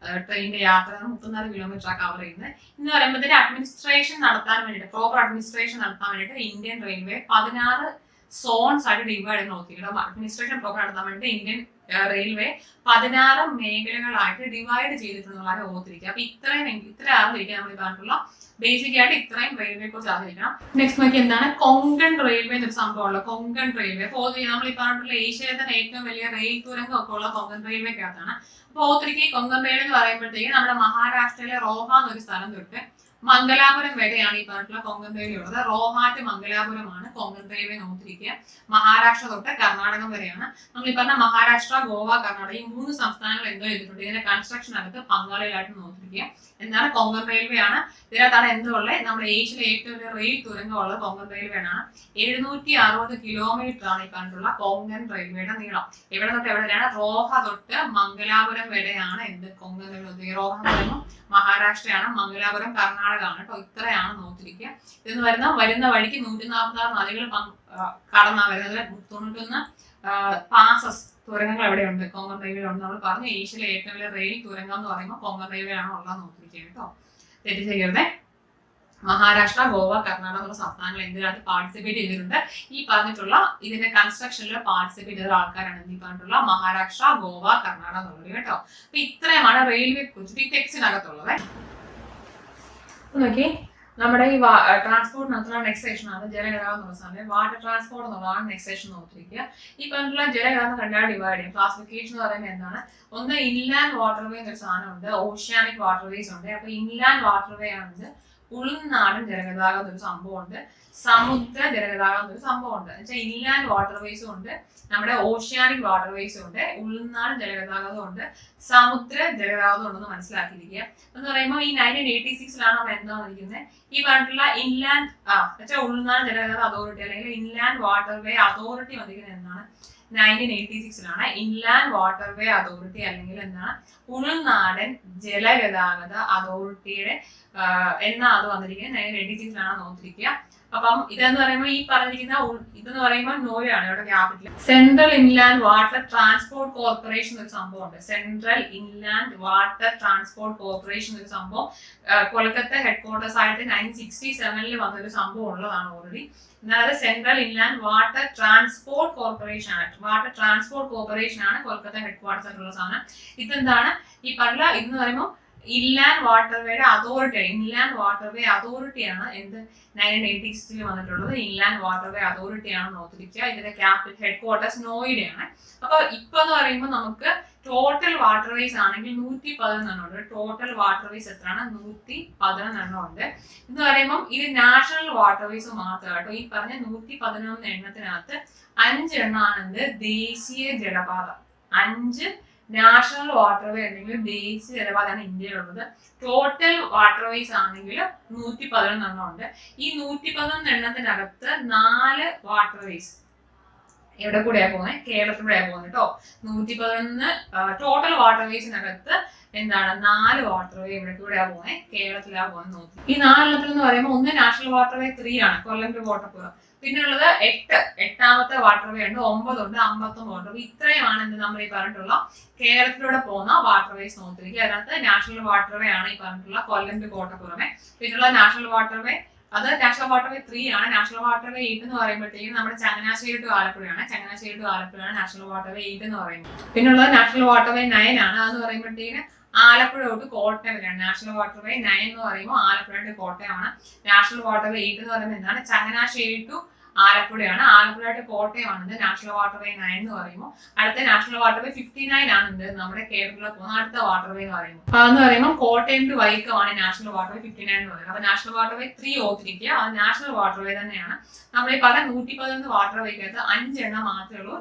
ട്രെയിനിന്റെ യാത്ര. 34 കിലോമീറ്റർ ആണ് കവർ ചെയ്യുന്നത്. എന്ന് പറയുമ്പോൾ അഡ്മിനിസ്ട്രേഷൻ നടത്താൻ വേണ്ടിയിട്ട്, പ്രോപ്പർ അഡ്മിനിസ്ട്രേഷൻ നടത്താൻ വേണ്ടിയിട്ട് ഇന്ത്യൻ റെയിൽവേ 16 സോൺസ് ആയിട്ട് ഡിവൈഡ് ചെയ്ത് നോക്കിക്കണം. അഡ്മിനിസ്ട്രേഷൻ പ്രോഗ്രാം നടത്താൻ വേണ്ടി ഇന്ത്യൻ റെയിൽവേ 16 മേഖലകളായിട്ട് ഡിവൈഡ് ചെയ്തിട്ടുള്ളതാണ് ഓർത്തിരിക്കുക. അപ്പൊ ഇത്ര അറിഞ്ഞിരിക്കുക നമ്മൾ പറഞ്ഞിട്ടുള്ള ബേസിക് ആയിട്ട് ഇത്രയും റെയിൽവേയെ കുറിച്ച് അറിഞ്ഞിരിക്കണം. നെക്സ്റ്റ് നോക്കി എന്താണ് കൊങ്കൺ റെയിൽവേ എന്നൊരു സംഭവമുള്ള കൊങ്കൺ റെയിൽവേ. അപ്പോൾ നമ്മൾ ഈ പറഞ്ഞിട്ടുള്ള ഏഷ്യയിലെ തന്നെ ഏറ്റവും വലിയ റെയിൽ തുരങ്കം ഒക്കെ ഉള്ള കൊങ്കൺ റെയിൽവേക്കകത്താണ്. അപ്പോൾ ഓർത്തിരിക്കുക കൊങ്കൺ റെയിൽവേ എന്ന് പറയുമ്പോഴത്തേക്ക് നമ്മുടെ മഹാരാഷ്ട്രയിലെ റോഹ എന്നൊരു സ്ഥലം തൊട്ട് മംഗലാപുരം വരെയാണ് ഈ പറഞ്ഞിട്ടുള്ള കൊങ്കൺ റെയിൽവേ ഉള്ളത്. റോഹാറ്റ് മംഗലാപുരമാണ് കൊങ്കൺ റെയിൽവേ നോക്കിയിരിക്കുക. മഹാരാഷ്ട്ര തൊട്ട് കർണാടകം വരെയാണ്. നമ്മൾ ഈ പറഞ്ഞ മഹാരാഷ്ട്ര, ഗോവ, കർണാടക ഈ 3 സംസ്ഥാനങ്ങൾ എന്തോ ചെയ്തിട്ടുണ്ട്. ഇതിന്റെ കൺസ്ട്രക്ഷൻ അകത്ത് പങ്കാളികളായിട്ട് നോക്കിയിരിക്കുക. എന്താണ് കൊങ്കൺ റെയിൽവേ ആണ്. ഇതിനകത്താണ് എന്തുള്ളത്? നമ്മുടെ ഏഷ്യയിലെ ഏറ്റവും വലിയ റെയിൽ തുരങ്കമുള്ളത് കൊങ്കൺ റെയിൽവേ ആണ്. 760 കിലോമീറ്റർ ആണ് ഈ പറഞ്ഞിട്ടുള്ള കൊങ്കൺ റെയിൽവേയുടെ നീളം. എവിടെ തൊട്ട് എവിടെ വരെയാണ്? റോഹ തൊട്ട് മംഗലാപുരം വരെയാണ് എന്ത് കൊങ്കൺ റെയിൽവേ. റോഹ എന്ന് പറയുമ്പോൾ മഹാരാഷ്ട്രയാണ്, മംഗലാപുരം കർണാടകമാണ് കേട്ടോ. ഇത്രയാണ് നോക്കിയിരിക്കുക. ഇതെന്ന് വരുന്ന വഴിക്ക് 146 നദികൾ കടന്നാ വരുന്നത്. 91 പാസസ് തുരങ്കങ്ങൾ എവിടെയുണ്ട്? കൊങ്കൺ റെയിൽവേ ഉണ്ട്. നമ്മൾ പറഞ്ഞു ഏഷ്യയിലെ ഏറ്റവും വലിയ റെയിൽ തുരങ്കം എന്ന് പറയുമ്പോൾ കൊങ്കൺ റെയിൽവേ ആണ് ഉള്ളത് നോക്കിയിരിക്കുക കേട്ടോ. തെറ്റ് ചെയ്യരുതേ. മഹാരാഷ്ട്ര, ഗോവ, കർണാടക എന്നുള്ള സംസ്ഥാനങ്ങൾ എന്തിനകത്ത് പാർട്ടിസിപ്പേറ്റ് ചെയ്തിട്ടുണ്ട്? ഈ പറഞ്ഞിട്ടുള്ള ഇതിന്റെ കൺസ്ട്രക്ഷനിൽ പാർട്ടിസിപ്പേറ്റ് ചെയ്ത ആൾക്കാരാണ് ഈ പറഞ്ഞിട്ടുള്ള മഹാരാഷ്ട്ര, ഗോവ, കർണാടക എന്നുള്ളത് കേട്ടോ. അപ്പൊ ഇത്രയുമാണ് റെയിൽവേ കുറിച്ച് ഈ ടെക്സ്റ്റിനകത്തുള്ളത്. നോക്കി, നമ്മുടെ ഈ ട്രാൻസ്പോർട്ട് നടത്തുന്ന നെക്സ്റ്റ് സെക്ഷൻ ആണ് ജലഗതാഗതം എന്നുള്ള സമയം. വാട്ടർ ട്രാൻസ്പോർട്ട് എന്നുള്ളതാണ് നെക്സ്റ്റ് സെക്ഷൻ നോക്കിയിരിക്കുക. ഈ പറഞ്ഞിട്ടുള്ള ജലഗതാഗതം കണ്ടാൽ ഡിവൈഡ് ചെയ്യും. ക്ലാസിഫിക്കേഷൻ എന്ന് പറയുന്നത് എന്താണ്? ഒന്ന് ഇൻലാൻഡ് വാട്ടർവേ എന്നൊരു സാധനമുണ്ട്, ഓഷ്യാനിക് വാട്ടർവേസ് ഉണ്ട്. അപ്പൊ ഇൻലാൻഡ് വാട്ടർവേ ആണെങ്കിൽ ഉൾനാടൻ ജലഗതാഗതം എന്നൊരു സംഭവമുണ്ട്, സമുദ്ര ജലഗതാഗതം എന്നൊരു സംഭവമുണ്ട്. എന്നുവെച്ചാൽ ഇൻലാൻഡ് വാട്ടർവേസും ഉണ്ട്, നമ്മുടെ ഓഷ്യാനിക് വാട്ടർവേസും ഉണ്ട്, ഉൾനാടൻ ജലഗതാഗതം ഉണ്ട്, സമുദ്ര ജലഗതാഗതം ഉണ്ടെന്ന് മനസ്സിലാക്കിയിരിക്കുക. എന്ന് പറയുമ്പോൾ ഈ 1986 നമ്മൾ എന്താ വന്നിരിക്കുന്നത്? ഈ പറഞ്ഞിട്ടുള്ള ഇൻലാൻഡ് വെച്ചാൽ ഉൾനാടൻ ജലഗതാഗത അതോറിറ്റി അല്ലെങ്കിൽ ഇൻലാൻഡ് വാട്ടർവേ അതോറിറ്റി വന്നിരിക്കുന്നത് എന്താണ്? 1986 ഇൻലാൻഡ് വാട്ടർവേ അതോറിറ്റി അല്ലെങ്കിൽ എന്താണ് ഉൾനാടൻ ജലഗതാഗത അതോറിറ്റിയുടെ അത് വന്നിരിക്കുന്നത് 1986 നോക്കിയിരിക്കുക. അപ്പം ഇതെന്ന് പറയുമ്പോൾ ഈ പറഞ്ഞിരിക്കുന്ന ഇതെന്ന് പറയുമ്പോൾ നോയാണ് ഇവിടെ capital. Central inland water transport corporation ഒരു സംഭവമുണ്ട്. Central inland water transport corporation ഒരു സംഭവം കൊൽക്കത്ത ഹെഡ്ക്വാർട്ടേഴ്സ് ആയിട്ട് 1967 വന്നൊരു സംഭവം ഉള്ളതാണ് ഓൾറെഡി. അതായത് central inland water transport corporation ആണ്. വാട്ടർ ട്രാൻസ്പോർട്ട് കോർപ്പറേഷൻ ആണ് കൊൽക്കത്ത ഹെഡ്ക്വാർട്ടേഴ്സ് ആയിട്ടുള്ള സാധനം. ഇതെന്താണ് ഈ പറഞ്ഞ ഇതെന്ന് പറയുമ്പോൾ ഇൻലാൻഡ് വാട്ടർവേയുടെ അതോറിറ്റി. ഇൻലാൻഡ് വാട്ടർവേ അതോറിറ്റിയാണ് എന്ത് 1986 വന്നിട്ടുള്ളത്. ഇൻലാൻഡ് വാട്ടർവേ അതോറിറ്റിയാണ് നോക്കിയിരിക്കുക. ഇതിന്റെ ക്യാപിറ്റൽ ഹെഡ്ക്വാർട്ടേഴ്സ് നോയിഡയാണ്. അപ്പൊ ഇപ്പൊ എന്ന് പറയുമ്പോൾ നമുക്ക് ടോട്ടൽ വാട്ടർവേസ് ആണെങ്കിൽ 111 ഉണ്ട്. ടോട്ടൽ വാട്ടർവേസ് എത്രയാണ്? 111 ഉണ്ട്. എന്ന് പറയുമ്പോൾ ഇത് നാഷണൽ വാട്ടർവേസ് മാത്രമാട്ടോ. ഈ പറഞ്ഞ 111 എണ്ണത്തിനകത്ത് 5 എണ്ണമാണ് ദേശീയ ജലപാത. 5 നാഷണൽ വാട്ടർവേ അല്ലെങ്കിൽ ദേശീയ ജലപാതയാണ് ഇന്ത്യയിലുള്ളത്. ടോട്ടൽ വാട്ടർവേസ് ആണെങ്കിൽ 111 എണ്ണം ഉണ്ട്. ഈ 111 എണ്ണത്തിനകത്ത് 4 വാട്ടർവേസ് എവിടെ കൂടെയാ പോകുന്നത്? കേരളത്തിലൂടെയാ പോകുന്നത് കേട്ടോ. 111 ടോട്ടൽ വാട്ടർവേസിനകത്ത് എന്താണ് 4 വാട്ടർവേ ഇവിടെ കൂടെയാ പോകുന്നത്, കേരളത്തിലാ പോകുന്നത്. ഈ 4 എന്ന് പറയുമ്പോൾ ഒന്ന് നാഷണൽ വാട്ടർവേ 3 ആണ്, കൊല്ലം ടു കോട്ടപ്പുറം. പിന്നുള്ളത് 8ാമത്തെ വാട്ടർവേ ഉണ്ട്, 9 ഉണ്ട്, 59 ഉണ്ട്. ഇത്രയുമാണ് എന്ത് നമ്മൾ ഈ പറഞ്ഞിട്ടുള്ള കേരളത്തിലൂടെ പോകുന്ന വാട്ടർവേസ് നോക്കിയിരിക്കുക. അതിനകത്ത് നാഷണൽ വാട്ടർവേ ആണ് ഈ പറഞ്ഞിട്ടുള്ള കൊല്ലം ടു കോട്ടപ്പുറമേ. പിന്നുള്ള നാഷണൽ വാട്ടർവേ അത് നാഷണൽ വാട്ടർവേ 3 ആണ്. നാഷണൽ വാട്ടർവേ 8 എന്ന് പറയുമ്പോഴത്തേക്കും നമ്മുടെ ചങ്ങനാശ്ശേരി ടു ആലപ്പുഴയാണ്. ചങ്ങനാശ്ശേരി ടു ആലപ്പുഴയാണ് നാഷണൽ വാട്ടർവേ 8 എന്ന് പറയുന്നത്. പിന്നുള്ളത് നാഷണൽ വാട്ടർവേ 9 ആണ്. അതെന്ന് പറയുമ്പോഴത്തേക്കും ആലപ്പുഴ തൊട്ട് കോട്ടയം വരെയാണ്. നാഷണൽ വാട്ടർവേ 9 എന്ന് പറയുമ്പോൾ ആലപ്പുഴ ടു കോട്ടയമാണ്. നാഷണൽ വാട്ടർവേ 8 എന്ന് പറയുമ്പോൾ എന്താണ് ചങ്ങനാശ്ശേരി ടു ആലപ്പുഴയാണ്. ആലപ്പുഴ ടു കോട്ടയമാണെന്ന് നാഷണൽ വാട്ടർവേ 9 എന്ന് പറയുമ്പോൾ. അടുത്ത നാഷണൽ വാട്ടർവേ 59 ആണ് നമ്മുടെ കേരളത്തിലെ പോകുന്ന അടുത്ത വാട്ടർവേ എന്ന് പറയുമ്പോൾ. അതെന്ന് പറയുമ്പോൾ കോട്ടയം ടു വൈക്കമാണ് നാഷണൽ വാട്ടർവേ 59 എന്ന് പറയുന്നത്. അപ്പൊ നാഷണൽ വാട്ടർവേ 3 ഓർത്തിരിക്കുക, അത് നാഷണൽ വാട്ടർവേ തന്നെയാണ്. നമ്മൾ ഈ പറഞ്ഞ 111 വാട്ടർവേക്കകത്ത് 5 എണ്ണം മാത്രമേ ഉള്ളൂ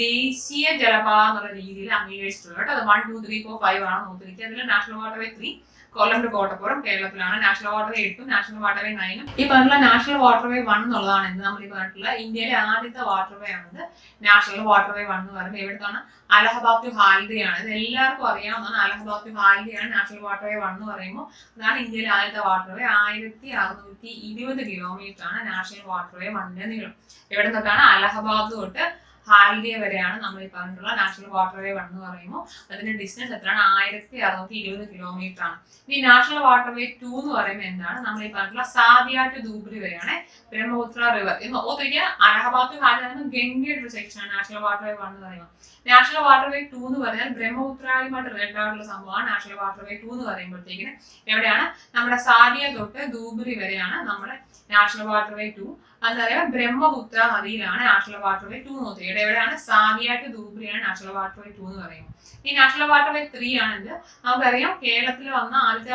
ദേശീയ ജലപാത എന്നുള്ള രീതിയിൽ അംഗീകരിച്ചിട്ടുള്ളത് കേട്ടോ. അത് 1, 2, 3, 4, 5 ആണ് നോക്കിയിരിക്കുക. അതിൽ national waterway 3 Kollam to Kottappuram കേരളത്തിലാണ്. National waterway 8, national waterway 9. ഈ പറഞ്ഞിട്ടുള്ള നാഷണൽ വാട്ടർവേ 1 എന്നുള്ളതാണ് എന്ത് നമ്മൾ ഈ പറഞ്ഞിട്ടുള്ള ഇന്ത്യയിലെ ആദ്യത്തെ വാട്ടർവേ ആണത്. നാഷണൽ വാട്ടർവേ 1 എന്ന് പറയുന്നത് എവിടത്താണ്? അലഹബാദ് ടു ഹാൽദിയാണ്. ഇത് എല്ലാവർക്കും അറിയാവുന്നതാണ്. അലഹബാദ് ടു ഹാൽദിയാണ് നാഷണൽ വാട്ടർവേ 1 എന്ന് പറയുമ്പോൾ. അതാണ് ഇന്ത്യയിലെ ആദ്യത്തെ വാട്ടർവേ. 1620 കിലോമീറ്റർ ആണ് നാഷണൽ വാട്ടർവേ 1ന്റെ നീളം. എവിടെ തൊട്ടാണ്? അലഹബാദ് തൊട്ട് ഹാൽദിയ വരെയാണ് നമ്മൾ ഈ പറഞ്ഞിട്ടുള്ള നാഷണൽ വാട്ടർവേ 1 എന്ന് പറയുമ്പോൾ. അതിന്റെ ഡിസ്റ്റൻസ് എത്രയാണ്? 1620 കിലോമീറ്റർ ആണ്. ഇനി നാഷണൽ വാട്ടർവേ 2 എന്ന് പറയുമ്പോൾ എന്താണ്? നമ്മൾ ഈ പറഞ്ഞിട്ടുള്ള സാദിയ ടു ധൂബ്രി വരെയാണ് ബ്രഹ്മപുത്ര റിവർ. ഇന്ന് ഓർത്തിരിക്കുക, അലഹബാദ് ടു ഹാൽദിയ ഗംഗയുടെ ഒരു സെക്ഷനാണ് നാഷണൽ വാട്ടർവേ 1 എന്ന് പറയുമ്പോൾ. നാഷണൽ വാട്ടർവേ 2 എന്ന് പറഞ്ഞാൽ ബ്രഹ്മപുത്രയുമായിട്ട് റിലേറ്റഡ് ആയിട്ടുള്ള സംഭവമാണ് നാഷണൽ വാട്ടർവേ 2 എന്ന് പറയുമ്പോഴത്തേക്കിന്. എവിടെയാണ്? നമ്മുടെ സാദിയ തൊട്ട് ധൂബ്രി വരെയാണ് നമ്മുടെ നാഷണൽ വാട്ടർവേ 2. അതറിയാം ബ്രഹ്മപുത്ര നദിയിലാണ് നാഷണൽ വാട്ടർവേ 2 നോക്കിയത്. എവിടെയാണ്? സാദിയ ടു ധൂബ്രിയാണ് നാഷണൽ വാട്ടർവേ 2 എന്ന് പറയുന്നത്. ഈ നാഷണൽ വാട്ടർവേ 3 ആണിത്. നമുക്കറിയാം കേരളത്തിൽ വന്ന ആദ്യത്തെ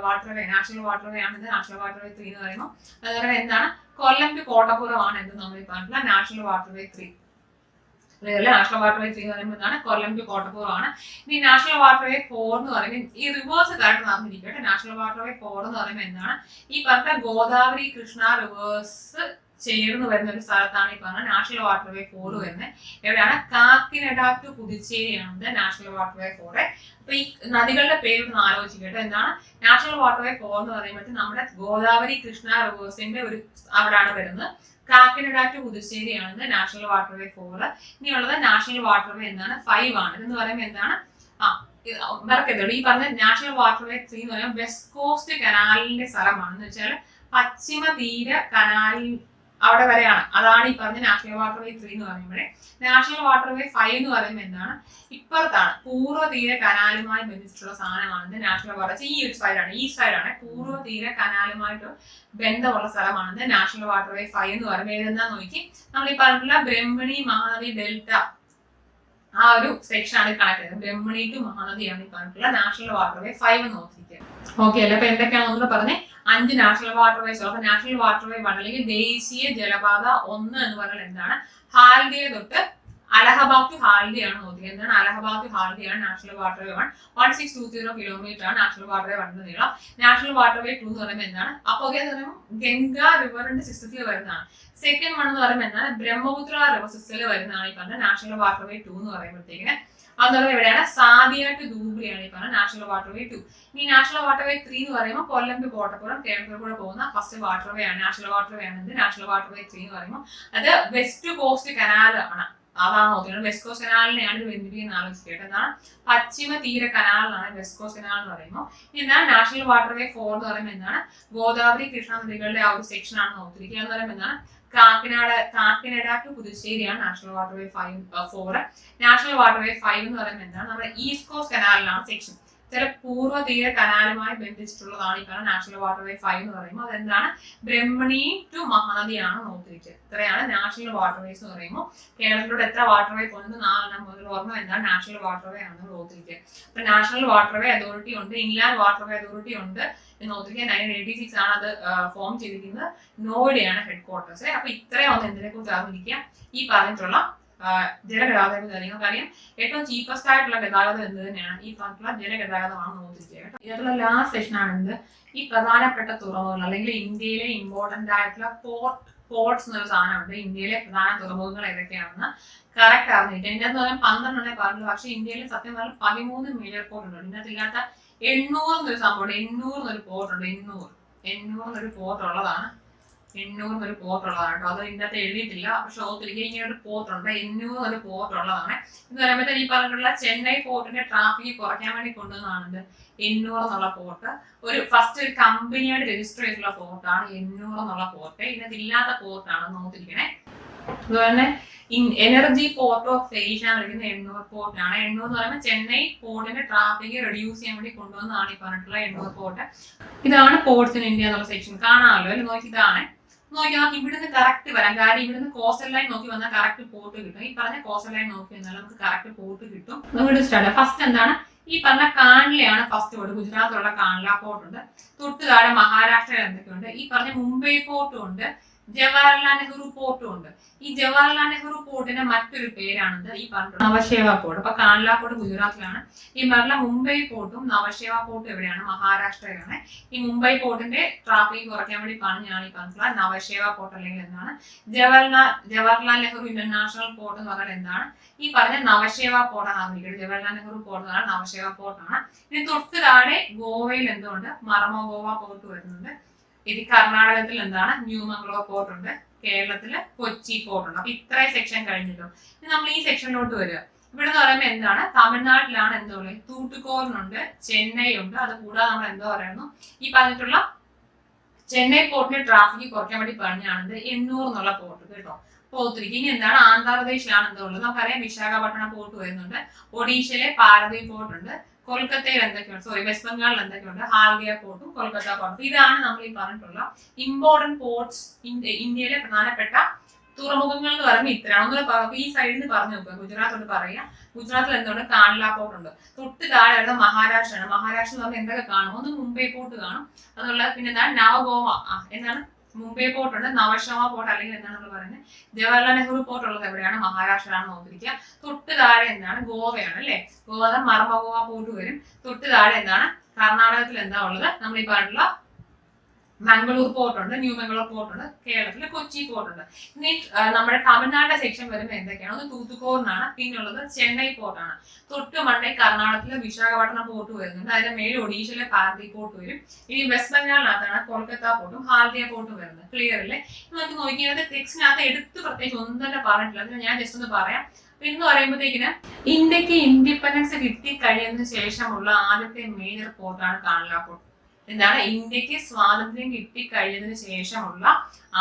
വാട്ടർവേ നാഷണൽ വാട്ടർവേ ആണിത്. നാഷണൽ വാട്ടർവേ 3 എന്ന് പറയുമ്പോൾ അതറിയാം എന്താണ്? കൊല്ലം ടു കോട്ടപ്പുറം ആണ് എന്ത് നമ്മൾ പറഞ്ഞിട്ടുള്ള നാഷണൽ വാട്ടർവേ 3. നാഷണൽ വാട്ടർവേ 3 എന്ന് പറയുമ്പോൾ എന്താണ്? കൊല്ലം ടു കോട്ടപ്പുറം ആണ്. ഇനി നാഷണൽ വാട്ടർവേ 4 എന്ന് പറയുമ്പോൾ ഈ റിവേഴ്സ് കറക്റ്റ് നടന്നിരിക്കട്ടെ. നാഷണൽ വാട്ടർവേ 4 എന്ന് പറയുമ്പോൾ എന്താണ്? ഈ പറഞ്ഞ ഗോദാവരി കൃഷ്ണ റിവേഴ്സ് ചേർന്ന് വരുന്ന ഒരു സ്ഥലത്താണ് ഈ പറഞ്ഞ നാഷണൽ വാട്ടർവേ 4 വരുന്നത്. എവിടെയാണ്? കാക്കിനഡ ടു പുതുച്ചേരിയാണ് നാഷണൽ വാട്ടർവേ 4. അപ്പൊ ഈ നദികളുടെ പേര് ഒന്ന് ആലോചിക്കട്ടെ. എന്താണ്? നാഷണൽ വാട്ടർവേ 4 എന്ന് പറയുമ്പോഴത്തേക്ക് നമ്മുടെ ഗോദാവരി കൃഷ്ണ റിവേഴ്സിന്റെ ഒരു അവിടെയാണ് വരുന്നത്. കാക്കിനഡ ടു പുതുച്ചേരിയാണ് നാഷണൽ വാട്ടർവേ 4. ഇനിയുള്ളത് നാഷണൽ വാട്ടർവേ എന്താണ്? 5 ആണ്. ഇതെന്ന് പറയുമ്പോൾ എന്താണ്? മറക്കരുത്, ഈ പറഞ്ഞ നാഷണൽ വാട്ടർവേ 3 എന്ന് പറയുമ്പോൾ വെസ്റ്റ് കോസ്റ്റ് കനാലിന്റെ സ്ഥലമാണ്. എന്ന് വെച്ചാൽ പശ്ചിമ തീര കനാലിൽ അവിടെ വരെയാണ്. അതാണ് ഈ പറഞ്ഞ നാഷണൽ വാട്ടർവേ 3 എന്ന് പറയുമ്പോഴേ. നാഷണൽ വാട്ടർവേ 5 എന്ന് പറയുമ്പോൾ എന്താണ്? ഇപ്പുറത്താണ്, പൂർവ്വ തീര കനാലുമായി ബന്ധിച്ചിട്ടുള്ള സാധനമാണ് നാഷണൽ വാട്ടർ. ഈ ഒരു സൈഡാണ്, ഈ സൈഡാണ് പൂർവ്വ തീര കനാലുമായിട്ട് ബന്ധമുള്ള സ്ഥലമാണ് നാഷണൽ വാട്ടർവേ 5 എന്ന് പറയുമ്പോൾ. ഏതെന്നാ നോക്കി, നമ്മൾ ഈ പറഞ്ഞിട്ടുള്ള ബ്രഹ്മണി മഹാനദി ഡെൽറ്റ ആ ഒരു സെക്ഷൻ ആണ് കണക്ട് ചെയ്തത്. ബ്രഹ്മണി ടു മഹാനദിയാണ് ഈ പറഞ്ഞിട്ടുള്ള നാഷണൽ വാട്ടർവേ 5 എന്ന് നോക്കിയിരിക്കുക. ഓക്കെ അല്ലേ? അപ്പൊ എന്തൊക്കെയാണെന്ന് പറഞ്ഞേ. 5 നാഷണൽ വാട്ടർവേസ്. അപ്പൊ നാഷണൽ വാട്ടർവേ 1 അല്ലെങ്കിൽ ദേശീയ ജലപാത 1 എന്ന് പറഞ്ഞാൽ എന്താണ്? ഹാൽദിയ തൊട്ട് അലഹബാദ് ടു ഹാൽദിയാണ് നോക്കിയത്. എന്താണ്? അലഹബാദ് ടു ഹാൽദിയാണ് നാഷണൽ വാട്ടർവേ 1. 1620 കിലോമീറ്റർ ആണ് നാഷണൽ വാട്ടർവേ 1 നീളം. നാഷണൽ വാട്ടർവേ 2 എന്ന് പറയുമ്പോൾ എന്താണ്? അപ്പൊ ഗംഗ റിവറിന്റെ സിസ്റ്റത്തിൽ വരുന്നതാണ്. സെക്കൻഡ് 1 എന്ന് പറയുമ്പോൾ എന്താണ്? ബ്രഹ്മപുത്ര റിവർ സിസ്റ്റത്തിൽ വരുന്നതാണ് ഈ പറഞ്ഞ നാഷണൽ വാട്ടർവേ 2 എന്ന് പറയുമ്പോഴത്തേക്കിന്. അതുപോലെ എവിടെയാണ്? സാദിയ ടു ധൂബ്രിയാണ് ഈ പറഞ്ഞ നാഷണൽ വാട്ടർവേ 2. ഇനി നാഷണൽ വാട്ടർവേ 3 എന്ന് പറയുമ്പോൾ കൊല്ലം ടു കോട്ടപ്പുറം കേരളത്തിൽ കൂടെ പോകുന്ന ഫസ്റ്റ് വാട്ടർവേ ആണ്. നാഷണൽ വാട്ടർവേ ആണ് നാഷണൽ വാട്ടർവേ 3 എന്ന് പറയുമ്പോൾ. അത് വെസ്റ്റ് കോസ്റ്റ് കനാൽ ആണ്. അതാണ് നോക്കുന്നത്. വെസ്റ്റ് കോസ്റ്റ് കനാലിനെയാണ് ഇത് ബന്ധിപ്പിക്കുന്ന ആലോചിക്കട്ടെ. എന്താണ്? പശ്ചിമ തീര കനാലിനാണ് വെസ്റ്റ് കോസ്റ്റ് കനാൽ എന്ന് പറയുമ്പോൾ. എന്താണ് നാഷണൽ വാട്ടർവേ 4 എന്ന് പറയുമ്പോൾ എന്താണ്? ഗോദാവരി കൃഷ്ണ നദികളുടെ ആ ഒരു സെക്ഷൻ ആണ് നോക്കിയിരിക്കുക. എന്ന് പറയുമ്പോൾ എന്താണ്? കാക്കിനഡ ടു പുതുച്ചേരിയാണ് നാഷണൽ വാട്ടർവേ 4. നാഷണൽ വാട്ടർവേ 5 എന്ന് പറയുമ്പോൾ എന്താണ്? നമ്മുടെ ഈസ്റ്റ് കോസ്റ്റ് കനാലിലാണ് സെക്ഷൻ. ചില പൂർവ്വ തീര കനാലുമായി ബന്ധിച്ചിട്ടുള്ളതാണ് ഈ പറഞ്ഞ നാഷണൽ വാട്ടർവേ 5 എന്ന് പറയുമ്പോൾ. അതെന്താണ്? ബ്രഹ്മണി ടു മഹാനദിയാണ് നോക്കിയിരിക്കുക. ഇത്രയാണ് നാഷണൽ വാട്ടർവേസ് എന്ന് പറയുമ്പോൾ. കേരളത്തിലൂടെ എത്ര വാട്ടർവേ പോകുന്നത്? 4 മുതൽ ഓർമ്മ എന്താണ്? നാഷണൽ വാട്ടർവേ ആണെന്ന് നോക്കിയിരിക്കുക. അപ്പൊ നാഷണൽ വാട്ടർവേ അതോറിറ്റി ഉണ്ട്, ഇൻലാൻഡ് വാട്ടർവേ അതോറിറ്റി ഉണ്ട് എന്ന് നോക്കിയിരിക്കുക. 1986 ആണ് അത് ഫോം ചെയ്തിരിക്കുന്നത്. നോയിഡയാണ് ഹെഡ് ക്വാർട്ടേഴ്സ്. അപ്പൊ ഇത്രയും ഒന്ന് എന്തിനെ കുറിച്ച് അറിഞ്ഞിരിക്കുക? ഈ പറഞ്ഞിട്ടുള്ള ജലഗതാഗതം നിങ്ങൾക്കറിയാം ഏറ്റവും ചീപ്പസ്റ്റ് ആയിട്ടുള്ള ഗതാഗതം എന്ത് തന്നെയാണ് ഈ പറഞ്ഞിട്ടുള്ള ജലഗതാഗതമാണ് നോക്കിയിരിക്കുക കേട്ടോ. ഇതിനുള്ള ലാസ്റ്റ് സെഷൻ ആണ് എന്ത് ഈ പ്രധാനപ്പെട്ട തുറമുഖങ്ങൾ അല്ലെങ്കിൽ ഇന്ത്യയിലെ ഇമ്പോർട്ടന്റ് ആയിട്ടുള്ള പോർട്ട്സ് എന്നൊരു സാധനമുണ്ട്. ഇന്ത്യയിലെ പ്രധാന തുറമുഖങ്ങൾ ഏതൊക്കെയാണെന്ന് കറക്റ്റ് അറിഞ്ഞിട്ട് ഇതിന്റെ അകത്ത് 12 പറഞ്ഞുള്ളൂ. പക്ഷെ ഇന്ത്യയിൽ സത്യം പറഞ്ഞാൽ 13 മേജർ പോർട്ട് ഉണ്ട്. ഇതിനകത്ത് ഇല്ലാത്ത 800 എന്നൊരു സംഭവം, 800 എന്നൊരു പോർട്ട് ഉണ്ട്. 800 എന്നൊരു പോർട്ട് ഉള്ളതാണ്. 800 എന്നൊരു പോർട്ട് ഉള്ളതാണ് കേട്ടോ. അത് ഇതിന്റെ അകത്ത് എഴുതിയിട്ടില്ല. പക്ഷെ ഓർത്തിരിക്കുക ഇങ്ങനെ ഒരു പോർട്ട് ഉണ്ട്. 800 എന്നൊരു പോർട്ട് ഉള്ളതാണ്. എന്ന് പറയുമ്പോഴത്തേക്ക് ഈ പറഞ്ഞിട്ടുള്ള ചെന്നൈ പോർട്ടിന്റെ ട്രാഫിക് കുറയ്ക്കാൻ വേണ്ടി കൊണ്ടുവന്നതാണ് 800 എന്നുള്ള പോർട്ട്. ഫസ്റ്റ് ഒരു കമ്പനിയായിട്ട് രജിസ്റ്റർ ചെയ്തിട്ടുള്ള പോർട്ടാണ് 800 എന്നുള്ള പോർട്ട്. ഇതിനകത്ത് ഇല്ലാത്ത പോർട്ടാണ് നോക്കിയിരിക്കണേ. അതുപോലെ തന്നെ എനർജി പോർട്ട് ഓഫ് ഏഷ്യ എന്ന് വിളിക്കുന്ന 800 പോർട്ടാണ്. 800 എന്ന് പറയുമ്പോൾ ചെന്നൈ പോർട്ടിന്റെ ട്രാഫിക് റെഡ്യൂസ് ചെയ്യാൻ വേണ്ടി കൊണ്ടുവന്നതാണ് ഈ പറഞ്ഞിട്ടുള്ള 800 പോർട്ട്. ഇതാണ് പോർട്സ് ഇൻ ഇന്ത്യ എന്നുള്ള സെക്ഷൻ. കാണാമല്ലോ അല്ലെ? നോക്കി ഇതാണ്. നോക്കി ഇവിടുന്ന് കറക്റ്റ് വരാം. കാര്യം ഇവിടുന്ന് കോസ്റ്റൽ ലൈൻ നോക്കി വന്നാൽ കറക്റ്റ് പോർട്ട് കിട്ടും. ഈ പറഞ്ഞ കോസ്റ്റൽ ലൈൻ നോക്കി വന്നാൽ നമുക്ക് കറക്റ്റ് പോർട്ട് കിട്ടും. നമുക്ക് സ്റ്റാർട്ട്. ഫസ്റ്റ് എന്താണ് ഈ പറഞ്ഞ കാൻലയാണ് ഫസ്റ്റ് പോർട്ട്. ഗുജറാത്തിലുള്ള കാൻല പോർട്ട് ഉണ്ട്. തൊട്ട് താഴെ മഹാരാഷ്ട്രയിൽ എന്തൊക്കെയുണ്ട്? ഈ പറഞ്ഞ മുംബൈ പോർട്ടും ഉണ്ട്, ജവഹർലാൽ നെഹ്റു പോർട്ടും ഉണ്ട്. ഈ ജവഹർലാൽ നെഹ്റു പോർട്ടിന്റെ മറ്റൊരു പേരാണ് ഈ പറഞ്ഞ നവശേവ പോർട്ട്. അപ്പൊ കാൻല പോർട്ട് ഗുജറാത്തിലാണ്. ഈ പറഞ്ഞ മുംബൈ പോർട്ടും നവശേവ പോർട്ടും എവിടെയാണ്? മഹാരാഷ്ട്രയിലാണ്. ഈ മുംബൈ പോർട്ടിന്റെ ട്രാഫിക് കുറയ്ക്കാൻ വേണ്ടി പറഞ്ഞാണ് ഈ പറഞ്ഞിട്ടുള്ള നവശേവ പോർട്ട് അല്ലെങ്കിൽ എന്താണ് ജവഹർലാൽ നെഹ്റു ഇന്റർനാഷണൽ പോർട്ട് എന്ന് പറഞ്ഞാൽ എന്താണ്? ഈ പറഞ്ഞ നവശേവ പോർട്ടാണ് അറിഞ്ഞിരിക്കുന്നത്. ജവഹർലാൽ നെഹ്റു പോർട്ട് എന്ന് പറഞ്ഞാൽ നവശേവ പോർട്ടാണ്. ഇനി തൊട്ട് താഴെ ഗോവയിൽ എന്തുകൊണ്ട്? മർമഗോവ പോർട്ട് വരുന്നുണ്ട്. ഇത് കർണാടകത്തിൽ എന്താണ്? ന്യൂമംഗളൂർ പോർട്ട് ഉണ്ട്. കേരളത്തില് കൊച്ചി പോർട്ട് ഉണ്ട്. അപ്പൊ ഇത്രയും സെക്ഷൻ കഴിഞ്ഞിട്ടോ. ഇനി നമ്മൾ ഈ സെക്ഷനിലോട്ട് വരിക. ഇവിടെ എന്ന് പറയുമ്പോൾ എന്താണ്? തമിഴ്നാട്ടിലാണ് എന്തോളെ തൂട്ടുകോറിനുണ്ട്, ചെന്നൈ ഉണ്ട്. അത് കൂടാതെ നമ്മൾ എന്തോ പറയുന്നു ഈ പറഞ്ഞിട്ടുള്ള ചെന്നൈ പോർട്ടിന്റെ ട്രാഫിക് കുറയ്ക്കാൻ വേണ്ടി പറഞ്ഞാണ് 800 എന്നുള്ള പോർട്ട് കേട്ടോ. പോർത്തിരിക്കും. ഇനി എന്താണ്? ആന്ധ്രാപ്രദേശിലാണ് എന്തോ ഉള്ളത്. നമുക്കറിയാം വിശാഖപട്ടണം പോർട്ട് വരുന്നുണ്ട്. ഒഡീഷയിലെ പാരദീപ് പോർട്ട് ഉണ്ട്. കൊൽക്കത്തയിൽ എന്തൊക്കെയുണ്ട്? വെസ്റ്റ് ബംഗാളിൽ എന്തൊക്കെയുണ്ട്? ഹാൽദിയ പോർട്ടും കൊൽക്കത്ത പോർട്ടും. ഇതാണ് നമ്മൾ ഈ പറഞ്ഞിട്ടുള്ള ഇമ്പോർട്ടന്റ് പോർട്ട്സ്. ഇന്ത്യയിലെ പ്രധാനപ്പെട്ട തുറമുഖങ്ങൾ എന്ന് പറയുമ്പോൾ ഇത്രയാണ്. ഒന്ന് ഈ സൈഡിൽ നിന്ന് പറഞ്ഞു നോക്കുക. ഗുജറാത്തോട് പറയാം. ഗുജറാത്തിൽ എന്തുകൊണ്ട്? കാൻല പോർട്ട് ഉണ്ട്. തൊട്ട് താഴെ വരുന്നത് മഹാരാഷ്ട്രയാണ്. മഹാരാഷ്ട്ര എന്ന് പറഞ്ഞാൽ എന്തൊക്കെ കാണും? ഒന്ന് മുംബൈ പോർട്ട് കാണും. അതുള്ള പിന്നെ എന്താണ്? നവഗോവ എന്താണ്? മുംബൈ പോർട്ട് ഉണ്ട്. നവശേവ പോർട്ട് അല്ലെങ്കിൽ എന്താണ് നമ്മൾ പറയുന്നത്? ജവഹർലാൽ നെഹ്റു പോർട്ട് ഉള്ളത് എവിടെയാണ്? മഹാരാഷ്ട്രയാണ് നോക്കിയിരിക്കുക. തൊട്ട് താഴെ എന്താണ്? ഗോവയാണ് അല്ലെ? ഗോവ മർമഗോവ പോർട്ട് വരും. തൊട്ട് താഴെ എന്താണ്? കർണാടകത്തിൽ എന്താ ഉള്ളത്? നമ്മൾ ഈ പറഞ്ഞിട്ടുള്ള മംഗളൂർ പോർട്ട് ഉണ്ട്, ന്യൂ മംഗളൂർ പോർട്ട് ഉണ്ട്. കേരളത്തില് കൊച്ചി പോർട്ട് ഉണ്ട്. ഇനി നമ്മുടെ തമിഴ്നാട് സെക്ഷൻ വരുമ്പോൾ എന്തൊക്കെയാണ്? ഒന്ന് തൂത്തുക്കോറിനാണ്. പിന്നുള്ളത് ചെന്നൈ പോർട്ടാണ്. തൊട്ട് മണ്ടേ കർണാടകത്തിലെ വിശാഖപട്ടണം പോർട്ട് വരുന്നുണ്ട്. അതിന്റെ മേലെ ഒഡീഷയിലെ പാരദീപ് പോർട്ട് വരും. ഇനി വെസ്റ്റ് ബംഗാളിനകത്താണ് കൊൽക്കത്ത പോർട്ടും ഹാൽദിയ പോർട്ടും വരുന്നത്. ക്ലിയർ അല്ലേ? നമുക്ക് നോക്കിയത് ടെക്സ്റ്റിനകത്ത് എടുത്ത് പ്രത്യേകിച്ച് ഒന്നും തന്നെ പറഞ്ഞിട്ടില്ല. അതിന് ഞാൻ ജസ്റ്റ് ഒന്ന് പറയാം. എന്ന് പറയുമ്പോഴത്തേക്കിന് ഇന്ത്യക്ക് ഇൻഡിപെൻഡൻസ് കിട്ടിക്കഴിഞ്ഞതിന് ശേഷമുള്ള ആദ്യത്തെ മേജർ പോർട്ടാണ് കാൻല പോർട്ട്. എന്താണ്? ഇന്ത്യക്ക് സ്വാതന്ത്ര്യം കിട്ടിക്കഴിഞ്ഞതിന് ശേഷമുള്ള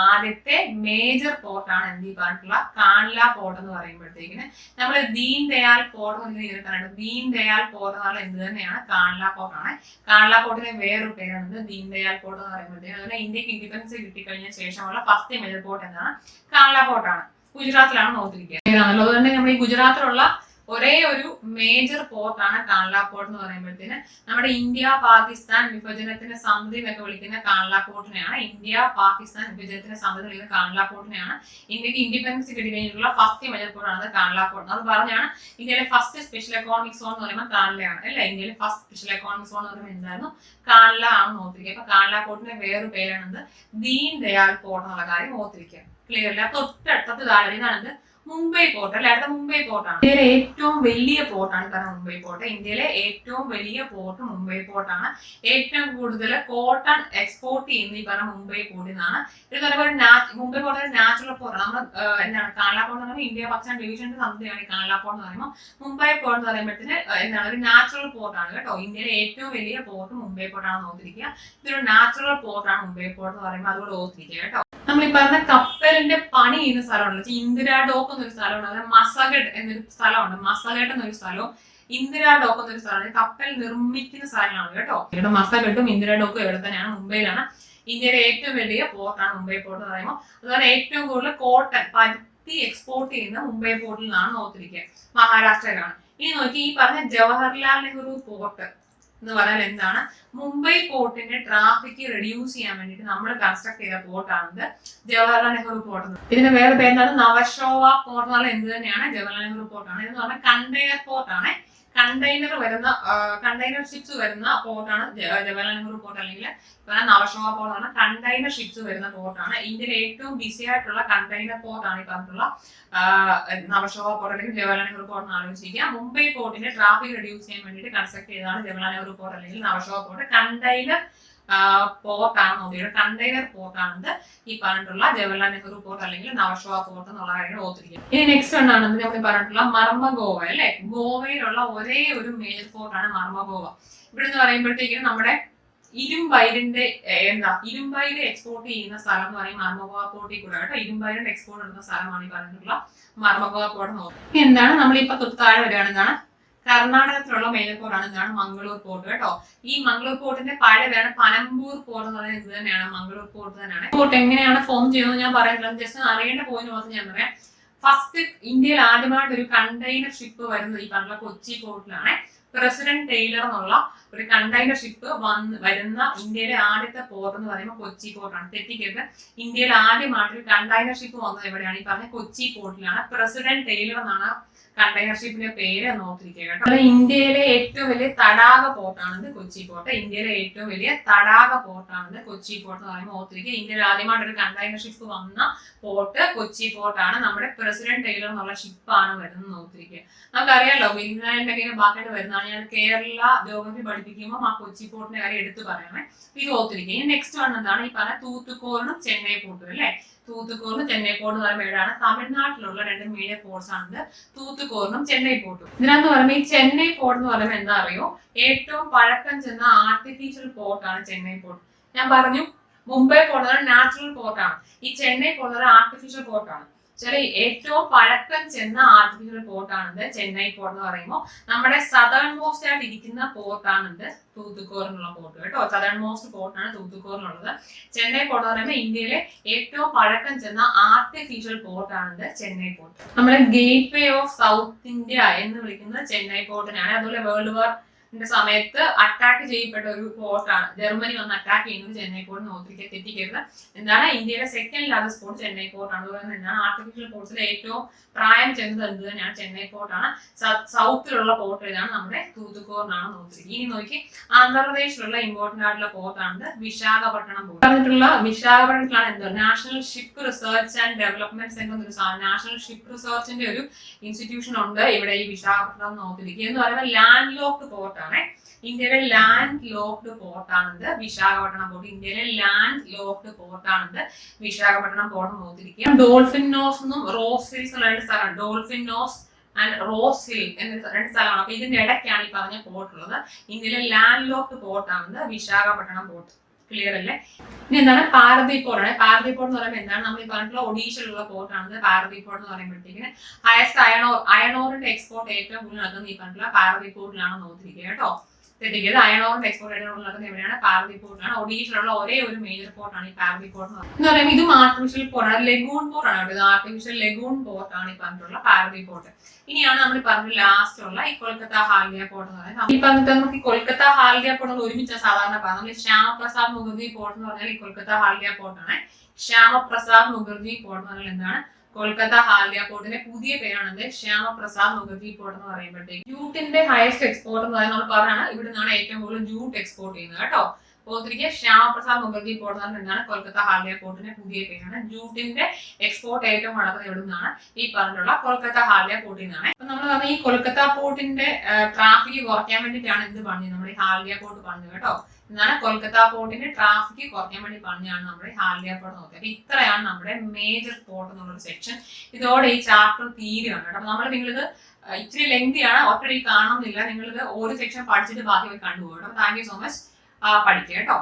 ആദ്യത്തെ മേജർ പോർട്ടാണ് എന്ത് പറഞ്ഞിട്ടുള്ള കാൻല പോർട്ട് എന്ന് പറയുമ്പോഴത്തേക്കിന് നമ്മൾ ദീൻ ദയാൽ പോർട്ട് എന്ന് കേൾക്കാനുണ്ട്. ദീൻ ദയാൽ പോർട്ട് എന്ന് പറഞ്ഞാൽ എന്ത് തന്നെയാണ്? കാൻല പോർട്ടാണ്. കാൻല പോർട്ടിന് വേറൊരു പേരാണ് ദീൻ ദയാൽ പോർട്ട് എന്ന് പറയുമ്പോഴത്തേക്കും. അതുപോലെ ഇന്ത്യക്ക് ഇൻഡിപെൻഡൻസ് കിട്ടിക്കഴിഞ്ഞ ശേഷമുള്ള ഫസ്റ്റ് മേജർ പോർട്ട് എന്താണ്? കാൻല പോർട്ടാണ്. ഗുജറാത്തിലാണ് നോക്കിയിരിക്കുക. അതുകൊണ്ട് തന്നെ നമ്മൾ ഈ ഗുജറാത്തിലുള്ള ഒരേ ഒരു മേജർ പോർട്ടാണ് കാൻല പോർട്ട് എന്ന് പറയുമ്പോഴത്തേന് നമ്മുടെ ഇന്ത്യ പാകിസ്ഥാൻ വിഭജനത്തിന് സന്ധി എന്നൊക്കെ വിളിക്കുന്ന കാൻല പോർട്ടിനെയാണ്. ഇന്ത്യ പാകിസ്ഥാൻ വിഭജനത്തിന് സന്ധി വിളിക്കുന്ന കാൻല പോർട്ടിനെയാണ്. ഇന്ത്യക്ക് ഇൻഡിപെൻഡൻസ് കിട്ടി കഴിഞ്ഞിട്ടുള്ള ഫസ്റ്റ് മേജർ പോർട്ടാണ് കാൻല പോർട്ട്. അത് പറഞ്ഞാണ് ഇന്ത്യയിലെ ഫസ്റ്റ് സ്പെഷ്യൽ എക്കോണമിക് സോൺ എന്ന് പറയുമ്പോൾ കാൻലയാണ് അല്ലെ? ഇന്ത്യയിലെ ഫസ്റ്റ് സ്പെഷ്യൽ എക്കോണമിക് സോൺ എന്ന് പറയുമ്പോൾ എന്തായിരുന്നു? കാൻല ആണ് ഓർത്തിരിക്കുക. അപ്പൊ കാൻല പോർട്ടിന്റെ വേറൊരു പേരാണെന്ത്? ദീൻ ദയാൽ പോർട്ട് എന്നുള്ള കാര്യം ഓർത്തിരിക്കുക. ക്ലിയർ അല്ല? തൊട്ടടുത്തത് താഴെ ഇതാണെന്ത്? മുംബൈ പോർട്ട് അല്ലെ? അടുത്ത മുംബൈ പോർട്ടാണ്. ഇന്ത്യയിലെ ഏറ്റവും വലിയ പോർട്ടാണ് കാരണം മുംബൈ പോർട്ട്. ഇന്ത്യയിലെ ഏറ്റവും വലിയ പോർട്ട് മുംബൈ പോർട്ടാണ്. ഏറ്റവും കൂടുതൽ കോട്ടൺ എക്സ്പോർട്ട് ചെയ്യുന്ന ഈ പറഞ്ഞ മുംബൈ പോർട്ടിൽ നിന്നാണ്. ഇത് പറയുമ്പോൾ മുംബൈ പോർട്ട് ഒരു നാച്ചുറൽ പോർട്ടാണ്. നമ്മൾ എന്താണ് കാൻല പോർട്ട് എന്ന് പറയുമ്പോൾ ഇന്ത്യ പാകിസ്ഥാൻ ഡിവിഷന്റെ സന്ധിയാണ് ഈ കാൻല പോർട്ട് എന്ന് പറയുമ്പോൾ. മുംബൈ പോർട്ട് എന്ന് പറയുമ്പോഴത്തേന് എന്താണ്? ഒരു നാച്ചുറൽ പോർട്ടാണ് കേട്ടോ. ഇന്ത്യയിലെ ഏറ്റവും വലിയ പോർട്ട് മുംബൈ പോർട്ടാണെന്ന് ഓർത്തിരിക്കുക. ഇതൊരു നാച്ചുറൽ പോർട്ടാണ് മുംബൈ പോർട്ട് എന്ന് പറയുമ്പോൾ. അതുകൊണ്ട് ഓർത്തിരിക്കുക കേട്ടോ. നമ്മൾ ഈ പറഞ്ഞ കപ്പലിന്റെ പണി ചെയ്യുന്ന സ്ഥലമുണ്ട്. ഇന്ദിരാ ഡോക്ക് എന്നൊരു സ്ഥലമുണ്ട്. അതായത് മസഗഡ് എന്നൊരു സ്ഥലമുണ്ട്. മസഗഡ് എന്നൊരു സ്ഥലവും ഇന്ദിരാ ഡോക്ക് എന്നൊരു സ്ഥലമാണ്. കപ്പൽ നിർമ്മിക്കുന്ന സ്ഥലമാണ് കേട്ടോ. ഇവിടെ മസഗഡും ഇന്ദിരാ ഡോക്കും എവിടെ തന്നെയാണ്? മുംബൈയിലാണ്. ഇന്ത്യയിലെ ഏറ്റവും വലിയ പോർട്ടാണ് മുംബൈ പോർട്ട് എന്ന് പറയുമ്പോൾ. അതുപോലെ ഏറ്റവും കൂടുതൽ കോട്ടൺ പരുത്തി എക്സ്പോർട്ട് ചെയ്യുന്ന മുംബൈ പോർട്ടിൽ നിന്നാണ് ഓർത്തിരിക്കുക. മഹാരാഷ്ട്രയിലാണ്. ഇനി നോക്കി ഈ പറഞ്ഞ ജവഹർലാൽ നെഹ്റു പോർട്ട് എന്ന് പറഞ്ഞാൽ എന്താണ്, മുംബൈ പോർട്ടിന്റെ ട്രാഫിക് റെഡ്യൂസ് ചെയ്യാൻ വേണ്ടിയിട്ട് നമ്മൾ കൺസ്ട്രക്ട് ചെയ്ത പോർട്ടാണിത് ജവഹർലാൽ നെഹ്റു പോർട്ട്. ഇതിന്റെ വേറെ പേരെന്താണ്, നവശോവ പോർട്ട് എന്ന് പറഞ്ഞാൽ എന്ത് തന്നെയാണ്, ജവഹർലാൽ നെഹ്റു പോർട്ടാണ്. ഇതെന്ന് പറഞ്ഞാൽ കണ്ടെയ്നർ പോർട്ടാണ്. കണ്ടെയ്നർ ഷിപ്സ് വരുന്ന പോർട്ടാണ് ജവഹർലാൽ നെഹ്റു പോർട്ട്, അല്ലെങ്കിൽ നവശോവ പോർട്ട് ആണ്. കണ്ടെയ്നർ ഷിപ്സ് വരുന്ന പോർട്ടാണ്. ഇന്ത്യയിലെ ഏറ്റവും ബിസി ആയിട്ടുള്ള കണ്ടെയ്നർ പോർട്ടാണ് ഈ പറഞ്ഞിട്ടുള്ള നവശോവ പോർട്ട് അല്ലെങ്കിൽ ജവഹർലാൽ നെഹ്റു പോർട്ട് എന്ന് ആലോചിക്കുക. മുംബൈ പോർട്ടിന്റെ ട്രാഫിക് റെഡ്യൂസ് ചെയ്യാൻ വേണ്ടിയിട്ട് കൺസ്ട്രക്ട് ചെയ്തതാണ് ജവഹർലാൽ നെഹ്റു പോർട്ട് അല്ലെങ്കിൽ നവശോവ പോർട്ട്. കണ്ടെയ്നർ പോർട്ടാണ് നോക്കിയത്, കണ്ടെയ്നർ പോർട്ടാണിത് ഈ പറഞ്ഞിട്ടുള്ള ജവഹർലാൽ നെഹ്റു പോർട്ട് അല്ലെങ്കിൽ നവശോവ പോർട്ട് എന്നുള്ള കാര്യം ഓർത്തിരിക്കുക. ഇനി നെക്സ്റ്റ് ആണ് നമ്മൾ പറഞ്ഞിട്ടുള്ള മർമഗോവ അല്ലെ. ഗോവയിലുള്ള ഒരേ ഒരു മേജർ പോർട്ടാണ് മർമഗോവ. ഇവിടെ എന്ന് പറയുമ്പോഴത്തേക്കും നമ്മുടെ ഇരുമ്പയിലിന്റെ ഇരുമ്പയില് എക്സ്പോർട്ട് ചെയ്യുന്ന സ്ഥലം എന്ന് പറയും മർമഗോവ പോർട്ടിൽ കൂടെ കേട്ടോ. ഇരുമ്പയിലിന്റെ എക്സ്പോർട്ട് നടത്തുന്ന സ്ഥലമാണ് ഈ പറഞ്ഞിട്ടുള്ള മർമഗോവ പോർട്ട് നോക്കുക. എന്താണ് നമ്മളിപ്പോ തൊട്ടാഴെ വരികയാണ്, എന്താണ് കർണാടകത്തിലുള്ള മേജർ പോർട്ടാണ് എന്താണ് മംഗളൂർ പോർട്ട് കേട്ടോ. ഈ മംഗളൂർ പോർട്ടിന്റെ പഴയ പേരാണ് പനമ്പൂർ പോർട്ട് എന്ന് പറയുന്നത് ഇത് തന്നെയാണ്, മംഗളൂർ പോർട്ട് തന്നെയാണ്. പോർട്ട് എങ്ങനെയാണ് ഫോം ചെയ്യുന്നത് ഞാൻ പറയുന്നത്, ജസ്റ്റ് അറിയേണ്ട പോയിന്റ് മാത്രം ഞാൻ പറയാം. ഫസ്റ്റ് ഇന്ത്യയിൽ ആദ്യമായിട്ട് ഒരു കണ്ടെയ്നർ ഷിപ്പ് വരുന്നത് ഈ പറഞ്ഞ കൊച്ചി പോർട്ടിലാണ്. പ്രസിഡന്റ് ടെയ്ലർ എന്നുള്ള ഒരു കണ്ടെയ്നർ ഷിപ്പ് വരുന്ന ഇന്ത്യയിലെ ആദ്യത്തെ പോർട്ട് എന്ന് പറയുമ്പോൾ കൊച്ചി പോർട്ടാണ്. തെറ്റിക്കരുത്, ഇന്ത്യയിൽ ആദ്യമായിട്ട് ഒരു കണ്ടെയ്നർ ഷിപ്പ് വന്നത് എവിടെയാണ്, ഈ പറഞ്ഞ കൊച്ചി പോർട്ടിലാണ്. പ്രസിഡന്റ് ടെയ്ലർ എന്നാണ് കണ്ടെയ്നർ ഷിപ്പിന്റെ പേര് എന്ന് ഓർത്തിരിക്കുക കേട്ടോ. ഇന്ത്യയിലെ ഏറ്റവും വലിയ തടാക പോർട്ടാണിത് കൊച്ചി പോർട്ട്. ഇന്ത്യയിലെ ഏറ്റവും വലിയ തടാക പോർട്ടാണിത് കൊച്ചി പോർട്ട് എന്ന് പറയുമ്പോൾ ഓർത്തിരിക്കുക. ഇന്ത്യയിൽ ആദ്യമായിട്ട് ഒരു കണ്ടെയ്നർ ഷിപ്പ് വന്ന പോർട്ട് കൊച്ചി പോർട്ടാണ്. നമ്മുടെ പ്രസിഡന്റ് ടെയ്ലർ എന്നുള്ള ഷിപ്പാണ് വരുന്നത് ഓർത്തിരിക്കുക. നമുക്കറിയാലോ വിജ്ഞാനത്തിന്റെ ബാക്കിയിട്ട് വരുന്നതാണ്. ഞാൻ കേരള ജോഗ്രഫി പഠിപ്പിക്കുമ്പോൾ ആ കൊച്ചി പോർട്ടിന്റെ കാര്യം എടുത്തു പറയാമേ, ഇത് ഓർത്തിരിക്കുക. ഇനി നെക്സ്റ്റ് വൺ എന്താണ്, ഈ പറഞ്ഞ തൂത്തുക്കോറിനും ചെന്നൈ പോർട്ടും അല്ലെ. തൂത്തുക്കോറിനും ചെന്നൈ പോർട്ട് എന്ന് പറയുമ്പോൾ ഏതാണ്, തമിഴ്നാട്ടിലുള്ള രണ്ട് മേജർ പോർട്ട്സ് ആണിത്, തൂത്തുക്കോറിനും ചെന്നൈ പോർട്ടും. ഇതിനകത്ത് പറയുമ്പോൾ ഈ ചെന്നൈ പോർട്ട് എന്ന് പറയുമ്പോൾ എന്താ അറിയോ, ഏറ്റവും പഴക്കം ചെന്ന ആർട്ടിഫിഷ്യൽ പോർട്ടാണ് ചെന്നൈ പോർട്ട്. ഞാൻ പറഞ്ഞു മുംബൈ പോർട്ട് നാച്ചുറൽ പോർട്ടാണ്, ഈ ചെന്നൈ പോർട്ട് ആർട്ടിഫിഷ്യൽ പോർട്ടാണ്. ഏറ്റവും പഴക്കം ചെന്ന ആർട്ടിഫിഷ്യൽ പോർട്ടാണിത് ചെന്നൈ പോർട്ട് എന്ന് പറയുമ്പോൾ. നമ്മുടെ സദേൺ മോസ്റ്റ് ആയിട്ട് ഇരിക്കുന്ന പോർട്ടാണിത് തൂത്തുക്കോറിനുള്ള പോർട്ട് കേട്ടോ. സദേൺ മോസ്റ്റ് പോർട്ടാണ് തൂത്തുക്കോറിനുള്ളത്. ചെന്നൈ പോർട്ട് എന്ന് പറയുമ്പോൾ ഇന്ത്യയിലെ ഏറ്റവും പഴക്കം ചെന്ന ആർട്ടിഫിഷ്യൽ പോർട്ടാണിത് ചെന്നൈ പോർട്ട്. നമ്മുടെ gateway of south India എന്ന് വിളിക്കുന്നത് ചെന്നൈ പോർട്ടിനാണ്. അതുപോലെ വേൾഡ് വാർ സമയത്ത് അറ്റാക്ക് ചെയ്യപ്പെട്ട ഒരു പോർട്ടാണ്, ജർമ്മനി വന്ന് അറ്റാക്ക് ചെയ്യുന്നത് ചെന്നൈ പോർട്ട് നോക്കിയിട്ട് തെറ്റിക്കരുത്. എന്താണ്, ഇന്ത്യയിലെ സെക്കൻഡ് ലാർജസ്റ്റ് പോർട്ട് ചെന്നൈ പോർട്ടാണ്. അതുപോലെ എന്താണ് ആർട്ടിഫിഷ്യൽ പോർട്ട്സിലെ ഏറ്റവും പ്രായം ചെന്നത് എന്ത് തന്നെയാണ്, ചെന്നൈ പോർട്ടാണ്. സൗത്തിലുള്ള പോർട്ട് ഏതാണ്, നമ്മുടെ തൂത്തുക്കോറിനാണ് നോക്കിയിരിക്കുക. ഇനി നോക്കി ആന്ധ്രാപ്രദേശിലുള്ള ഇമ്പോർട്ടന്റ് ആയിട്ടുള്ള പോർട്ടാണിത് വിശാഖപട്ടണം പോർട്ട്. പറഞ്ഞിട്ടുള്ള വിശാഖപട്ടണത്തിലാണ് എന്തോ national ship research and development centre എന്നൊരു നാഷണൽ ഷിപ്പ് റിസർച്ചിന്റെ ഒരു ഇൻസ്റ്റിറ്റ്യൂഷൻ ഉണ്ട് ഇവിടെ ഈ വിശാഖപട്ടണം നോക്കിയിരിക്കുക. എന്ന് പറയുമ്പോൾ ലാൻഡ് ലോക്ക്ഡ് പോർട്ട് ആണ്. ഇന്ത്യയിലെ ലാൻഡ് ലോക്ക്ഡ് പോർട്ടാണിത് വിശാഖപട്ടണം പോർട്ട്. ഇന്ത്യയിലെ ലാൻഡ് ലോക്ക്ഡ് പോർട്ടാണിത് വിശാഖപട്ടണം പോർട്ട് നോക്കിയിരിക്കുക. ഡോൾഫിൻ നോസ് എന്നും റോസ് ഹിൽസ് ഉള്ള രണ്ട് സ്ഥലമാണ്. Dolphin nose and rose hill എന്ന രണ്ട് സ്ഥലമാണ്. അപ്പൊ ഇതിന്റെ ഇടയ്ക്കാണ് ഈ പറഞ്ഞ പോർട്ട് ഉള്ളത്. ഇന്ത്യയിലെ ലാൻഡ് ലോക്ക്ഡ് പോർട്ടാണിത് വിശാഖപട്ടണം പോർട്ട്. ക്ലിയർ അല്ലേ? ഇനി എന്താണ് പാരദീപ് പോർട്ട് ആണ്. പാരദീപ് പോർട്ട് എന്ന് പറയുമ്പോൾ എന്താണ്, നമ്മൾ ഈ പറഞ്ഞിട്ടുള്ള ഒഡീഷയിലുള്ള പോർട്ടാണിത് പാരദീപ് പോർട്ട് എന്ന് പറയുമ്പോഴത്തേക്കിന് ഹയസ്റ്റ് അയണോറിന്റെ എക്സ്പോർട്ട് ഏറ്റവും കൂടുതൽ നടക്കുന്നത് ഈ പറഞ്ഞിട്ടുള്ള പാരദീപ് പോർട്ടിലാണ് നോക്കിയിരിക്കുക കേട്ടോ. തെറ്റിക്കരുത്, അയണോറിന്റെ എക്സ്പോർട്ട് ഏറ്റവും കൂടുതൽ നടക്കുന്നത് എവിടെയാണ്, പാരദീപ് പോർട്ടാണ്. ഒഡീഷയിലുള്ള ഒരേ ഒരു മേജർ പോർട്ടാണ് ഈ പാരദീപ് പോർട്ട് എന്ന് പറയുമ്പോൾ ഇതും ആർട്ടിഫിഷ്യൽ പോർട്ടാണ്, ലഗൂൺ പോർട്ടാണ് കേട്ടോ. ഇത് ആർട്ടിഫിഷ്യൽ ലഗൂൺ പോർട്ടാണ് ഈ പറഞ്ഞിട്ടുള്ള പാരദീപ് പോർട്ട്. ഇനിയാണ് നമ്മൾ പറഞ്ഞ ലാസ്റ്റ് ഉള്ള ഈ കൊൽക്കത്ത ഹാൽദിയ പോർട്ട് എന്ന് പറയുന്നത്. ഈ പറഞ്ഞിട്ട് നമുക്ക് കൊൽക്കത്ത ഹാൽദിയ പോർട്ട് ഒരുമിച്ച് സാധാരണ പറഞ്ഞാൽ ശ്യാമപ്രസാദ് മുഖർജി പോർട്ട് എന്ന് പറഞ്ഞാൽ ഈ കൊൽക്കത്ത ഹാൽദിയ പോർട്ടാണ്. ശ്യാമപ്രസാദ് മുഖർജി പോർട്ട് എന്ന് പറഞ്ഞാൽ എന്താണ്, കൊൽക്കത്ത ഹാൽദിയ പോർട്ടിന്റെ പുതിയ പേരാണ് ശ്യാമപ്രസാദ് മുഖർജി പോർട്ട് എന്ന് പറയുമ്പോഴത്തേക്ക്. ജൂട്ടിന്റെ ഹയസ്റ്റ് എക്സ്പോർട്ട് എന്ന് പറയുന്നത് നമ്മൾ പറഞ്ഞാണ്, ഇവിടെ നിന്നാണ് ഏറ്റവും കൂടുതൽ ജൂട്ട് എക്സ്പോർട്ട് ചെയ്യുന്നത് കേട്ടോ. ഓർത്തിരിക്കുക, ശ്യാമപ്രസാദ് മുഖർജി പോർട്ട് എന്നാണ് കൊൽക്കത്ത ഹാൽദിയ പോർട്ടിന്റെ പുതിയ പേരാണ്. ജൂട്ടിന്റെ എക്സ്പോർട്ട് ഏറ്റവും നടക്കുന്നത് ഇവിടെ നിന്നാണ്, ഈ പറഞ്ഞിട്ടുള്ള കൊൽക്കത്ത ഹാൽദിയ പോർട്ടിൽ നിന്നാണ്. അപ്പൊ നമ്മൾ പറഞ്ഞ ഈ കൊൽക്കത്ത പോർട്ടിന്റെ ട്രാഫിക് കുറയ്ക്കാൻ വേണ്ടിയിട്ടാണ് എന്ത് പണിത്, നമ്മുടെ ഈ ഹാൽദിയ പോർട്ട് പണിത് കേട്ടോ. എന്നാണ് കൊൽക്കത്ത പോർട്ടിന്റെ ട്രാഫിക് കുറയ്ക്കാൻ വേണ്ടി പണിയാണ് നമ്മുടെ ഹാൽദിയ പോർട്ട് നോക്കിയത്. അപ്പൊ ഇത്രയാണ് നമ്മുടെ മേജർ പോർട്ട് എന്നുള്ളൊരു സെക്ഷൻ. ഇതോടെ ഈ ചാപ്റ്റർ തീരുകയാണ് കേട്ടോ. നമ്മൾ നിങ്ങളിത് ഇച്ചിരി ലെങ്തിയാണ്, ഒറ്റടി കാണണമെന്നില്ല. നിങ്ങളിത് ഒരു സെക്ഷൻ പഠിച്ചിട്ട് ബാക്കി കണ്ടുപോകും കേട്ടോ. Thank you so much. പഠിക്കുക കേട്ടോ.